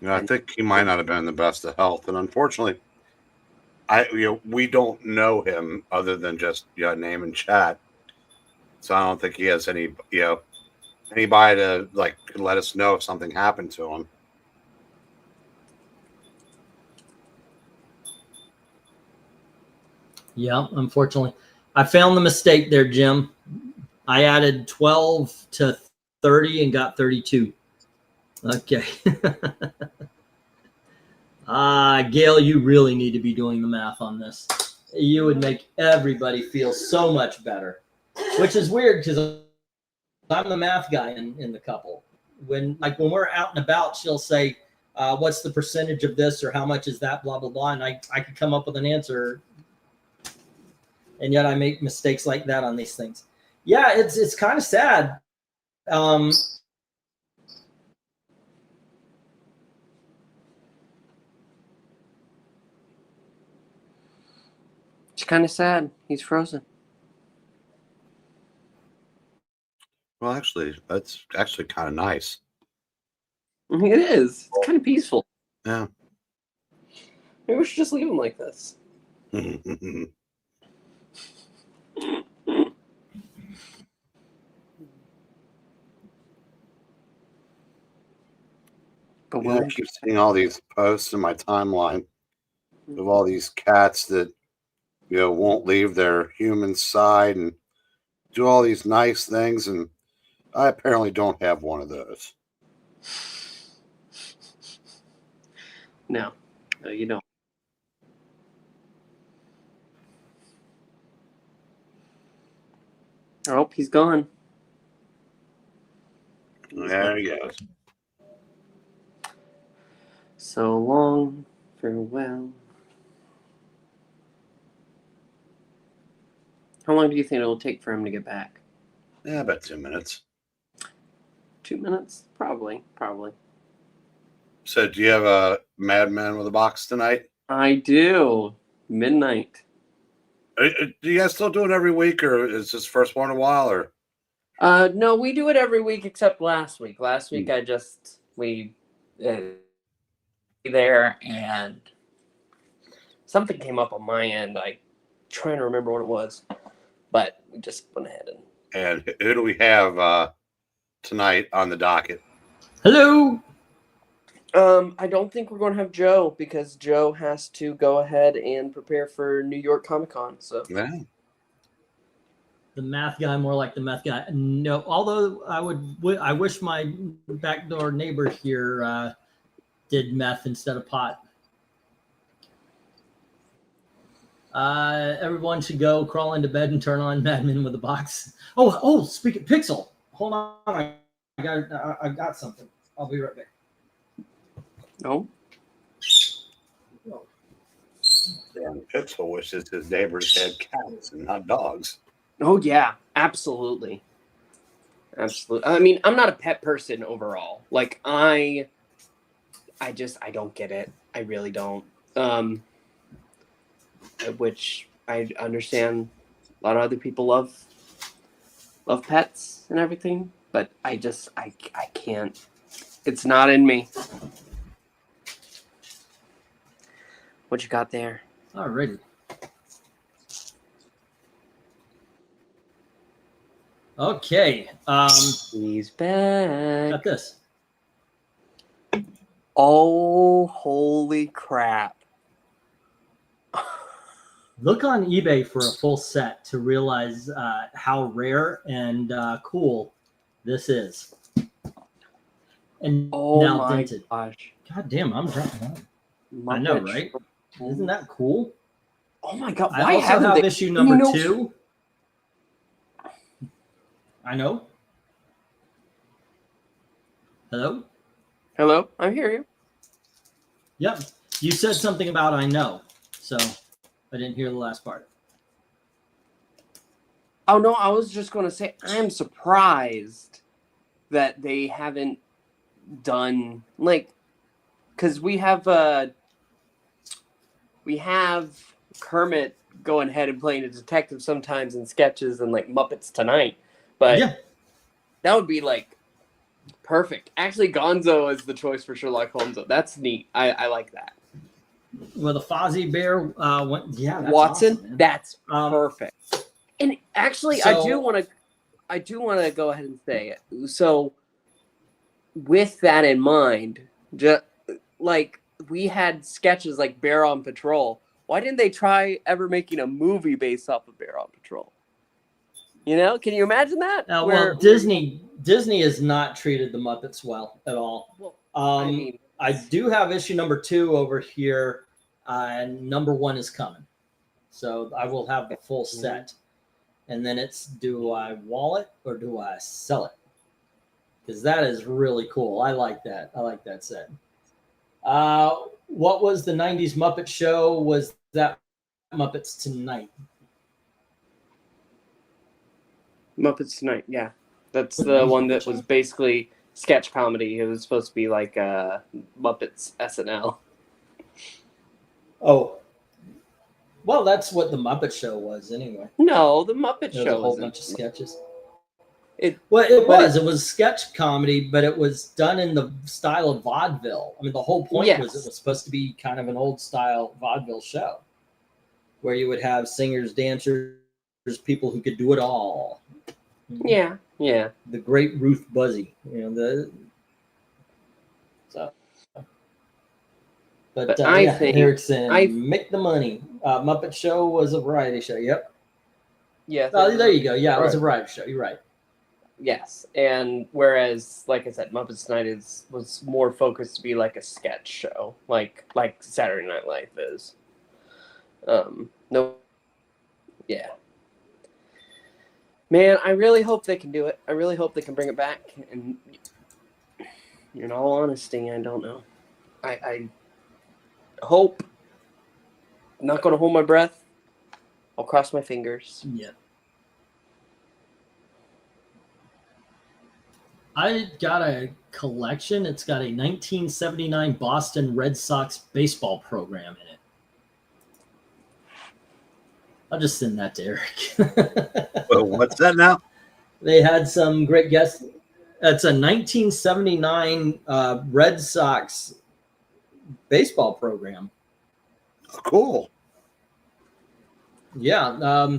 I think he might not have been in the best of health, and unfortunately, we don't know him other than just name and chat. So I don't think he has any anybody to could let us know if something happened to him. Yeah, unfortunately. I found the mistake there, Jim. I added 12 to 30 and got 32. Okay. Gail, you really need to be doing the math on this. You would make everybody feel so much better, which is weird because I'm the math guy in the couple. When we're out and about, she'll say, what's the percentage of this or how much is that, blah, blah, blah. And I could come up with an answer. And yet I make mistakes like that on these things. Yeah, it's kind of sad. it's kind of sad. He's frozen. Well, actually, that's actually kind of nice. It is. It's kind of peaceful. Yeah. Maybe we should just leave him like this. But I keep seeing all these posts in my timeline of all these cats that won't leave their human side and do all these nice things, and I apparently don't have one of those. No, you don't. Oh, he's gone. There he goes. So long, farewell. How long do you think it'll take for him to get back? Yeah, about 2 minutes. 2 minutes? Probably. So, do you have a Madman with a box tonight? I do. Midnight. Do you guys still do it every week, or is this first one in a while? Or No, we do it every week except last week. Last week we there and something came up on my end. I trying to remember what it was, but we just went ahead and who do we have tonight on the docket? Hello. I don't think we're going to have Joe because Joe has to go ahead and prepare for New York Comic Con. So Yeah. The math guy, more like the meth guy. No, although I wish my backdoor neighbor here did meth instead of pot. Everyone should go crawl into bed and turn on Mad Men with a box. Oh, speak of Pixel. Hold on, I got something. I'll be right back. no. Dan Pixel wishes his neighbors had cats and not dogs. Oh yeah, absolutely. I mean, I'm not a pet person overall. Like I don't get it. I really don't. Which I understand a lot of other people love pets and everything, but I can't. It's not in me. What you got there? Alrighty. Okay. He's back. Got this. Oh, holy crap. Look on eBay for a full set to realize how rare and cool this is. And Oh now my dented. gosh. God damn, I'm dropping. I know, right? Isn't that cool? Oh my god. I Why also haven't have they? issue number know- 2. I know. Hello? Hello? I hear you. Yep. You said something about I know. So I didn't hear the last part. Oh no, I was just going to say I am surprised that they haven't done like cuz we have Kermit going ahead and playing a detective sometimes in sketches and like Muppets Tonight. But Yeah. that would be like perfect. Actually, Gonzo is the choice for Sherlock Holmes. That's neat. I like that. Well, the Fozzie Bear went. Yeah, that's Watson, awesome, man. that's perfect. And actually, I So- do want to go ahead and say it. So, with that in mind, just like we had sketches like Bear on Patrol. Why didn't they try ever making a movie based off of Bear on Patrol? You know, can you imagine that? Well, Disney has not treated the Muppets well at all. Well, I do have issue number 2 over here, and number 1 is coming, so I will have the full set. And then it's, do I wall it or do I sell it? Because that is really cool. I like that. I like that set. What was the 90s Muppet Show? Was that Muppets Tonight? Muppets Tonight, yeah. That's the one that was basically sketch comedy. It was supposed to be like Muppets SNL. Oh, well, that's what the Muppet Show was anyway. No, the Muppet There was Show a whole isn't. bunch of sketches. It was. It was sketch comedy, but it was done in the style of vaudeville. I mean, the whole point was Yes. it was supposed to be kind of an old style vaudeville show where you would have singers, dancers, people who could do it all. Yeah. The great Ruth Buzzy, But I think- Erickson, make the money. Muppet Show was a variety show. Yep. Yeah. Oh, there you go. Yeah, it was a variety show. You're right. Yes, and whereas, like I said, Muppets Tonight was more focused to be like a sketch show, like Saturday Night Live is. No, yeah. Man, I really hope they can do it. I really hope they can bring it back. And in all honesty, I don't know. I hope. I'm not going to hold my breath. I'll cross my fingers. Yeah. I got a collection. It's got a 1979 Boston Red Sox baseball program in it. I'll just send that to Eric. Well, what's that now? They had some great guests. It's a 1979 Red Sox baseball program. Oh, cool. Yeah.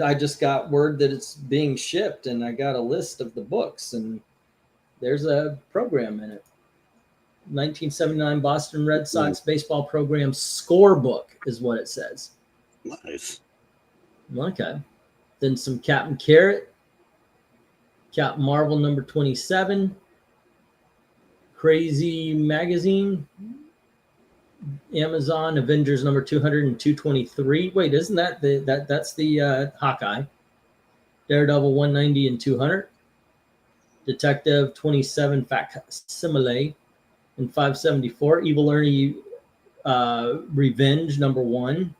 I just got word that it's being shipped, and I got a list of the books, and there's a program in it. 1979 Boston Red Sox baseball program scorebook is what it says. Nice. Okay. Then some Captain Carrot, Captain Marvel number 27, Crazy Magazine, Amazon Avengers number 200 and 223. Wait, isn't that that's the Hawkeye? Daredevil 190 and 200. Detective 27 Facsimile and 574. Evil Ernie Revenge number 1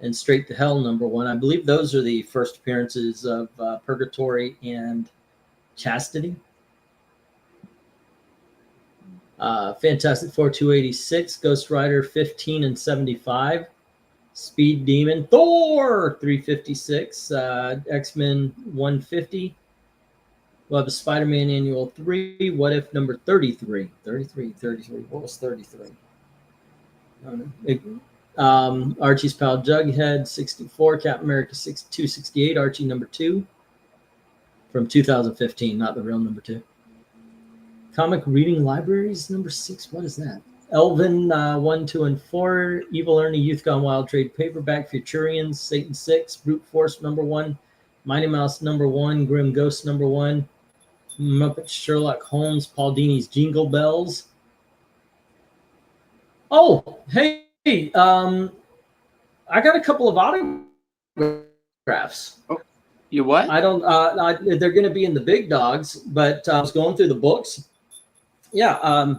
and Straight to Hell number 1. I believe those are the first appearances of Purgatory and Chastity. Fantastic Four 286, Ghost Rider 15 and 75, Speed Demon, Thor 356, X-Men 150. We'll have a Spider-Man Annual 3, What If number 33. 33. What was 33? I don't know. Archie's Pal Jughead 64, Captain America 268, Archie number 2 from 2015, not the real number 2. Comic Reading Libraries number 6. What is that? Elvin 1, 2, and 4. Evil Ernie Youth Gone Wild trade paperback. Futurians Satan 6. Brute Force number 1. Mighty Mouse number 1. Grim Ghost number 1. Muppet Sherlock Holmes Paul Dini's Jingle Bells. Oh, hey, I got a couple of autographs. Oh, you what? I don't. They're going to be in the big dogs, but I was going through the books. Yeah.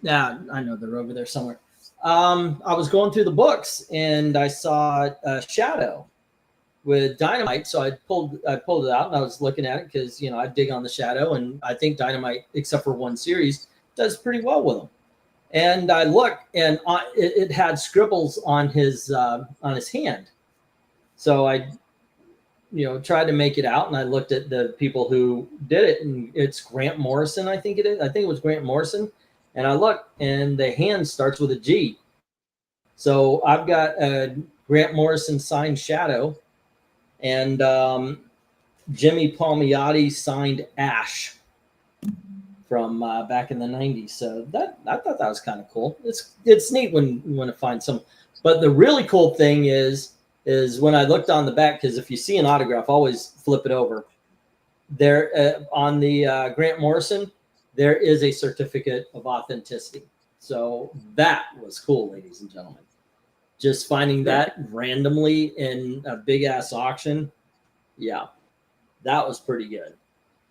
Yeah, I know they're over there somewhere. I was going through the books and I saw Shadow with Dynamite, so I pulled it out and I was looking at it because I dig on the Shadow, and I think Dynamite, except for one series, does pretty well with them. And I look, and it had scribbles on his hand, so I tried to make it out, and I looked at the people who did it, and it's Grant Morrison, I think it is. I think it was Grant Morrison. And I look, and the hand starts with a G. So I've got a Grant Morrison signed Shadow, and Jimmy Palmiotti signed Ash from back in the 90s. So I thought that was kind of cool. It's neat when you want to find some. But the really cool thing is when I looked on the back, because if you see an autograph, always flip it over. There on the Grant Morrison, there is a certificate of authenticity. So that was cool, ladies and gentlemen. Just finding that randomly in a big ass auction. Yeah, that was pretty good.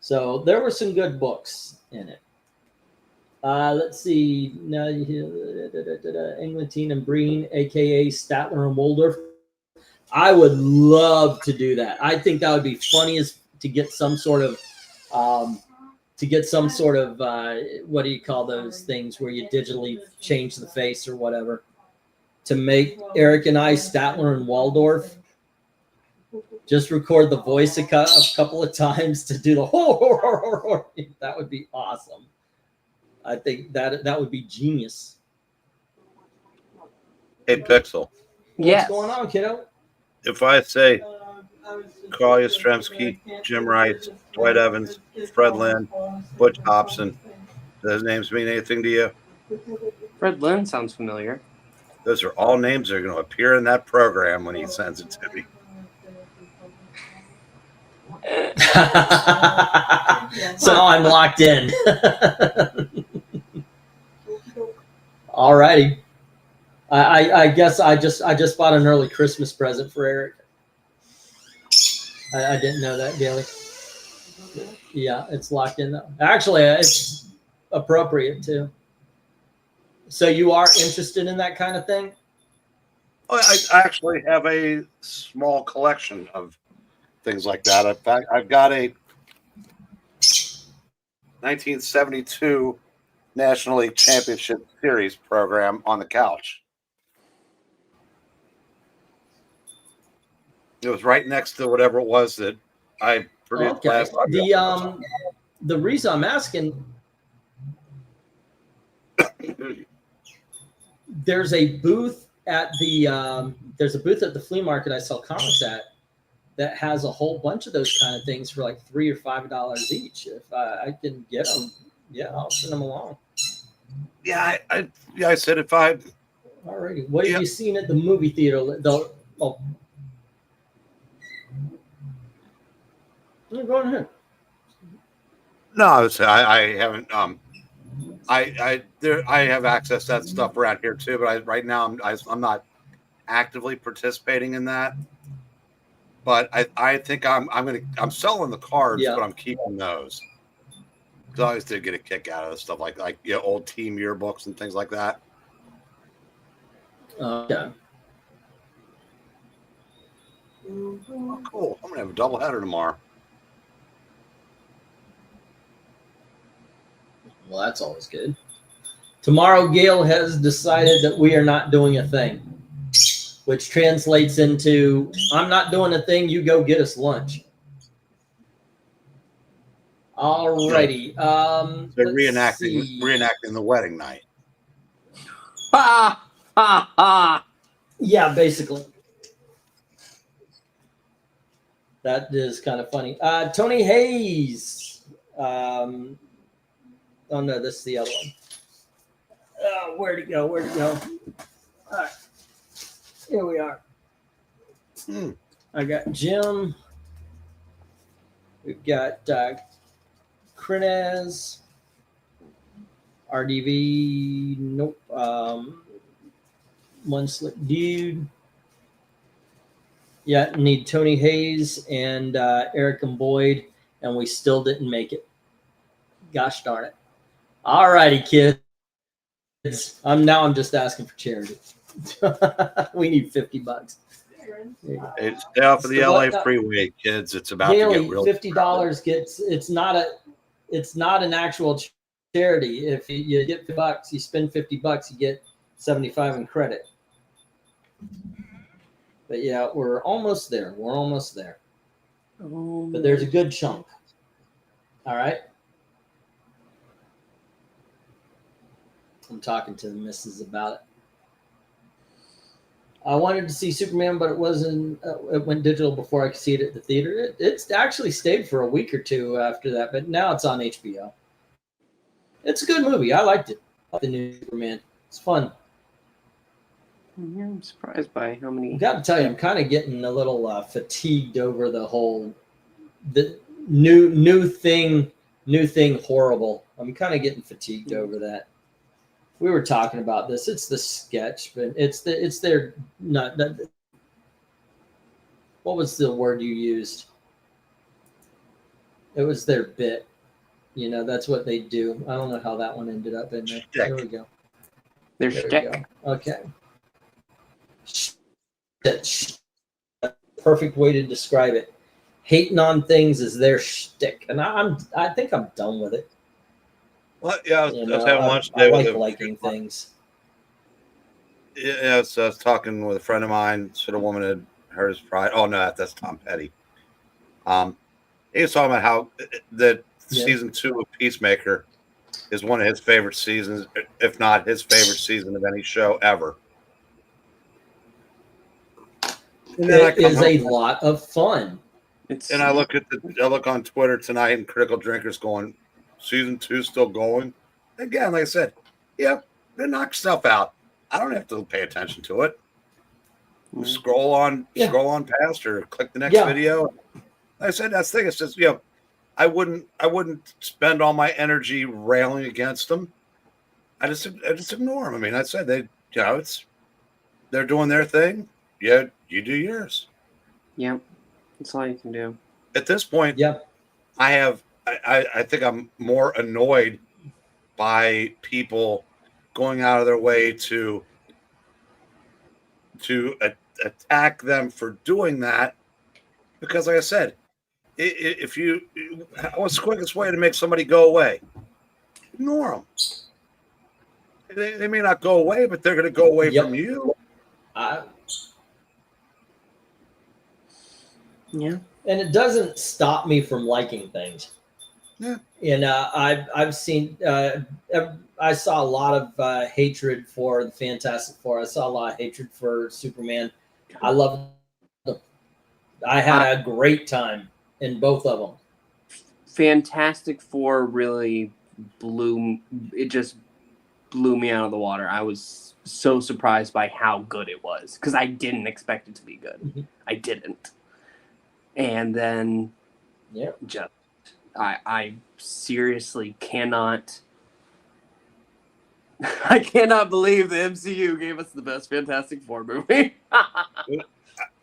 So there were some good books in it. Let's see. Now Englentine and Breen, aka Statler and Waldorf. I would love to do that. I think that would be funny as to get some sort of what do you call those things where you digitally change the face or whatever, to make Eric and I Statler and Waldorf. Just record the voice a couple of times to do the horror. That would be awesome. I think that would be genius. Hey, Pixel. What's going on, kiddo? If I say Carl Yastrzemski, Jim Rice, Dwight Evans, Fred Lynn, Butch Hobson, those names mean anything to you? Fred Lynn sounds familiar. Those are all names that are going to appear in that program when he sends it to me. So I'm locked in. All righty. I guess I just bought an early Christmas present for Eric. I didn't know that, Gailey. Yeah, it's locked in. Actually, it's appropriate too. So you are interested in that kind of thing? I actually have a small collection of things like that. In fact, I've got a 1972 National League Championship Series program on the couch. It was right next to whatever it was that I produced Okay. last time. The reason I'm asking, there's a booth at the flea market I sell comics at that has a whole bunch of those kind of things for like $3 or $5 each. If I can get them, yeah, I'll send them along. Yeah, I said if I. Alrighty. What have you seen at the movie theater? Go ahead. No, I haven't. I have access to that stuff around here too, but right now I'm not actively participating in that. But I think I'm selling the cards, but I'm keeping those. Because I always did get a kick out of this stuff like old team yearbooks and things like that. Okay. Oh, cool. I'm gonna have a doubleheader tomorrow. Well, that's always good. Tomorrow, Gail has decided that we are not doing a thing, which translates into I'm not doing a thing. You go get us lunch. Alrighty. They're reenacting the wedding night. Ha ha ha! Yeah, basically. That is kind of funny. Tony Hayes. Oh no, this is the other one. Where'd it go? All right. Here we are. I got Jim. We've got Krenez. RDV. Nope. One Slick Dude. Yeah, need Tony Hayes and Eric and Boyd, and we still didn't make it. Gosh darn it. All righty, kids. I'm just asking for charity. We need $50. It's down for the LA freeway, kids. It's about to get real. $50 gets. It's not an actual charity. If you get $50, you spend $50, you get 75 in credit. But yeah, we're almost there. But there's a good chunk. All right. I'm talking to the missus about it. I wanted to see Superman, but it wasn't. It went digital before I could see it at the theater. It's actually stayed for a week or two after that, but now it's on HBO. It's a good movie. I liked it. The new Superman. It's fun. Yeah, I'm surprised by how many. I got to tell you, I'm kind of getting a little fatigued over the new thing horrible. I'm kind of getting fatigued over that. We were talking about this. It's the sketch, but it's their not. What was the word you used? It was their bit. That's what they do. I don't know how that one ended up in there. There we go. Their shtick. Okay. Perfect way to describe it. Hating on things is their shtick, and I think I'm done with it. Well, yeah, I was having lunch today with liking things. Yeah, so I was talking with a friend of mine. Sort of woman had heard his pride. Oh no, that's Tom Petty. He was talking about how season 2 of Peacemaker is one of his favorite seasons, if not his favorite season of any show ever. And then it is a lot of fun. I look on Twitter tonight, and Critical Drinkers going, season 2 still going. Again, like I said, yeah, they knock stuff out. I don't have to pay attention to it. Scroll on past or click the next video. Like I said, that's the thing. It's just I wouldn't spend all my energy railing against them. I just ignore them. I mean, I said they're doing their thing. Yeah, you do yours. Yeah, that's all you can do. At this point, I think I'm more annoyed by people going out of their way to attack them for doing that, because like I said, If you, what's the quickest way to make somebody go away? Ignore them. They may not go away, but they're going to go away Yep. from you. Yeah. And it doesn't stop me from liking things. Yeah. And I've seen I saw a lot of hatred for the Fantastic Four. I saw a lot of hatred for Superman. I love them. I had a great time in both of them. Fantastic Four really just blew me out of the water. I was so surprised by how good it was because I didn't expect it to be good. Mm-hmm. I didn't. And then just I seriously cannot I cannot believe the MCU gave us the best Fantastic Four movie.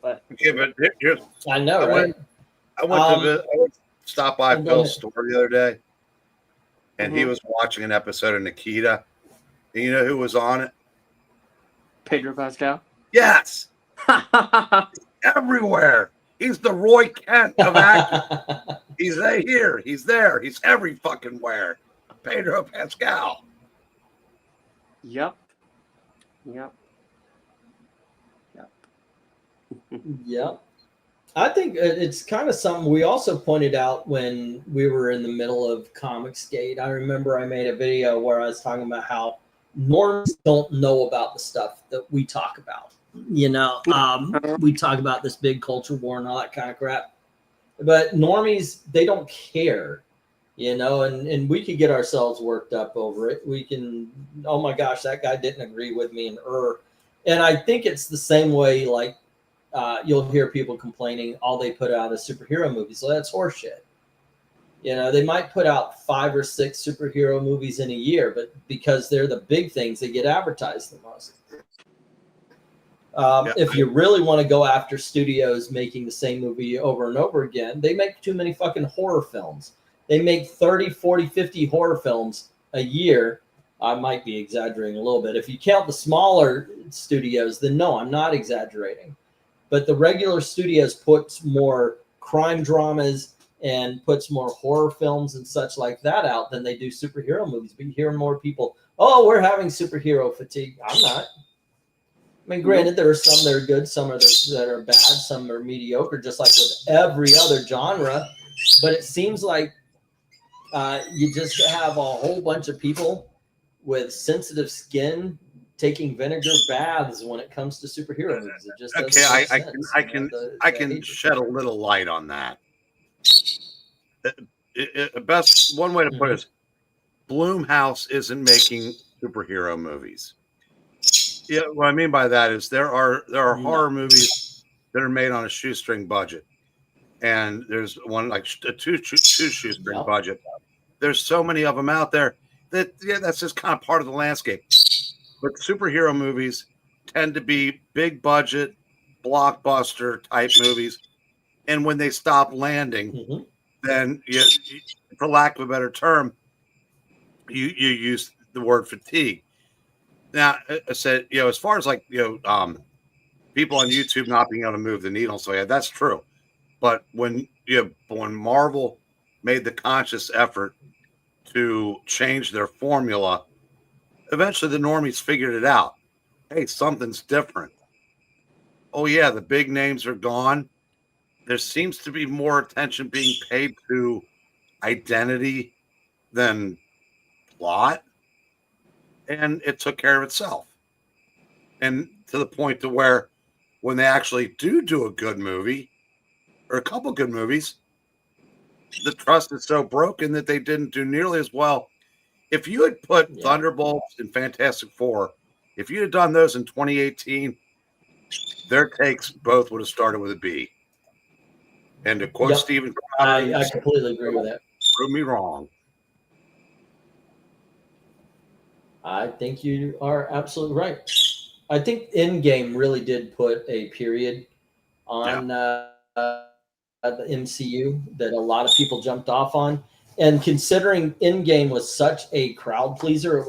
But Yeah, but here's I know, right? I went to stop by go Phil's ahead. store the other day, and he Mhm. was watching an episode of Nikita. And you know who was on it? Pedro Pascal. Yes, everywhere. He's the Roy Kent of acting. He's here. He's there. He's every fucking where. Pedro Pascal. Yep. Yeah. I think it's kind of something we also pointed out when we were in the middle of Comicsgate. I remember I made a video where I was talking about how normies don't know about the stuff that we talk about. You know, we talk about this big culture war and all that kind of crap. But normies, they don't care, you know, and we could get ourselves worked up over it. We can, oh my gosh, that guy didn't agree with me. And I think it's the same way, like, you'll hear people complaining all they put out is superhero movies. So that's horseshit. You know, they might put out 5 or 6 superhero movies in a year, but because they're the big things, they get advertised the most. If you really want to go after studios making the same movie over and over again, they make too many fucking horror films. They make 30, 40, 50 horror films a year. I might be exaggerating a little bit. If you count the smaller studios, then no, I'm not exaggerating. But the regular studios puts more crime dramas and puts more horror films and such like that out than they do superhero movies. But you hear more people, oh, we're having superhero fatigue. I'm not. I mean, granted, there are some that are good, some that are bad, some are mediocre, just like with every other genre. But it seems like you just have a whole bunch of people with sensitive skin taking vinegar baths when it comes to superhero movies. It just doesn't make sense. I can shed a little light on that. Best one way to put it is Blumhouse isn't making superhero movies. Yeah, what I mean by that is there are horror movies that are made on a shoestring budget, and there's one like a two shoestring budget. There's so many of them out there that that's just kind of part of the landscape. But superhero movies tend to be big budget, blockbuster type movies, and when they stop landing, then you, for lack of a better term, you use the word fatigue. Now, I said, as far as like, people on YouTube not being able to move the needle, so yeah, that's true. But when Marvel made the conscious effort to change their formula, eventually the normies figured it out. Hey, something's different. Oh yeah, the big names are gone. There seems to be more attention being paid to identity than plot. And it took care of itself. And to the point to where when they actually do a good movie or a couple good movies, the trust is so broken that they didn't do nearly as well. If you had put Thunderbolts and Fantastic Four, if you had done those in 2018, their takes both would have started with a B. And to quote Stephen Crowder, I completely agree with that. Prove me wrong. I think you are absolutely right. I think Endgame really did put a period on the MCU that a lot of people jumped off on. And considering Endgame was such a crowd pleaser,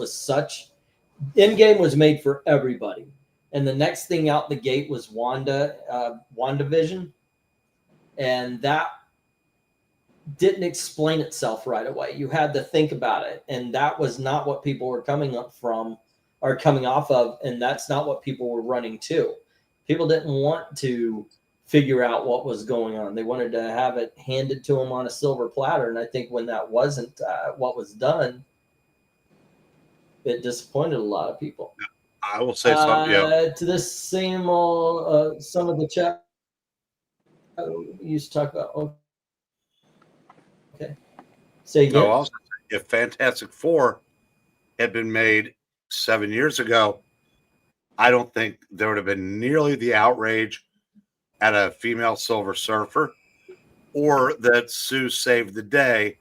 Endgame was made for everybody. And the next thing out the gate was WandaVision. And that didn't explain itself right away. You had to think about it, and that was not what people were coming up from or coming off of, and that's not what people were running to. People didn't want to figure out what was going on. They wanted to have it handed to them on a silver platter, and I think when that wasn't what was done, it disappointed a lot of people. I will say something. To this same old, some of the chat used to talk about. Oh, okay, say again. No, also, if Fantastic Four had been made 7 years ago, I don't think there would have been nearly the outrage at a female Silver Surfer, or that Sue saved the day,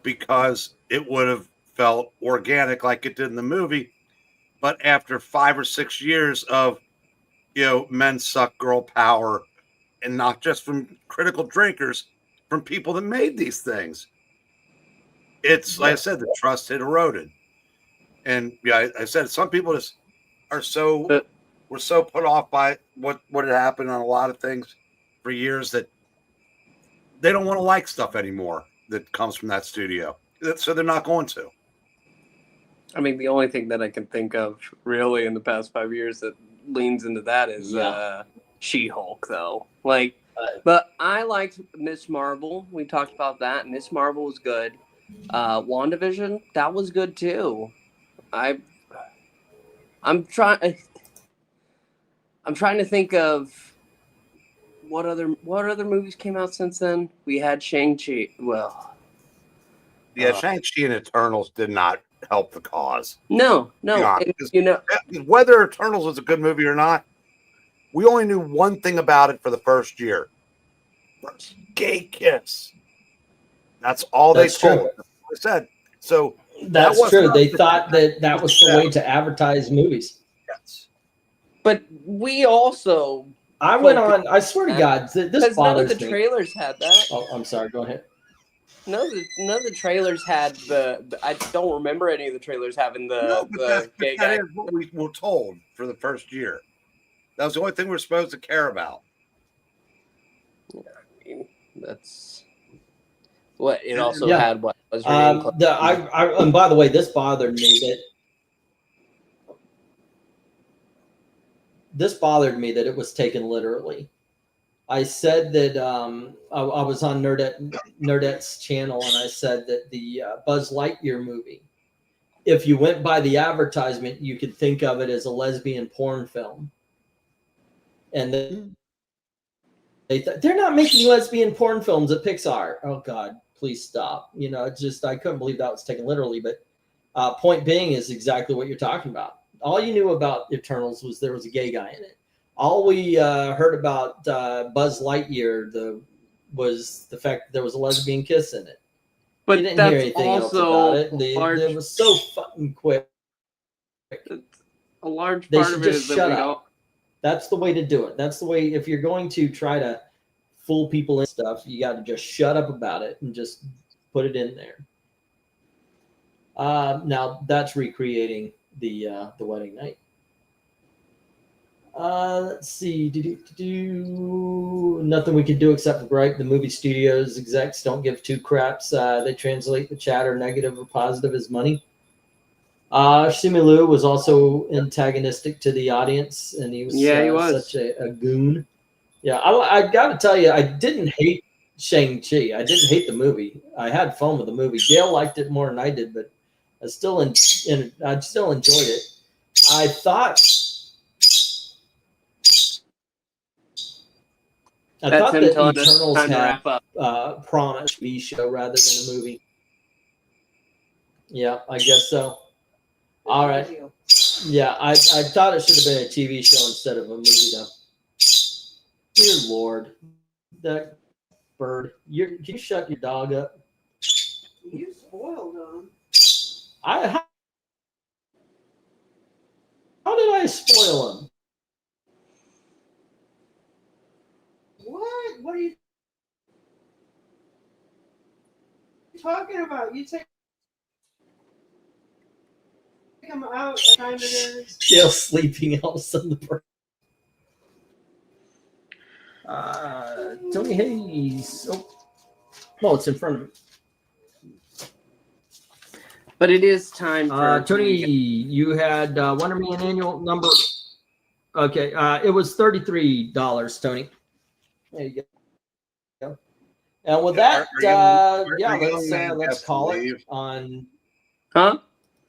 because it would have felt organic like it did in the movie. But after 5 or 6 years of, men suck girl power, and not just from critical drinkers, from people that made these things, it's like I said, the trust had eroded. And I said some people just are were so put off by what had happened on a lot of things for years that they don't want to like stuff anymore that comes from that studio. So they're not going to. I mean, the only thing that I can think of really in the past 5 years that leans into that is She-Hulk, though. But I liked Miss Marvel. We talked about that. Miss Marvel was good. WandaVision, that was good too. I'm trying to think of what other movies came out since then. We had Shang-Chi. Well, Shang-Chi and Eternals did not help the cause. No. Whether Eternals was a good movie or not, we only knew one thing about it for the first year: gay kiss. That's all they told. I said so. That's true. They thought that was the way to advertise movies. Yes. But we also. I went on. I swear to God, this bothers me. None of the trailers had that. Oh, I'm sorry. Go ahead. None of the trailers had the. I don't remember any of the trailers having the gay guy. That is what we were told for the first year. That was the only thing we're supposed to care about. Yeah, I mean, that's what it also had. What was and by the way, this bothered me that it was taken literally. I said that I was on Nerdette's channel, and I said that the Buzz Lightyear movie, if you went by the advertisement, you could think of it as a lesbian porn film. And they're not making lesbian porn films at Pixar. Oh God, please stop. I couldn't believe that was taken literally. But point being is exactly what you're talking about. All you knew about Eternals was there was a gay guy in it. All we heard about Buzz Lightyear was the fact that there was a lesbian kiss in it. But you didn't hear anything else about it. It was so fucking quick. A large part of it is that we don't. That's the way to do it. That's the way. If you're going to try to fool people and stuff, you got to just shut up about it and just put it in there. Now that's recreating the wedding night. Let's see. Nothing we can do except for gripe. The movie studios execs don't give two craps. They translate the chatter, negative or positive, as money. Simu Liu was also antagonistic to the audience, and he was such a goon. Yeah, I got to tell you, I didn't hate Shang-Chi. I didn't hate the movie. I had fun with the movie. Gail liked it more than I did, but I still enjoyed it. I thought that Eternals had promise TV show rather than a movie. Yeah, I guess so. All right. Yeah, I thought it should have been a TV show instead of a movie, though. Dear Lord, that bird. Can you shut your dog up? You spoiled him. How did I spoil him? What? What are you talking about? You take him out at time it is. Still sleeping. All of a sudden, the bird. Tony Hayes. Oh. Well, it's in front of him. But it is time for Tony, you had Wonder Man annual number. Okay, it was $33, Tony. There you go. And with that, let's call it on. Huh?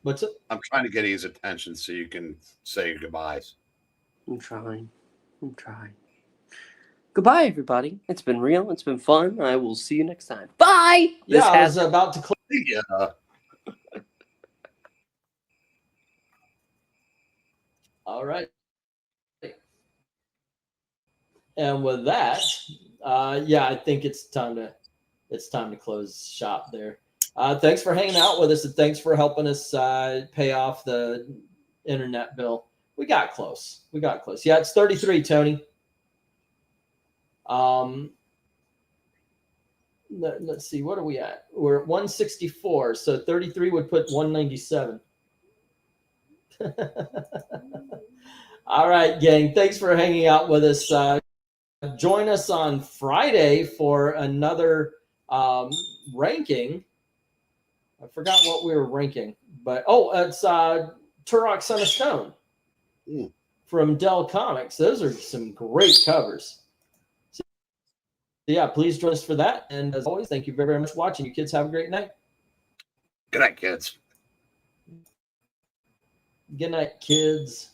What's it? I'm trying to get his attention so you can say your goodbyes. I'm trying. Goodbye, everybody. It's been real. It's been fun. I will see you next time. Bye. Yeah, I was about to close. Yeah. All right. And with that, I think it's time to close shop there. Thanks for hanging out with us, and thanks for helping us pay off the internet bill. We got close. Yeah, it's 33, Tony. Let's see, what are we at? We're at 164, so 33 would put 197. All right, gang. Thanks for hanging out with us. Join us on Friday for another ranking. I forgot what we were ranking, but it's Turok Son of Stone from Dell Comics. Those are some great covers. So, yeah, please join us for that. And as always, thank you very, very much for watching. You kids have a great night. Good night, kids. Good night, kids.